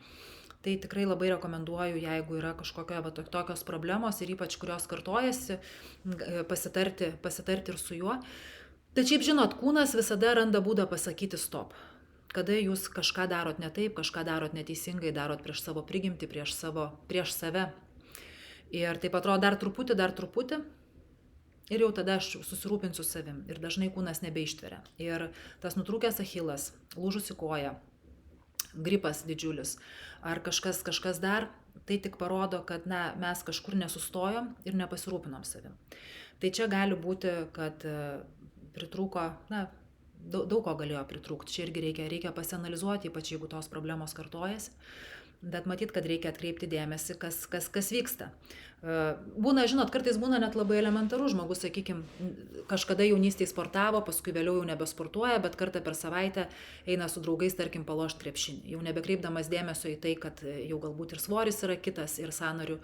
B: Tai tikrai labai rekomenduoju, jeigu yra tokios problemos ir ypač kurios kartojasi, pasitarti ir su juo. Tačiau, žinot, kūnas visada randa būdą pasakyti stop. Kada jūs kažką darot ne taip, kažką darot neteisingai, darot prieš savo prigimtį, prieš save. Ir taip atrodo dar truputį. Ir jau tada aš susirūpinsiu savim. Ir dažnai kūnas nebeištveria. Ir tas nutrūkęs achilas, lūžusi koja, gripas didžiulis, ar kažkas dar, tai tik parodo, kad mes kažkur nesustojom ir nepasirūpinom savim. Tai čia gali būti, kad pritrūko, daug ko galėjo pritrūkti. Čia irgi reikia pasianalizuoti, ypač jeigu tos problemos kartojasi. Bet matyt, kad reikia atkreipti dėmesį, kas vyksta. Būna, žinot, kartais būna net labai elementaru, žmogus, sakykime, kažkada jaunystėje sportavo, paskui vėliau jau nebesportuoja, bet kartą per savaitę eina su draugais, tarkim, palošti krepšinį. Jau nebekreipdamas dėmesio į tai, kad jau galbūt ir svoris yra kitas, ir sąnarių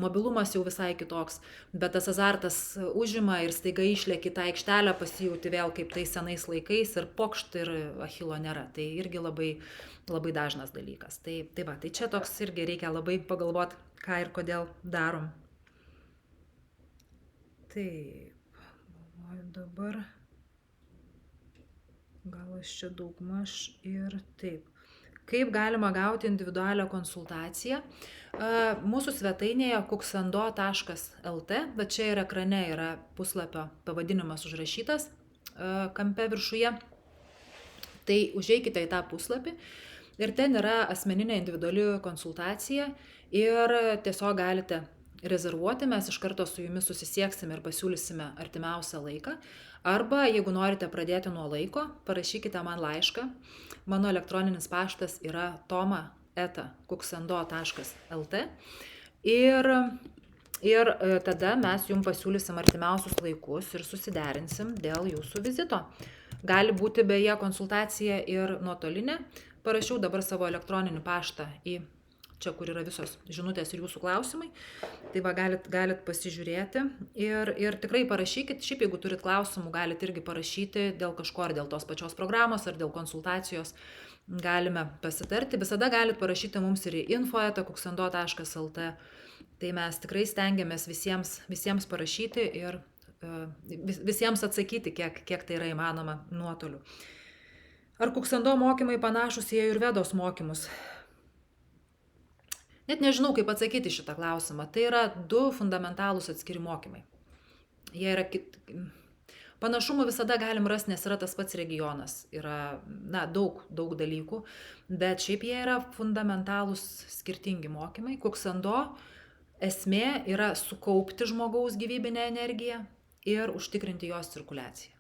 B: mobilumas jau visai kitoks, bet tas azartas užima ir staiga išlėki tą aikštelę, pasijauti vėl kaip tais senais laikais ir pokšt ir achilo nėra. Tai irgi labai dažnas dalykas. Tai čia toks irgi reikia labai pagalvoti, ką ir kodėl darom. Taip, galvoju dabar, gal aš čia daugmaž ir taip. Kaip galima gauti individualią konsultaciją? Mūsų svetainėje kuksando.lt, bet čia ir ekrane yra puslapio pavadinimas užrašytas kampe viršuje. Tai užeikite į tą puslapį ir ten yra asmeninė individuali konsultacija ir tiesiog galite rezervuoti, mes iš karto su jumis susisieksime ir pasiūlysime artimiausią laiką. Arba, jeigu norite pradėti nuo laiko, parašykite man laišką. Mano elektroninis paštas yra toma@kuksando.lt ir tada mes jums pasiūlysim artimiausius laikus ir susiderinsim dėl jūsų vizito. Gali būti beje konsultacija ir nuotolinė. Parašiau dabar savo elektroninį paštą į čia, kur yra visos žinutės ir jūsų klausimai. Tai galit pasižiūrėti ir tikrai parašykit. Šiaip, jeigu turit klausimų, galit irgi parašyti dėl kažko, ar dėl tos pačios programos, ar dėl konsultacijos. Galime pasitarti. Visada galit parašyti mums ir į info@kuksando.lt. Tai mes tikrai stengiamės visiems parašyti ir visiems atsakyti, kiek tai yra įmanoma nuotoliu. Ar kuksando mokymai panašus į ajurvedos mokymus? Net nežinau, kaip atsakyti šitą klausimą. Tai yra du fundamentalūs atskiri mokymai. Jie yra panašumų visada galim rasti, nes yra tas pats regionas. Yra daug dalykų, bet šiaip jie yra fundamentalūs skirtingi mokymai. Kuksando esmė yra sukaupti žmogaus gyvybinę energiją ir užtikrinti jos cirkuliaciją.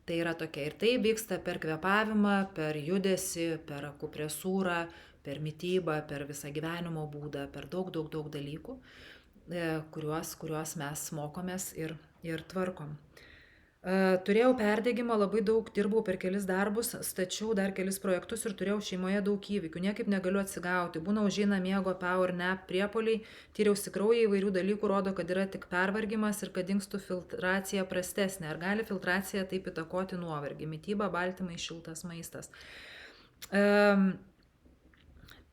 B: Tai yra tokia. Ir tai vyksta per kvėpavimą, per judesį, per akupresūrą, per mitybą, per visą gyvenimo būdą, per daug dalykų, kuriuos mes mokomės ir tvarkom. Turėjau perdegimą, labai daug dirbau per kelis darbus, stačiau dar kelis projektus ir turėjau šeimoje daug įvykių. Niekaip negaliu atsigauti. Būna užeina miego, power nap, priepuoliai, tyriausi kraują, įvairių dalykų rodo, kad yra tik pervargimas ir kad dingstų filtracija prastesnė. Ar gali filtracija taip įtakoti nuovargį? Mityba, baltymai, šiltas maistas.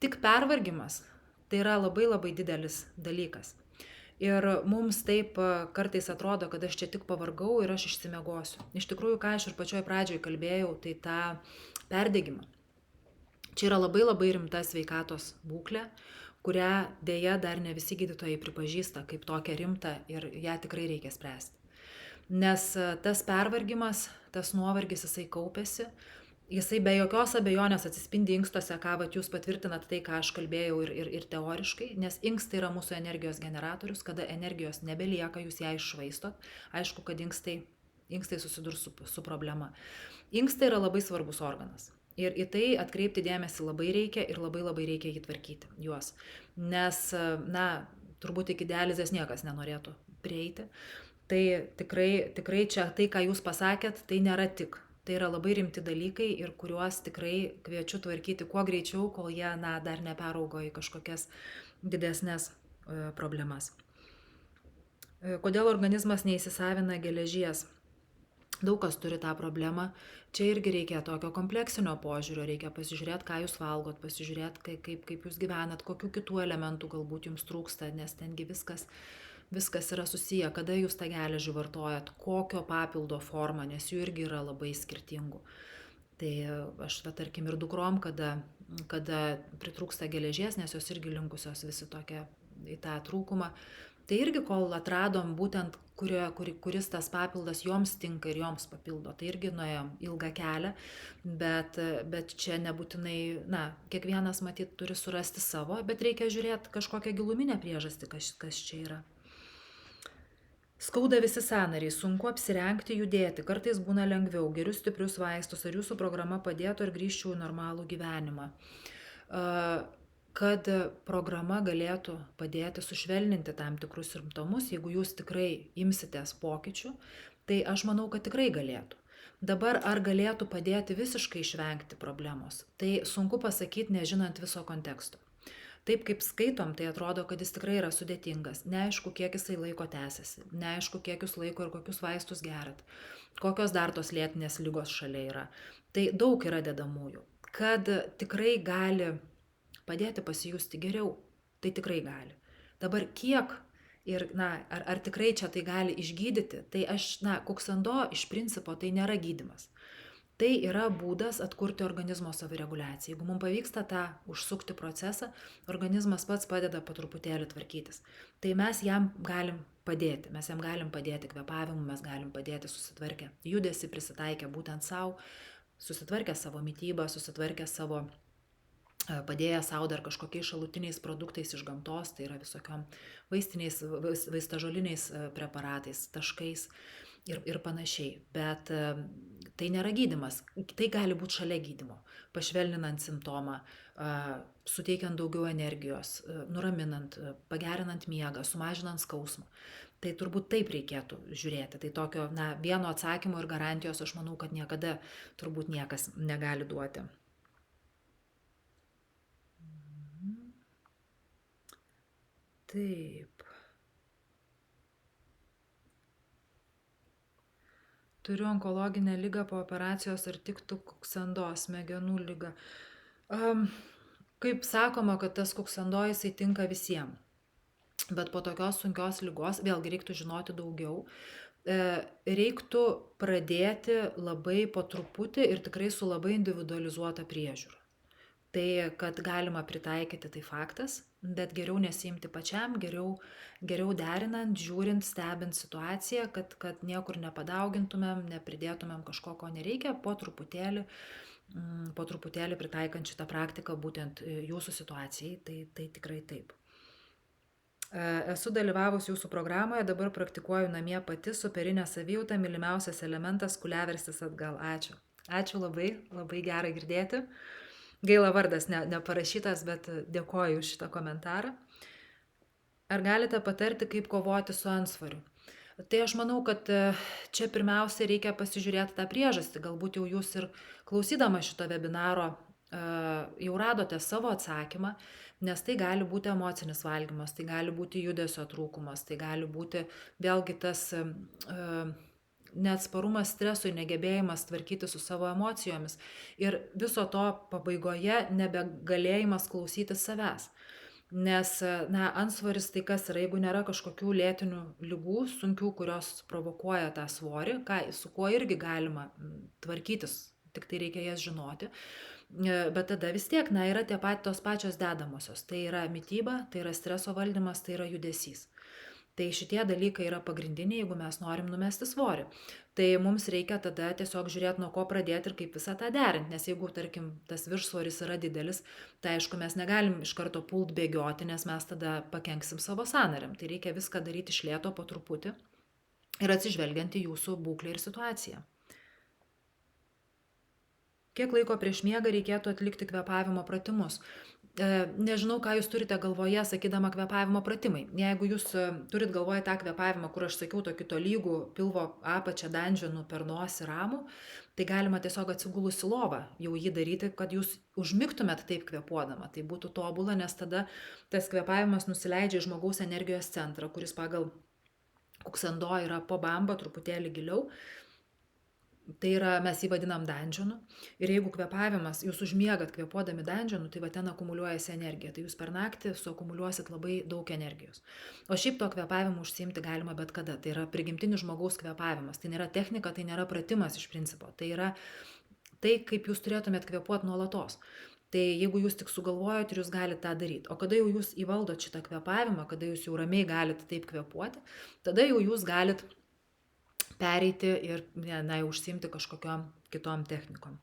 B: Tik pervargimas tai yra labai didelis dalykas. Ir mums taip kartais atrodo, kad aš čia tik pavargau ir aš išsimiegosiu. Iš tikrųjų, ką aš ir pačioj pradžioj kalbėjau, tai tą perdegimą. Čia yra labai rimta sveikatos būklė, kurią dėja dar ne visi gydytojai pripažįsta kaip tokią rimtą ir ją tikrai reikia spręsti. Nes tas pervargimas, tas nuovargis, jisai kaupėsi. Jisai be jokios abejonės atsispindi inkstuose, ką jūs patvirtinat tai, ką aš kalbėjau ir teoriškai, nes inkstai yra mūsų energijos generatorius, kada energijos nebelieka, jūs ją iššvaistot. Aišku, kad inkstai susidurs su problema. Inkstai yra labai svarbus organas. Ir į tai atkreipti dėmesį labai reikia ir labai reikia jį tvarkyti juos. Nes, turbūt iki dializės niekas nenorėtų prieiti. Tai tikrai čia tai, ką jūs pasakėt, tai nėra tik. Tai yra labai rimti dalykai ir kuriuos tikrai kviečiu tvarkyti kuo greičiau, kol jie dar neperaugo į kažkokias didesnės problemas. Kodėl organizmas neįsisavina geležies? Daug kas turi tą problemą. Čia irgi reikia tokio kompleksinio požiūrio, reikia pasižiūrėti, ką jūs valgot, pasižiūrėti, kaip jūs gyvenat, kokių kitų elementų galbūt jums trūksta, nes tengi viskas yra susiję, kada jūs tą geležį vartojat, kokio papildo formą, nes jų irgi yra labai skirtingų. Tai aš, tarkim, ir dukrom, kada pritrūksta geležies, nes jos irgi linkusios visi tokia į tą trūkumą, tai irgi kol atradom būtent, kuris tas papildas joms tinka ir joms papildo, tai irgi nuėjom ilgą kelią, bet čia nebūtinai, kiekvienas matyt turi surasti savo, bet reikia žiūrėti kažkokią giluminę priežastį, kas čia yra. Skauda visi sąnariai, sunku apsirengti, judėti, kartais būna lengviau, geriu stiprius vaistus, ar jūsų programa padėtų, ar grįžčiau į normalų gyvenimą. Kad programa galėtų padėti sušvelninti tam tikrus simptomus, jeigu jūs tikrai imsitės pokyčių, tai aš manau, kad tikrai galėtų. Dabar ar galėtų padėti visiškai išvengti problemos, tai sunku pasakyti, nežinant viso konteksto. Taip kaip skaitom, tai atrodo, kad jis tikrai yra sudėtingas. Neaišku, kiek jisai laiko tęsiasi, neaišku, kiek jūs laiko ir kokius vaistus gerat, kokios dar tos lėtinės ligos šalia yra. Tai daug yra dedamųjų. Kad tikrai gali padėti pasijusti geriau, tai tikrai gali. Dabar kiek ir ar tikrai čia tai gali išgydyti, tai kuksando iš principo tai nėra gydymas. Tai yra būdas atkurti organizmo savireguliaciją. Jeigu mums pavyksta tą užsukti procesą, organizmas pats padeda po truputėlį tvarkytis. Tai mes jam galim padėti. Mes jam galim padėti kvėpavimu, mes galim padėti susitvarkę judesį, prisitaikę būtent savo, susitvarkę savo mitybą, susitvarkę savo, padėję savo dar kažkokiais šalutiniais produktais iš gamtos, tai yra visokiom vaistiniais, vaistažoliniais preparatais, taškais ir panašiai. Bet tai nėra gydymas, tai gali būti šalia gydymo, pašvelninant simptomą, suteikiant daugiau energijos, nuraminant, pagerinant miegą, sumažinant skausmą. Tai turbūt taip reikėtų žiūrėti. Tai tokio vieno atsakymo ir garantijos aš manau, kad niekada turbūt niekas negali duoti. Taip. Turiu onkologinę ligą po operacijos, ar tiktų kuksando, smegenų ligą. Kaip sakoma, kad tas kuksando jisai tinka visiems. Bet po tokios sunkios ligos, vėlgi reiktų žinoti daugiau, reiktų pradėti labai po truputį ir tikrai su labai individualizuota priežiūra. Tai, kad galima pritaikyti, tai faktas, bet geriau nesiimti pačiam, geriau derinant, žiūrint, stebint situaciją, kad niekur nepadaugintumėm, nepridėtumėm kažko, ko nereikia, po truputėlį pritaikant šitą praktiką būtent jūsų situacijai, tai tikrai taip. Esu dalyvavus jūsų programoje, dabar praktikuoju namie pati, superinė savijauta, mylimiausias elementas, kuliaverstis atgal. Ačiū. Ačiū labai, labai gera girdėti. Gaila vardas neparašytas, bet dėkoju už šitą komentarą. Ar galite patarti, kaip kovoti su antsvoriu? Tai aš manau, kad čia pirmiausia reikia pasižiūrėti tą priežastį. Galbūt jau jūs ir klausydama šito webinaro jau radote savo atsakymą, nes tai gali būti emocinis valgymas, tai gali būti judesio trūkumas, tai gali būti vėlgi tas neatsparumas stresui, negebėjimas tvarkyti su savo emocijomis ir viso to pabaigoje nebegalėjimas klausyti savęs. Nes antsvoris tai kas yra, jeigu nėra kažkokių lėtinių ligų, sunkių, kurios provokuoja tą svorį, su kuo irgi galima tvarkytis, tik tai reikia jas žinoti. Bet tada vis tiek yra tos pačios dedamosios. Tai yra mityba, tai yra streso valdymas, tai yra judesys. Tai šitie dalykai yra pagrindiniai, jeigu mes norim numesti svorį. Tai mums reikia tada tiesiog žiūrėti, nuo ko pradėti ir kaip visą tą derinti. Nes jeigu, tarkim, tas viršsvoris yra didelis, tai aišku, mes negalim iš karto pult bėgioti, nes mes tada pakenksim savo sąnariam. Tai reikia viską daryti iš lėto po truputį ir atsižvelgiant į jūsų būklę ir situaciją. Kiek laiko prieš miegą reikėtų atlikti kvėpavimo pratimus? Nežinau, ką jūs turite galvoje, sakydama kvėpavimo pratimai. Jeigu jūs turit galvoje tą kvėpavimą, kur aš sakiau, tokį tolygų pilvo apačią danžinų per nosį ramų, tai galima tiesiog atsigulus į lovą jau jį daryti, kad jūs užmigtumėt taip kvėpuodama. Tai būtų tobula, nes tada tas kvėpavimas nusileidžia į žmogaus energijos centrą, kuris pagal kuksando yra po bamba, truputėlį giliau. Tai yra, mes jį vadinam danžinu. Ir jeigu kvėpavimas, jūs užmiegat kvėpuodami danžinu, tai va ten akumuliuojasi energija. Tai jūs per naktį suakumuliuosit labai daug energijos. O šiaip to kvėpavimu užsiimti galima bet kada. Tai yra prigimtinis žmogaus kvėpavimas. Tai nėra technika, tai nėra pratimas iš principo. Tai yra tai, kaip jūs turėtumėt kvėpuoti nuolatos. Tai jeigu jūs tik sugalvojot ir jūs galite tą daryti. O kada jau jūs įvaldot šitą kvėpavimą, kada jūs jau ramiai galite taip kvėpuoti, tada jau jūs galite pereiti ir jau užsiimti kažkokiom kitom technikom.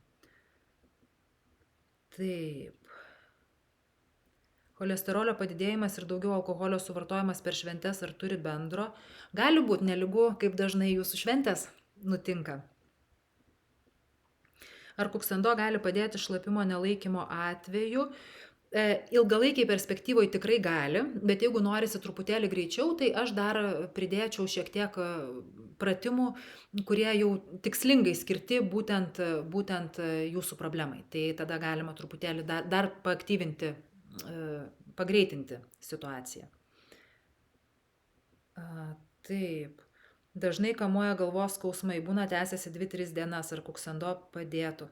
B: Taip. Cholesterolio padidėjimas ir daugiau alkoholio suvartojimas per šventes ar turi bendro? Gali būti nelygu, kaip dažnai jūsų šventės nutinka. Ar kuksando gali padėti šlapimo nelaikymo atveju? Ilgalaikiai perspektyvoje tikrai gali, bet jeigu norisi truputėlį greičiau, tai aš dar pridėčiau šiek tiek pratimų, kurie jau tikslingai skirti būtent jūsų problemai. Tai tada galima truputėlį dar paaktyvinti, pagreitinti situaciją. Taip. Dažnai kamuoja galvos skausmai, būna tęsiasi 2-3 dienas, ar kuksando padėtų.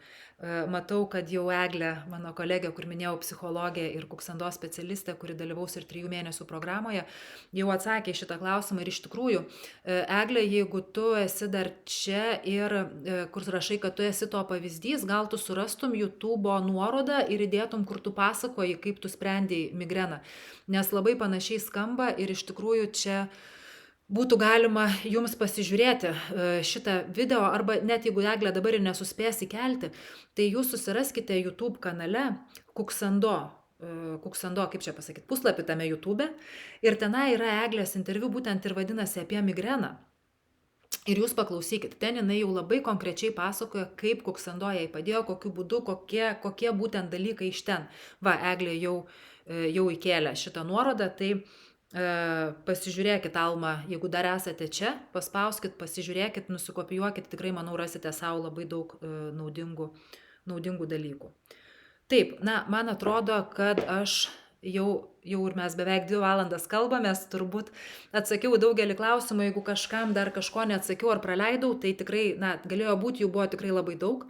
B: Matau, kad jau Eglė, mano kolegė, kur minėjau, psichologė ir kuksando specialistė, kuri dalyvaus ir 3 mėnesių programoje, jau atsakė šitą klausimą. Ir iš tikrųjų, Eglė, jeigu tu esi dar čia ir kur rašai, kad tu esi to pavyzdys, gal tu surastum YouTube nuorodą ir įdėtum, kur tu pasakoji, kaip tu sprendėjai migreną. Nes labai panašiai skamba ir iš tikrųjų čia būtų galima jums pasižiūrėti šitą video, arba net jeigu Eglė dabar ir nesuspės įkelti, tai jūs susiraskite YouTube kanale Kuksando, kaip čia pasakyti, puslapį tame YouTube, ir tenai yra Eglės interviu, būtent ir vadinasi apie migreną. Ir jūs paklausykit, ten jinai jau labai konkrečiai pasakoja, kaip kuksando jai padėjo, kokiu būdu, kokie būtent dalykai iš ten. Va, Eglė jau įkėlė šitą nuorodą, tai pasižiūrėkit, Alma, jeigu dar esate čia, paspauskit, pasižiūrėkit, nusikopijuokit, tikrai, manau, rasite savo labai daug naudingų dalykų. Taip, man atrodo, kad aš jau ir mes beveik 2 valandas kalbamės, turbūt atsakiau daugelį klausimų, jeigu kažkam dar kažko neatsakiau ar praleidau, tai tikrai, galėjo būti, jų buvo tikrai labai daug.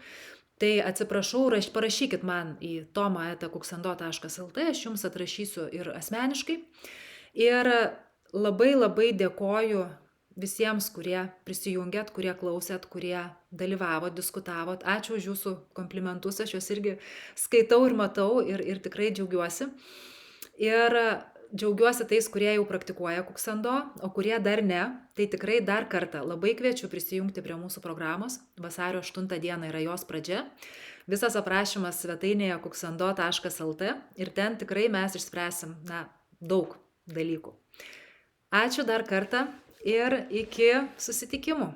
B: Tai atsiprašau, parašykit man į toma@kuksando.lt, aš jums atrašysiu ir asmeniškai. Ir labai labai dėkoju visiems, kurie prisijungėt, kurie klausėt, kurie dalyvavot, diskutavot. Ačiū už jūsų komplimentus, aš juos irgi skaitau ir matau ir tikrai džiaugiuosi. Ir džiaugiuosi tais, kurie jau praktikuoja kuksando, o kurie dar ne. Tai tikrai dar kartą labai kviečiu prisijungti prie mūsų programos. Vasario 8 dieną yra jos pradžia. Visas aprašymas svetainėje kuksando.lt ir ten tikrai mes išspręsim daug dalykų. Ačiū dar kartą ir iki susitikimų.